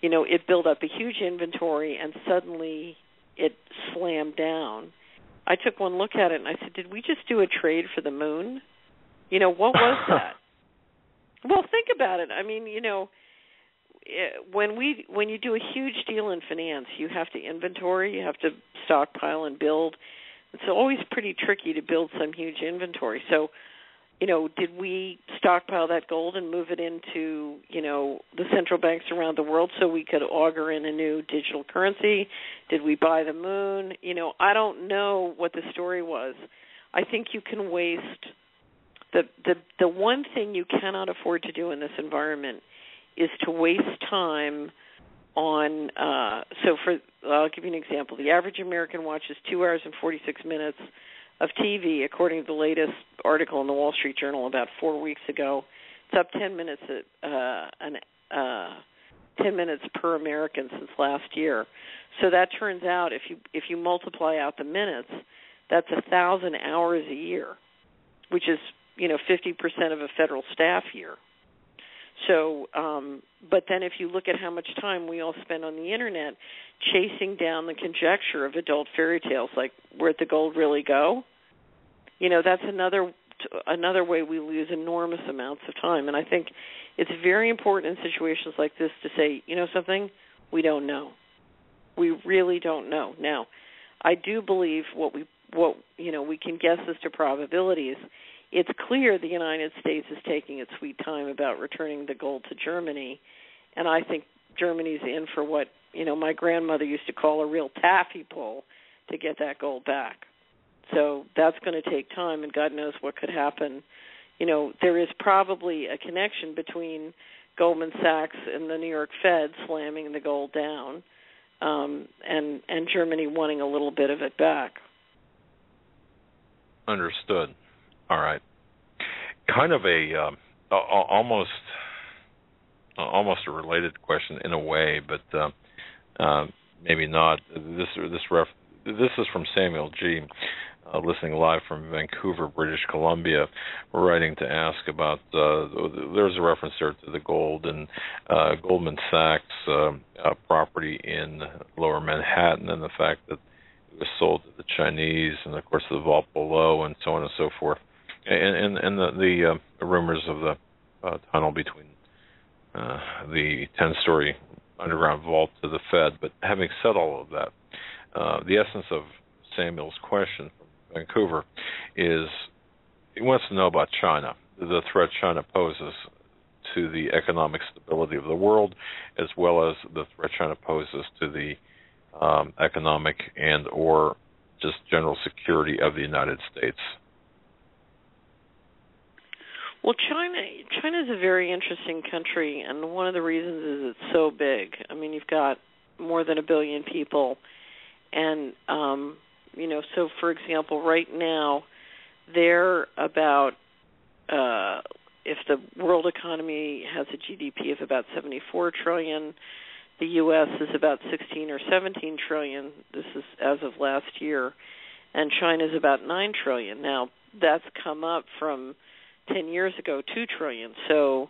it built up a huge inventory, and suddenly it slammed down. I took one look at it, and I said, did we just do a trade for the moon? What was that? Well, think about it. I mean, when you do a huge deal in finance, you have to inventory, you have to stockpile and build. It's always pretty tricky to build some huge inventory. So, did we stockpile that gold and move it into, the central banks around the world so we could auger in a new digital currency? Did we buy the moon? I don't know what the story was. I think you can waste the one thing you cannot afford to do in this environment is to waste time on, I'll give you an example. The average American watches 2 hours and 46 minutes of TV, according to the latest article in the Wall Street Journal about 4 weeks ago. It's up 10 minutes 10 minutes per American since last year. So that turns out, if you multiply out the minutes, that's 1,000 hours a year, which is 50% of a federal staff year. So, but then if you look at how much time we all spend on the Internet chasing down the conjecture of adult fairy tales, like where'd the gold really go? That's another way we lose enormous amounts of time. And I think it's very important in situations like this to say, something, we don't know. We really don't know. Now, I do believe what we can guess as to probabilities. It's clear the United States is taking its sweet time about returning the gold to Germany, and I think Germany's in for what, my grandmother used to call a real taffy pull to get that gold back. So that's going to take time, and God knows what could happen. There is probably a connection between Goldman Sachs and the New York Fed slamming the gold down, and Germany wanting a little bit of it back. Understood. All right. Kind of a almost a related question in a way, but maybe not. This is from Samuel G. Listening live from Vancouver, British Columbia. We're writing to ask about. There's a reference there to the gold and Goldman Sachs property in Lower Manhattan, and the fact that it was sold to the Chinese, and of course the vault below, and so on and so forth. And the rumors of the tunnel between the 10-story underground vault to the Fed. But having said all of that, the essence of Samuel's question from Vancouver is he wants to know about China, the threat China poses to the economic stability of the world, as well as the threat China poses to the economic and or just general security of the United States. Well, China is a very interesting country, and one of the reasons is it's so big. I mean, you've got more than 1 billion people, and so for example, right now they're about if the world economy has a GDP of about 74 trillion, the U.S. is about 16 or 17 trillion. This is as of last year, and China is about 9 trillion. Now that's come up from 10 years ago, 2 trillion. So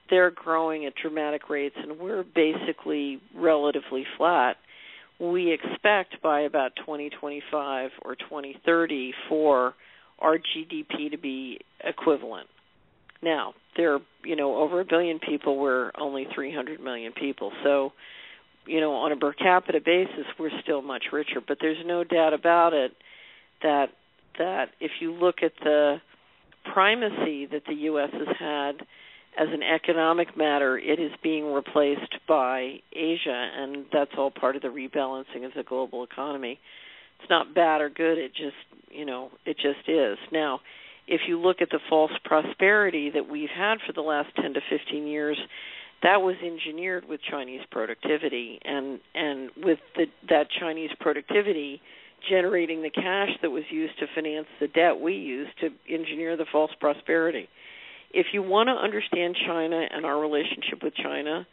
they're growing at dramatic rates, and we're basically relatively flat. We expect by about 2025 or 2030 for our GDP to be equivalent. Now, there are, over 1 billion people, we're only 300 million people. So, on a per capita basis, we're still much richer. But there's no doubt about it that if you look at the primacy that the U.S. has had as an economic matter, it is being replaced by Asia, and that's all part of the rebalancing of the global economy. It's not bad or good, it just is. Now, if you look at the false prosperity that we've had for the last 10 to 15 years, that was engineered with Chinese productivity, and with that Chinese productivity generating the cash that was used to finance the debt we used to engineer the false prosperity. If you want to understand China and our relationship with China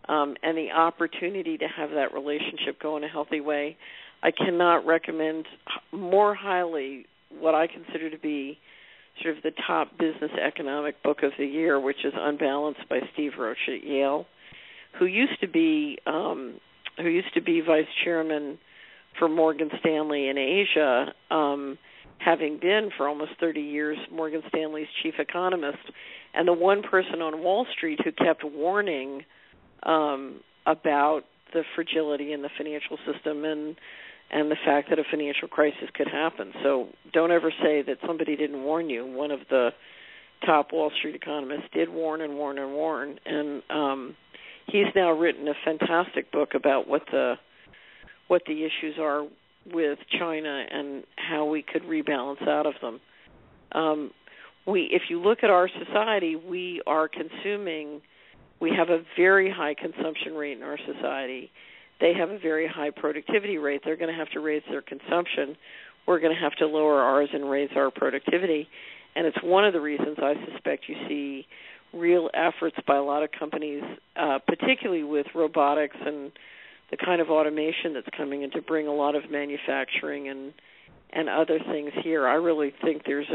and the opportunity to have that relationship go in a healthy way, I cannot recommend more highly what I consider to be sort of the top business economic book of the year, which is Unbalanced by Steve Roach at Yale, who used to be vice chairman for Morgan Stanley in Asia, having been for almost 30 years Morgan Stanley's chief economist, and the one person on Wall Street who kept warning about the fragility in the financial system and the fact that a financial crisis could happen. So don't ever say that somebody didn't warn you. One of the top Wall Street economists did warn and warn and warn, and he's now written a fantastic book about what the issues are with China and how we could rebalance out of them. If you look at our society, we have a very high consumption rate in our society. They have a very high productivity rate. They're going to have to raise their consumption. We're going to have to lower ours and raise our productivity. And it's one of the reasons I suspect you see real efforts by a lot of companies, particularly with robotics and the kind of automation that's coming in to bring a lot of manufacturing and other things here. I really think there's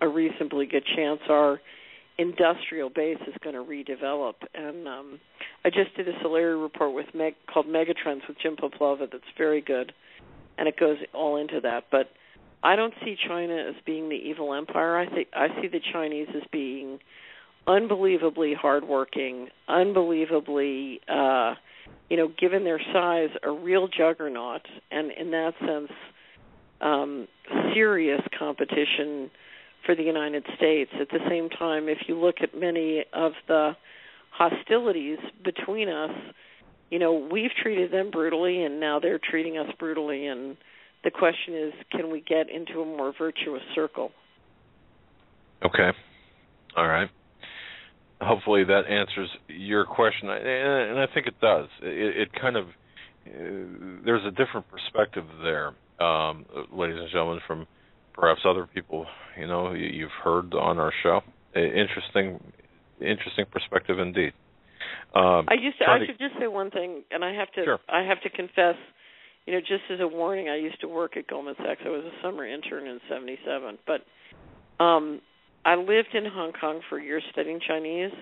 a reasonably good chance our industrial base is going to redevelop. And I just did a Solari report called Megatrends with Jim Poplova that's very good, and it goes all into that. But I don't see China as being the evil empire. I see the Chinese as being unbelievably hardworking, unbelievably given their size, a real juggernaut, and in that sense, serious competition for the United States. At the same time, if you look at many of the hostilities between us, we've treated them brutally, and now they're treating us brutally, and the question is, can we get into a more virtuous circle? Okay. All right. Hopefully that answers your question, and I think it does. It kind of, there's a different perspective there, ladies and gentlemen, from perhaps other people, you've heard on our show. Interesting perspective indeed. I should just say one thing, and I have to confess, just as a warning, I used to work at Goldman Sachs. I was a summer intern in '77, but I lived in Hong Kong for a year studying Chinese,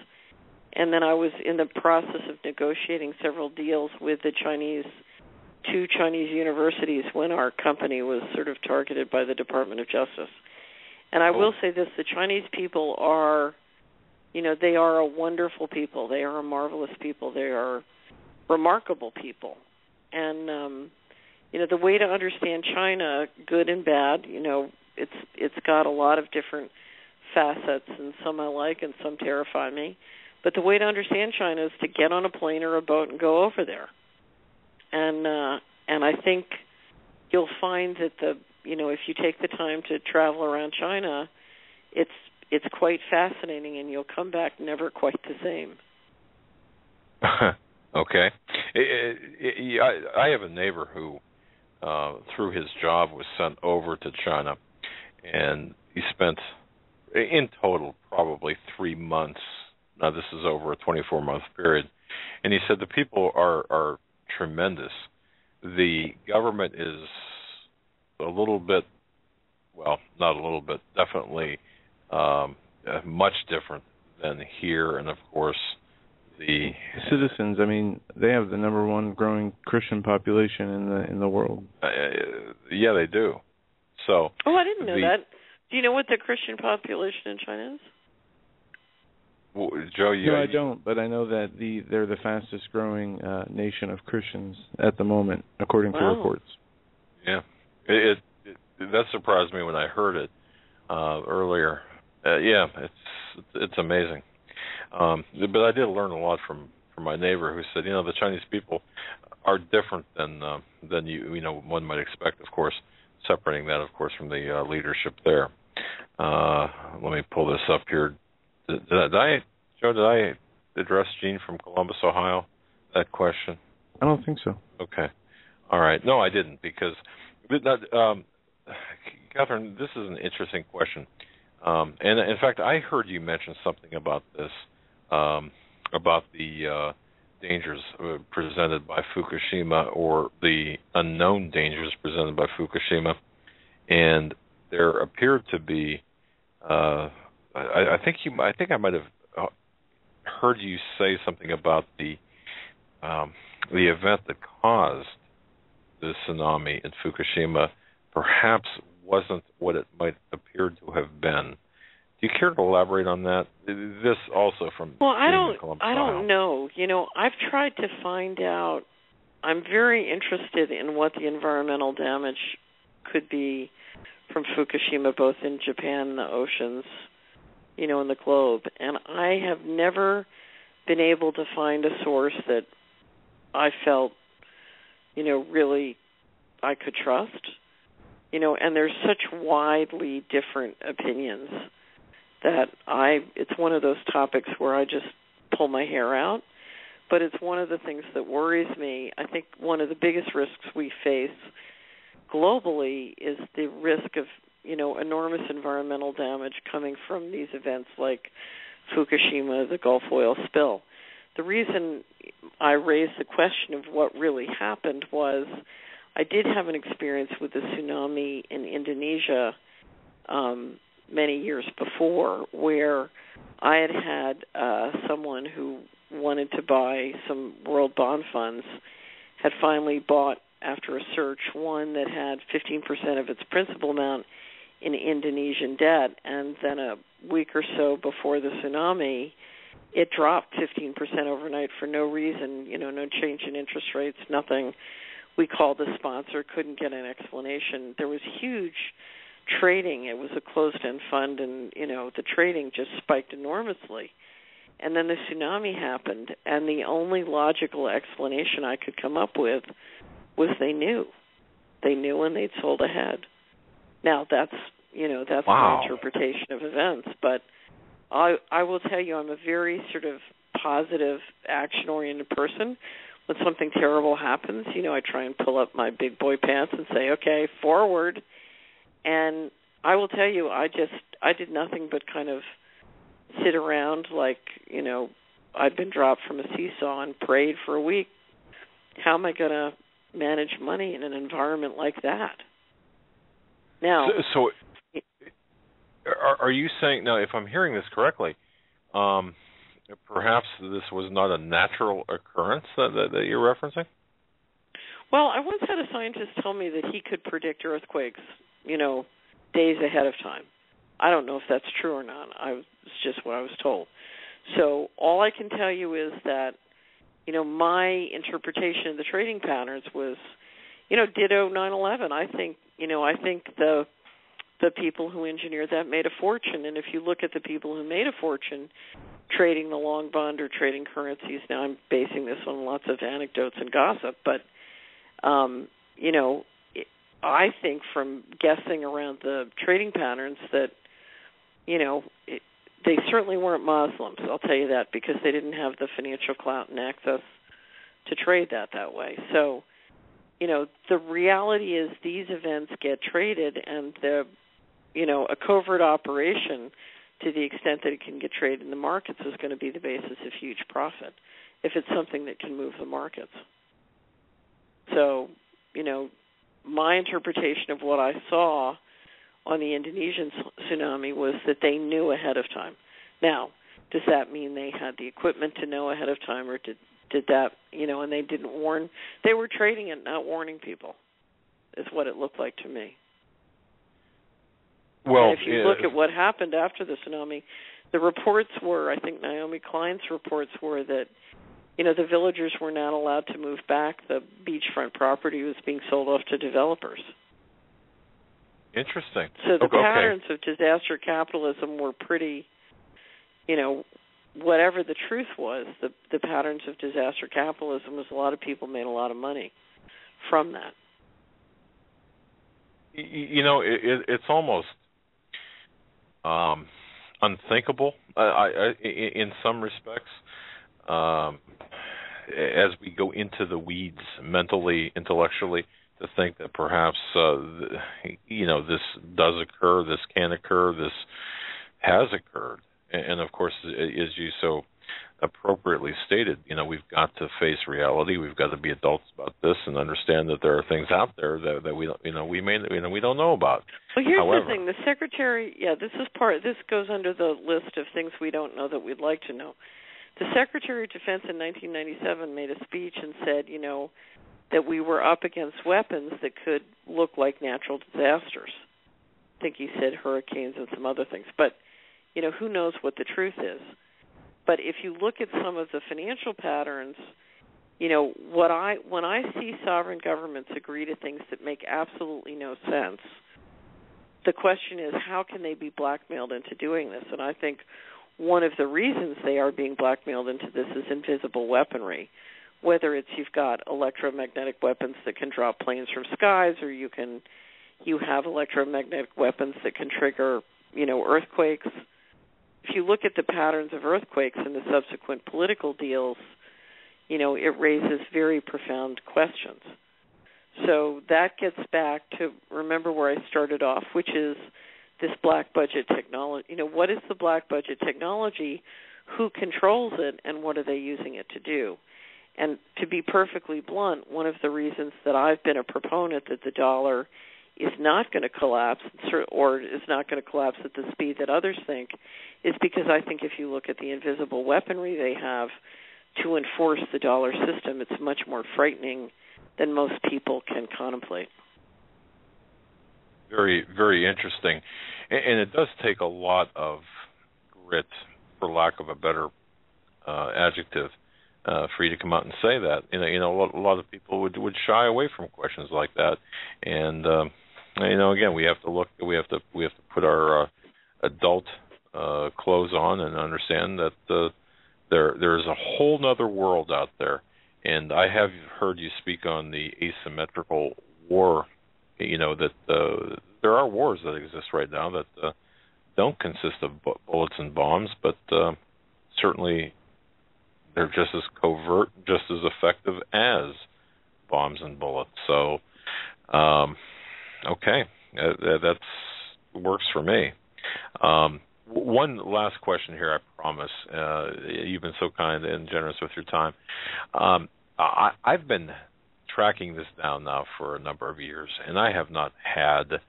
and then I was in the process of negotiating several deals with the two Chinese universities when our company was sort of targeted by the Department of Justice. And I will say this, the Chinese people are, they are a wonderful people. They are a marvelous people. They are remarkable people. And, the way to understand China, good and bad, it's got a lot of different facets, and some I like and some terrify me. But the way to understand China is to get on a plane or a boat and go over there. And I think you'll find that if you take the time to travel around China, it's quite fascinating, and you'll come back never quite the same. Okay. I have a neighbor who, through his job, was sent over to China, and he spent, in total, probably 3 months. Now, this is over a 24-month period. And he said the people are tremendous. The government is a little bit, well, not a little bit, definitely much different than here. And, of course, the citizens, I mean, they have the number one growing Christian population in the world. Yeah, they do. So. Oh, I didn't know that. Do you know what the Christian population in China is? Well, Joe, no, I don't, but I know that they're the fastest growing nation of Christians at the moment, according to reports. Yeah, that surprised me when I heard it earlier. Yeah, it's amazing. But I did learn a lot from my neighbor, who said, the Chinese people are different than one might expect. Of course, separating that, of course, from the leadership there. Let me pull this up here. Did I address Gene from Columbus, Ohio, that question? I don't think so. Okay. All right. No, I didn't, because, Catherine, this is an interesting question. And, in fact, I heard you mention something about this, about the dangers presented by Fukushima, or the unknown dangers presented by Fukushima. And there appeared to be, I think I might have heard you say something about the event that caused the tsunami in Fukushima perhaps wasn't what it might appear to have been. Do you care to elaborate on that? This also from I don't know. I've tried to find out. I'm very interested in what the environmental damage could be from Fukushima, both in Japan and the oceans, in the globe. And I have never been able to find a source that I felt, really I could trust. And there's such widely different opinions that it's one of those topics where I just pull my hair out. But it's one of the things that worries me. I think one of the biggest risks we face globally is the risk of, enormous environmental damage coming from these events like Fukushima, the Gulf oil spill. The reason I raised the question of what really happened was I did have an experience with the tsunami in Indonesia many years before, where I had someone who wanted to buy some world bond funds, had finally bought, after a search, one that had 15% of its principal amount in Indonesian debt, and then a week or so before the tsunami, it dropped 15% overnight for no reason, no change in interest rates, nothing. We called the sponsor, couldn't get an explanation. There was huge trading. It was a closed-end fund, and, the trading just spiked enormously. And then the tsunami happened, and the only logical explanation I could come up with was they knew. They knew, and they'd sold ahead. Now, that's wow. my interpretation of events, but I will tell you I'm a very sort of positive, action-oriented person. When something terrible happens, I try and pull up my big boy pants and say, okay, forward. And I will tell you, I did nothing but kind of sit around like, I'd been dropped from a seesaw and prayed for a week. How am I going to manage money in an environment like that? Now, so are you saying, now, if I'm hearing this correctly, perhaps this was not a natural occurrence that you're referencing? Well, I once had a scientist tell me that he could predict earthquakes, days ahead of time. I don't know if that's true or not. It's just what I was told. So all I can tell you is that, my interpretation of the trading patterns was, ditto 9/11. I think the people who engineered that made a fortune. And if you look at the people who made a fortune trading the long bond or trading currencies, now I'm basing this on lots of anecdotes and gossip, but, I think from guessing around the trading patterns that, they certainly weren't Muslims, I'll tell you that, because they didn't have the financial clout and access to trade that way. So, the reality is these events get traded, and a covert operation, to the extent that it can get traded in the markets, is going to be the basis of huge profit if it's something that can move the markets. So, my interpretation of what I saw on the Indonesian tsunami was that they knew ahead of time. Now, does that mean they had the equipment to know ahead of time, or did that, and they didn't warn? They were trading it, not warning people, is what it looked like to me. Well, and if you look at what happened after the tsunami, the reports were, I think Naomi Klein's reports were that, the villagers were not allowed to move back. The beachfront property was being sold off to developers. Interesting. So the patterns of disaster capitalism were pretty, whatever the truth was, the patterns of disaster capitalism was a lot of people made a lot of money from that. It's almost unthinkable in some respects. As we go into the weeds mentally, intellectually, to think that perhaps, this does occur, this can occur, this has occurred. And of course, as you so appropriately stated, we've got to face reality. We've got to be adults about this and understand that there are things out there that we we don't know about. Well, here's the thing: the secretary, this goes under the list of things we don't know that we'd like to know. The Secretary of Defense in 1997 made a speech and said, that we were up against weapons that could look like natural disasters. I think he said hurricanes and some other things. But, who knows what the truth is. But if you look at some of the financial patterns, when I see sovereign governments agree to things that make absolutely no sense, the question is, how can they be blackmailed into doing this? And I think one of the reasons they are being blackmailed into this is invisible weaponry, whether it's you've got electromagnetic weapons that can drop planes from skies, or you have electromagnetic weapons that can trigger, earthquakes. If you look at the patterns of earthquakes and the subsequent political deals, it raises very profound questions. So that gets back to, remember where I started off, which is this black budget technology. What is the black budget technology? Who controls it, and what are they using it to do? And to be perfectly blunt, one of the reasons that I've been a proponent that the dollar is not going to collapse, or is not going to collapse at the speed that others think, is because I think if you look at the invisible weaponry they have to enforce the dollar system, it's much more frightening than most people can contemplate. Very, very interesting. And it does take a lot of grit, for lack of a better adjective, for you to come out and say that. A lot of people would shy away from questions like that. And again, we have to put our adult clothes on and understand that there's a whole nother world out there. And I have heard you speak on the asymmetrical war. That there are wars that exist right now that don't consist of bullets and bombs, but certainly they're just as covert, just as effective as bombs and bullets. So, okay, that works for me. One last question here, I promise. You've been so kind and generous with your time. I've been tracking this down now for a number of years, and I have not had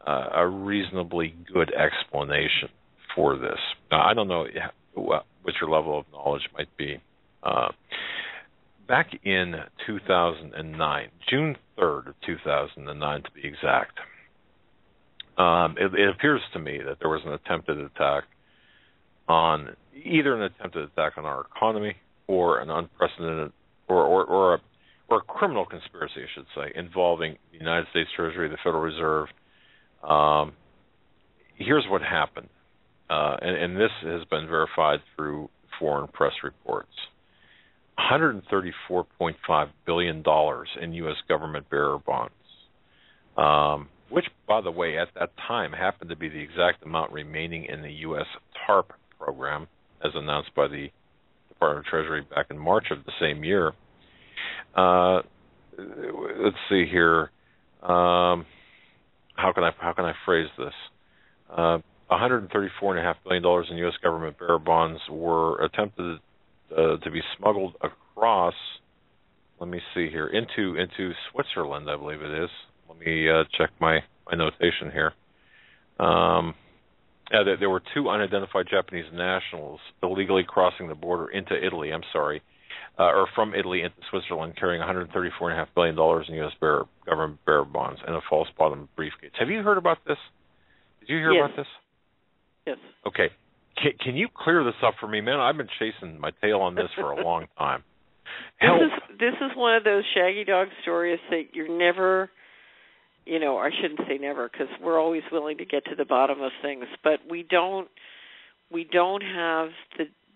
a reasonably good explanation for this. Now, I don't know what your level of knowledge might be. Back in 2009, June 3rd of 2009 to be exact, it appears to me that there was an attempted attack on either an attempted attack on our economy or an unprecedented or or a criminal conspiracy, I should say, involving the United States Treasury, the Federal Reserve. Here's what happened, and this has been verified through foreign press reports. $134.5 billion in U.S. government bearer bonds, which, by the way, at that time happened to be the exact amount remaining in the U.S. TARP program, as announced by the Department of Treasury back in March of the same year. Let's see here. How can I phrase this? $134.5 billion in U.S. government bearer bonds were attempted to be smuggled across. Let me see here, into Switzerland, I believe it is. Let me check my notation here. There were two unidentified Japanese nationals illegally crossing the border into Italy. Or from Italy into Switzerland, carrying $134.5 billion in U.S. government bearer bonds and a false bottom briefcase. Have you heard about this? Did you hear about this? Yes. Okay. Can you clear this up for me, man? I've been chasing my tail on this for a long time. This is one of those shaggy dog stories that you're never, I shouldn't say never, because we're always willing to get to the bottom of things, but we don't have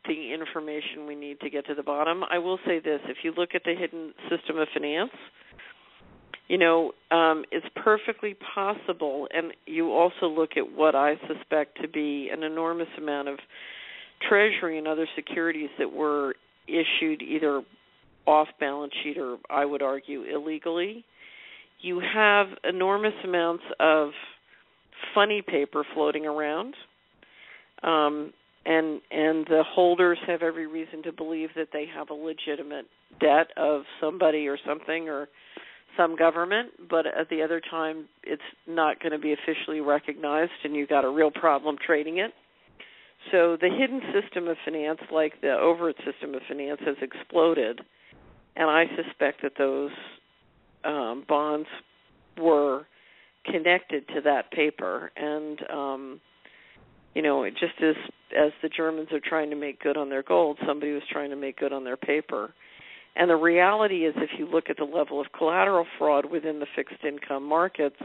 the information we need to get to the bottom. I will say this: if you look at the hidden system of finance, it's perfectly possible, and you also look at what I suspect to be an enormous amount of treasury and other securities that were issued either off balance sheet or, I would argue, illegally. You have enormous amounts of funny paper floating around, and the holders have every reason to believe that they have a legitimate debt of somebody or something or some government, but at the other time it's not going to be officially recognized, and you've got a real problem trading it. So the hidden system of finance, like the overt system of finance, has exploded, and I suspect that those bonds were connected to that paper. And, it just is, as the Germans are trying to make good on their gold, somebody was trying to make good on their paper. And the reality is, if you look at the level of collateral fraud within the fixed income markets,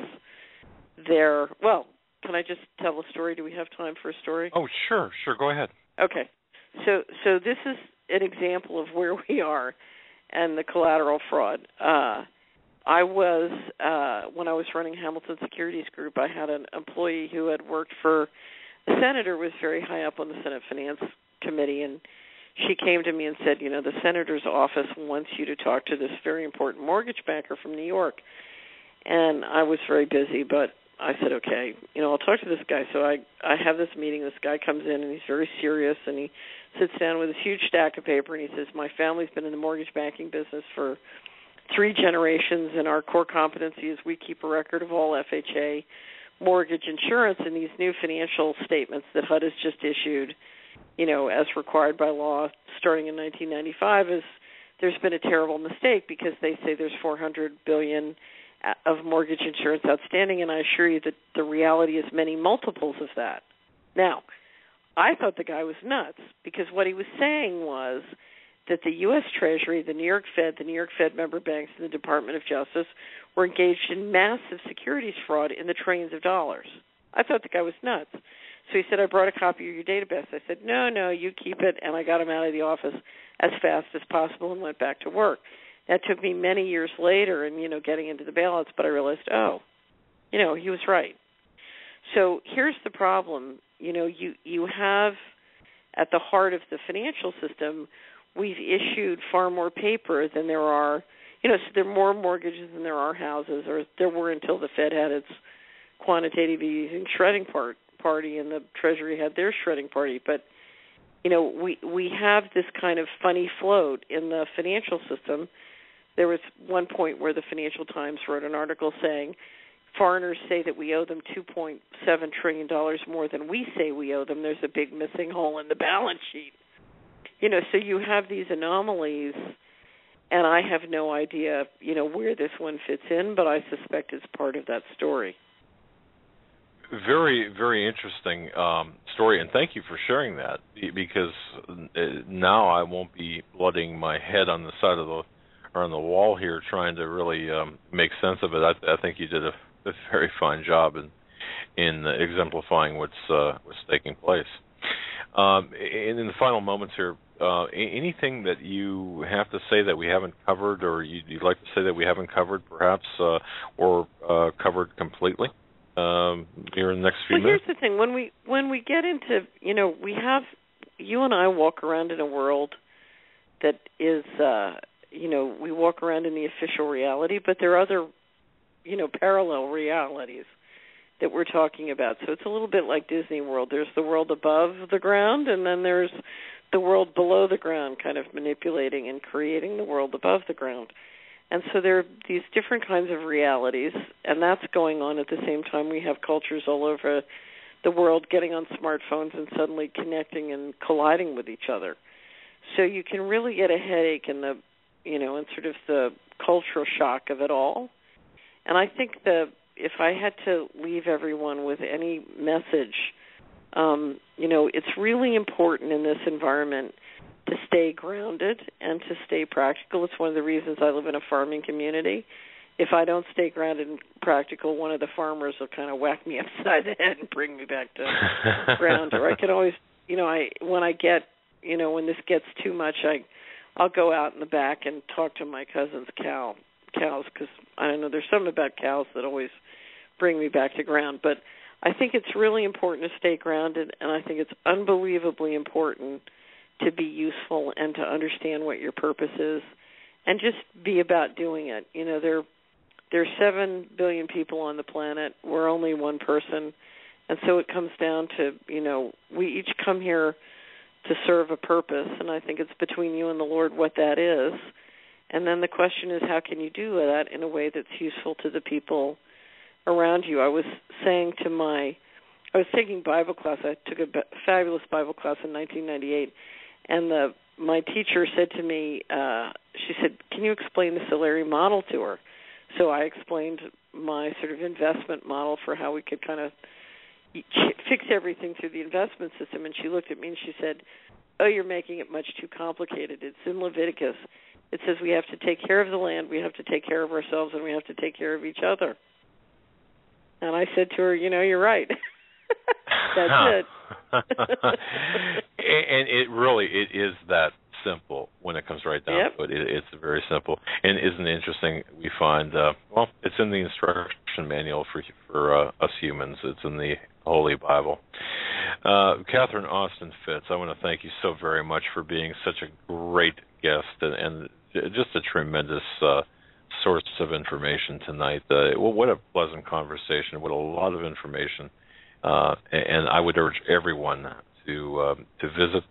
can I just tell a story? Do we have time for a story? Oh, sure, go ahead. Okay. So this is an example of where we are and the collateral fraud. I was, when I was running Hamilton Securities Group, I had an employee who had worked for the senator, was very high up on the Senate Finance Committee, and she came to me and said, the senator's office wants you to talk to this very important mortgage banker from New York. And I was very busy, but I said, okay, I'll talk to this guy. So I have this meeting. This guy comes in, and he's very serious, and he sits down with this huge stack of paper, and he says, my family's been in the mortgage banking business for 3 generations, and our core competency is we keep a record of all FHA mortgage insurance, and these new financial statements that HUD has just issued, as required by law starting in 1995, is there's been a terrible mistake because they say there's $400 billion of mortgage insurance outstanding, and I assure you that the reality is many multiples of that. Now, I thought the guy was nuts because what he was saying was that the U.S. Treasury, the New York Fed member banks, and the Department of Justice were engaged in massive securities fraud in the trillions of dollars. I thought the guy was nuts. So he said, I brought a copy of your database. I said, no, you keep it, and I got him out of the office as fast as possible and went back to work. That took me many years later and, getting into the bailouts, but I realized, he was right. So here's the problem. You have at the heart of the financial system, we've issued far more paper than there are, so there are more mortgages than there are houses, or there were until the Fed had its quantitative easing shredding party and the Treasury had their shredding party. But, we have this kind of funny float in the financial system. There was one point where the Financial Times wrote an article saying foreigners say that we owe them $2.7 trillion more than we say we owe them. There's a big missing hole in the balance sheet. So you have these anomalies, and I have no idea, where this one fits in, but I suspect it's part of that story. Very, very interesting story, and thank you for sharing that, because now I won't be blooding my head on the side of the are on the wall here trying to really make sense of it. I think you did a very fine job in exemplifying what's taking place. In the final moments here, anything that you have to say that we haven't covered, or you'd like to say that we haven't covered, perhaps, or covered completely here in the next few minutes? Here's the thing: when we get into, you and I walk around in a world that is, we walk around in the official reality, but there are other, parallel realities that we're talking about. So it's a little bit like Disney World. There's the world above the ground, and then there's the world below the ground, kind of manipulating and creating the world above the ground. And so there are these different kinds of realities, and that's going on at the same time we have cultures all over the world getting on smartphones and suddenly connecting and colliding with each other. So you can really get a headache in the, in sort of the cultural shock of it all. And I think if I had to leave everyone with any message, it's really important in this environment to stay grounded and to stay practical. It's one of the reasons I live in a farming community. If I don't stay grounded and practical, one of the farmers will kind of whack me upside the head and bring me back to ground. Or I can always, when this gets too much, I'll go out in the back and talk to my cousin's cows, because I don't know, there's something about cows that always bring me back to ground. But I think it's really important to stay grounded, and I think it's unbelievably important to be useful and to understand what your purpose is, and just be about doing it. There's 7 billion people on the planet. We're only one person, and so it comes down to, we each come here to serve a purpose, and I think it's between you and the Lord what that is. And then the question is, how can you do that in a way that's useful to the people around you? I was taking Bible class. I took a fabulous Bible class in 1998, and my teacher said to me, she said, "Can you explain the Solari model to her?" So I explained my sort of investment model for how we could kind of fix everything through the investment system. And she looked at me and she said, "Oh, you're making it much too complicated. It's in Leviticus. It says we have to take care of the land, we have to take care of ourselves, and we have to take care of each other." And I said to her, "You're right." That's it. And it is that simple when it comes right down to it. It's very simple. And isn't it interesting? We find, it's in the instruction manual for us humans. It's in the Holy Bible. Catherine Austin Fitts, I want to thank you so very much for being such a great guest and just a tremendous source of information tonight. What a pleasant conversation. What a lot of information. And I would urge everyone to visit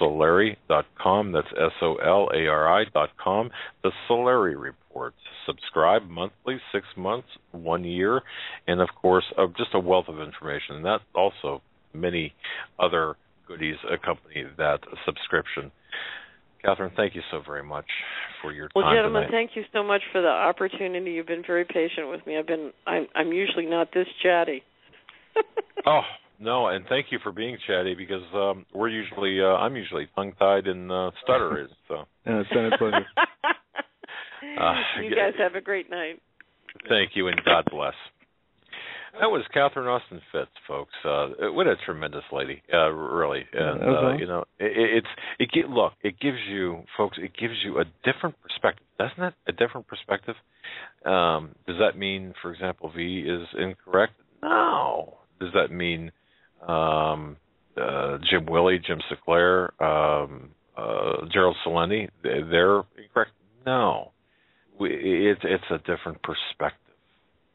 Solari.com. That's SOLARI.com. The Solari Report. Subscribe monthly, 6 months, 1 year, and of course, just a wealth of information. And that also many other goodies accompany that subscription. Catherine, thank you so very much for your time. Well, gentlemen, tonight. Thank you so much for the opportunity. You've been very patient with me. I'm usually not this chatty. Oh, no, and thank you for being chatty, because I'm usually tongue-tied and stuttery. So. It's been a pleasure. You guys have a great night. Thank you, and God bless. That was Catherine Austin Fitts, folks. What a tremendous lady, really. And it gives you, folks, a different perspective, doesn't it? A different perspective. Does that mean, for example, V is incorrect? No. Does that mean Jim Willey, Jim Sinclair, Gerald Saleni, they're incorrect? No. It's a different perspective.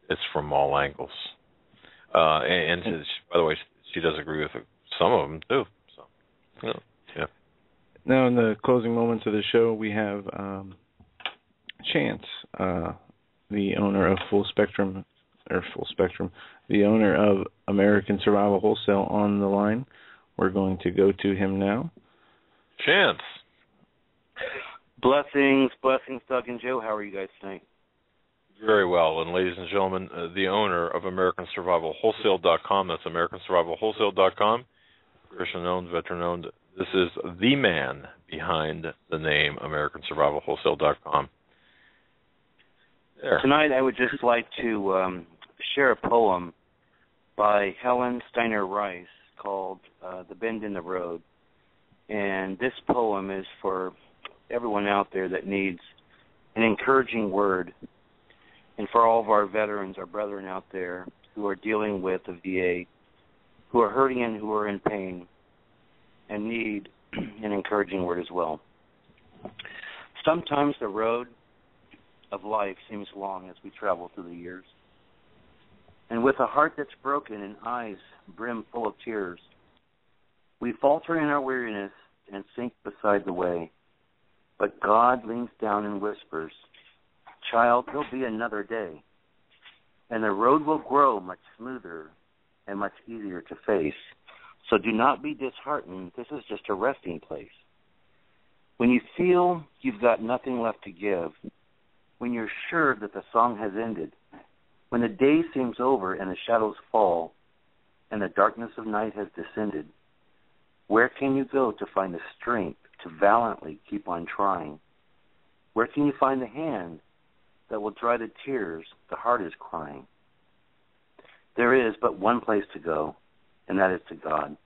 It's from all angles. And by the way, she does agree with some of them, too. So, yeah. Now, in the closing moments of the show, we have Chance, the owner of the owner of American Survival Wholesale, on the line. We're going to go to him now. Chance. Blessings, Doug and Joe. How are you guys tonight? Very well. And ladies and gentlemen, the owner of AmericanSurvivalWholesale.com, that's AmericanSurvivalWholesale.com, Christian-owned, veteran-owned. This is the man behind the name AmericanSurvivalWholesale.com. There. Tonight I would just like to share a poem by Helen Steiner Rice called The Bend in the Road. And this poem is for everyone out there that needs an encouraging word, and for all of our veterans, our brethren out there who are dealing with the VA, who are hurting and who are in pain and need an encouraging word as well. Sometimes the road of life seems long as we travel through the years. And with a heart that's broken and eyes brim full of tears, we falter in our weariness and sink beside the way. But God leans down and whispers, "Child, there'll be another day, and the road will grow much smoother and much easier to face. So do not be disheartened. This is just a resting place. When you feel you've got nothing left to give, when you're sure that the song has ended, when the day seems over and the shadows fall and the darkness of night has descended, where can you go to find the strength to valiantly keep on trying? Where can you find the hand that will dry the tears the heart is crying? There is but one place to go, and that is to God.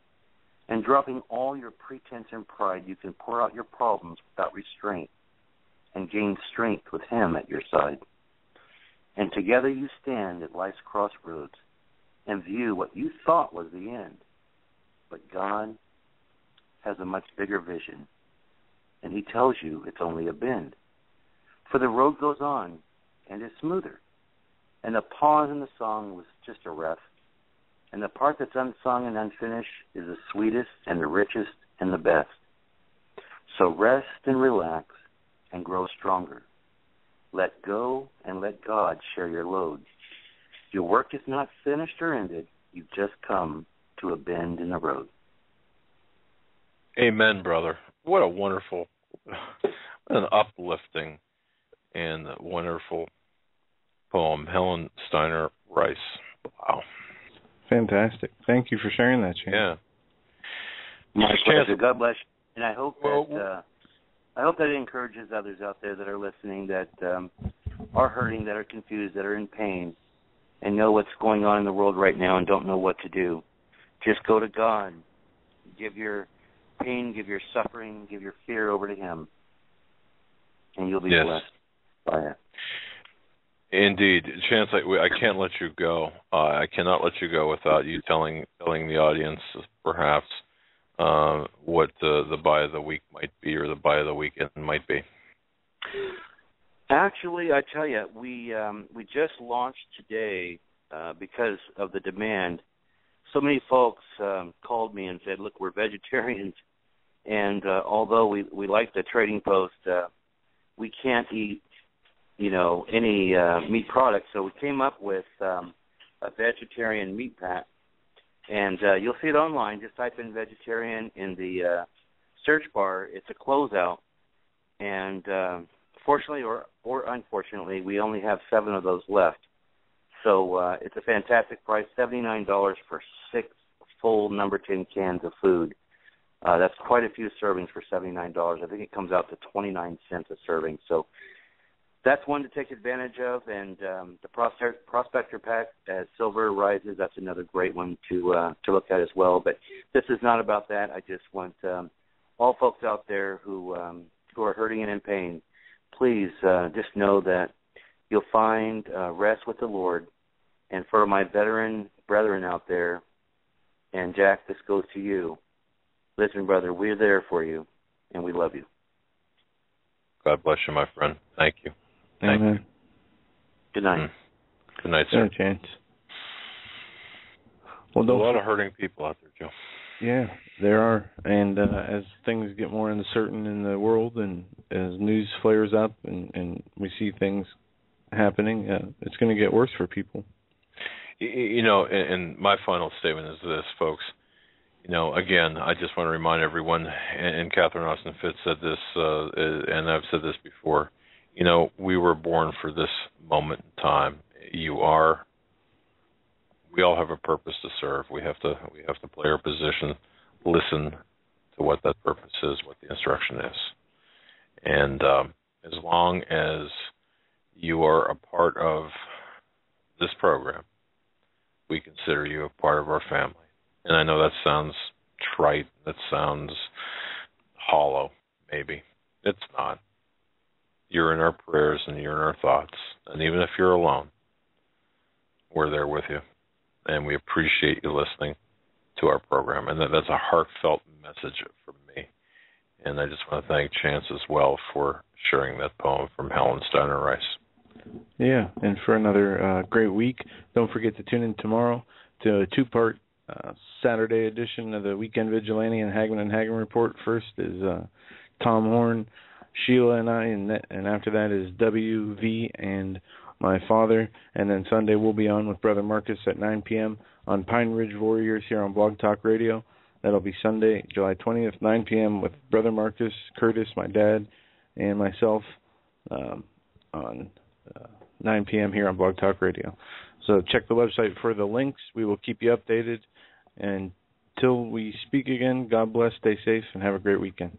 And dropping all your pretense and pride, you can pour out your problems without restraint and gain strength with Him at your side. And together you stand at life's crossroads and view what you thought was the end. But God has a much bigger vision, and He tells you it's only a bend. For the road goes on, and is smoother. And the pause in the song was just a rest. And the part that's unsung and unfinished is the sweetest and the richest and the best. So rest and relax and grow stronger. Let go and let God share your load. Your work is not finished or ended. You've just come to a bend in the road. Amen, brother. What a wonderful, an uplifting and wonderful poem. Helen Steiner Rice. Wow. Fantastic. Thank you for sharing that, Chance. Yeah. My pleasure. God bless you. And I hope that it encourages others out there that are listening, that are hurting, that are confused, that are in pain, and know what's going on in the world right now and don't know what to do. Just go to God. Give your pain, give your suffering, give your fear over to Him, and you'll be blessed by it. Indeed. Chance, I can't let you go. I cannot let you go without you telling the audience perhaps what the buy of the week might be, or the buy of the weekend might be. Actually, I tell you, we just launched today because of the demand. So many folks called me and said, "Look, we're vegetarians, and although we like the trading post, we can't eat, any meat products." So we came up with a vegetarian meat pack, and you'll see it online. Just type in vegetarian in the search bar. It's a closeout, and fortunately or unfortunately, we only have 7 of those left. So it's a fantastic price, $79 for 6 full number 10 cans of food. That's quite a few servings for $79. I think it comes out to 29 cents a serving. So that's one to take advantage of. And the Prospector Pack, as silver rises, that's another great one to look at as well. But this is not about that. I just want all folks out there who are hurting and in pain, please just know that you'll find rest with the Lord. And for my veteran brethren out there, and Jack, this goes to you. Listen, brother, we're there for you, and we love you. God bless you, my friend. Thank you. Amen. Thank you. Good night. Good night, sir. Chance. Well, there's a lot of hurting people out there, Joe. Yeah, there are. And as things get more uncertain in the world, and as news flares up and we see things happening, it's going to get worse for people. And my final statement is this, folks. Again, I just want to remind everyone, and Catherine Austin Fitz said this, and I've said this before, we were born for this moment in time. We all have a purpose to serve. We have to play our position, listen to what that purpose is, what the instruction is. And as long as you are a part of this program, we consider you a part of our family. And I know that sounds trite, that sounds hollow, maybe. It's not. You're in our prayers and you're in our thoughts. And even if you're alone, we're there with you. And we appreciate you listening to our program. And that's a heartfelt message from me. And I just want to thank Chance as well for sharing that poem from Helen Steiner Rice. Yeah, and for another great week. Don't forget to tune in tomorrow to a two-part Saturday edition of the Weekend Vigilante and Hagmann Report. First is Tom Horn, Sheila, and I, and after that is WV and my father. And then Sunday we'll be on with Brother Marcus at 9 p.m. on Pine Ridge Warriors here on Blog Talk Radio. That'll be Sunday, July 20th, 9 p.m. with Brother Marcus, Curtis, my dad, and myself on 9 p.m. here on Blog Talk Radio. So check the website for the links. We will keep you updated. And until we speak again, God bless, stay safe, and have a great weekend.